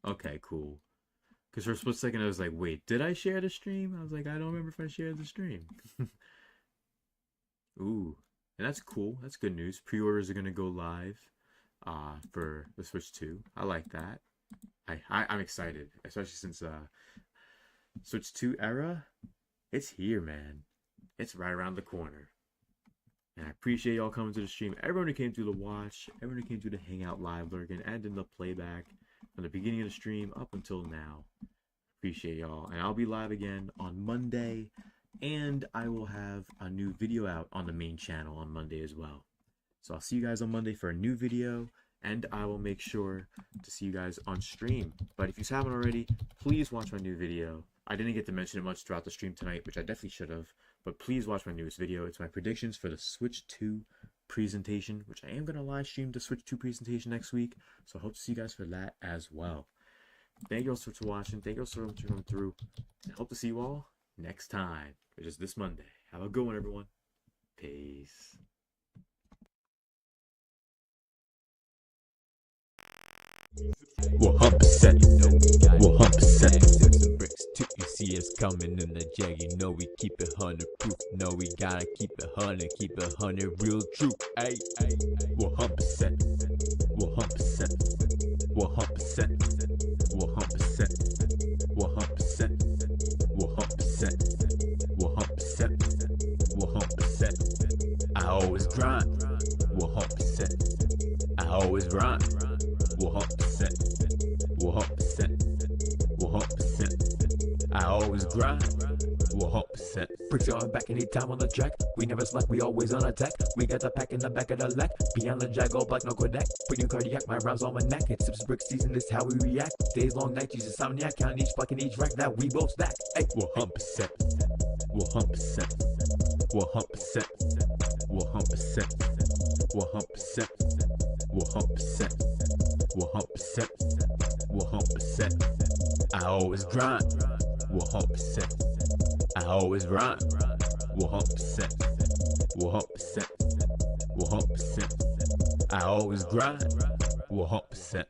Okay, cool. Because for a split second, I was like, wait, did I share the stream? I was like, I don't remember if I shared the stream. Ooh. And that's cool. That's good news. Pre-orders are going to go live for the Switch 2. I like that. I'm excited, especially since Switch 2 era, it's here, man. It's right around the corner. And I appreciate y'all coming to the stream. Everyone who came through to watch, everyone who came through to hang out live lurking, and in the playback from the beginning of the stream up until now. Appreciate y'all. And I'll be live again on Monday. And I will have a new video out on the main channel on Monday as well. So I'll see you guys on Monday for a new video. And I will make sure to see you guys on stream. But if you haven't already, please watch my new video. I didn't get to mention it much throughout the stream tonight, which I definitely should have. But please watch my newest video. It's my predictions for the Switch 2 presentation, which I am going to live stream the Switch 2 presentation next week. So I hope to see you guys for that as well. Thank you all so much for watching. Thank you all so much for coming through. I hope to see you all next time, which is this Monday. Have a good one, everyone. Peace. Well, 100%, 100%. Bricks too, you see us coming in the jag. You know we keep it 100 proof. No, we gotta keep it 100, keep it 100 real true. Ay, ay, 100%, 100%, 100%, 100%, 100%, 100%, 100%. I always grind. 100%. I always grind. 100%, 100%, 100%. I always grind. 100%. Bricks on back anytime on the track. We never slack, we always on attack. We got the pack in the back of the lack. Beyond the jag, all black, no Kodak. Pretty cardiac, my rhymes on my neck. It's sips brick season, this how we react. Days long, night, use insomniac. Count each block and each rack that we both stack. Hey, 100%, 100%. 100%, 100%, 100%, 100%, 100%, 100%. I always grind, 100%. I always grind, 100%, 100%, 100%. I always grind, 100%.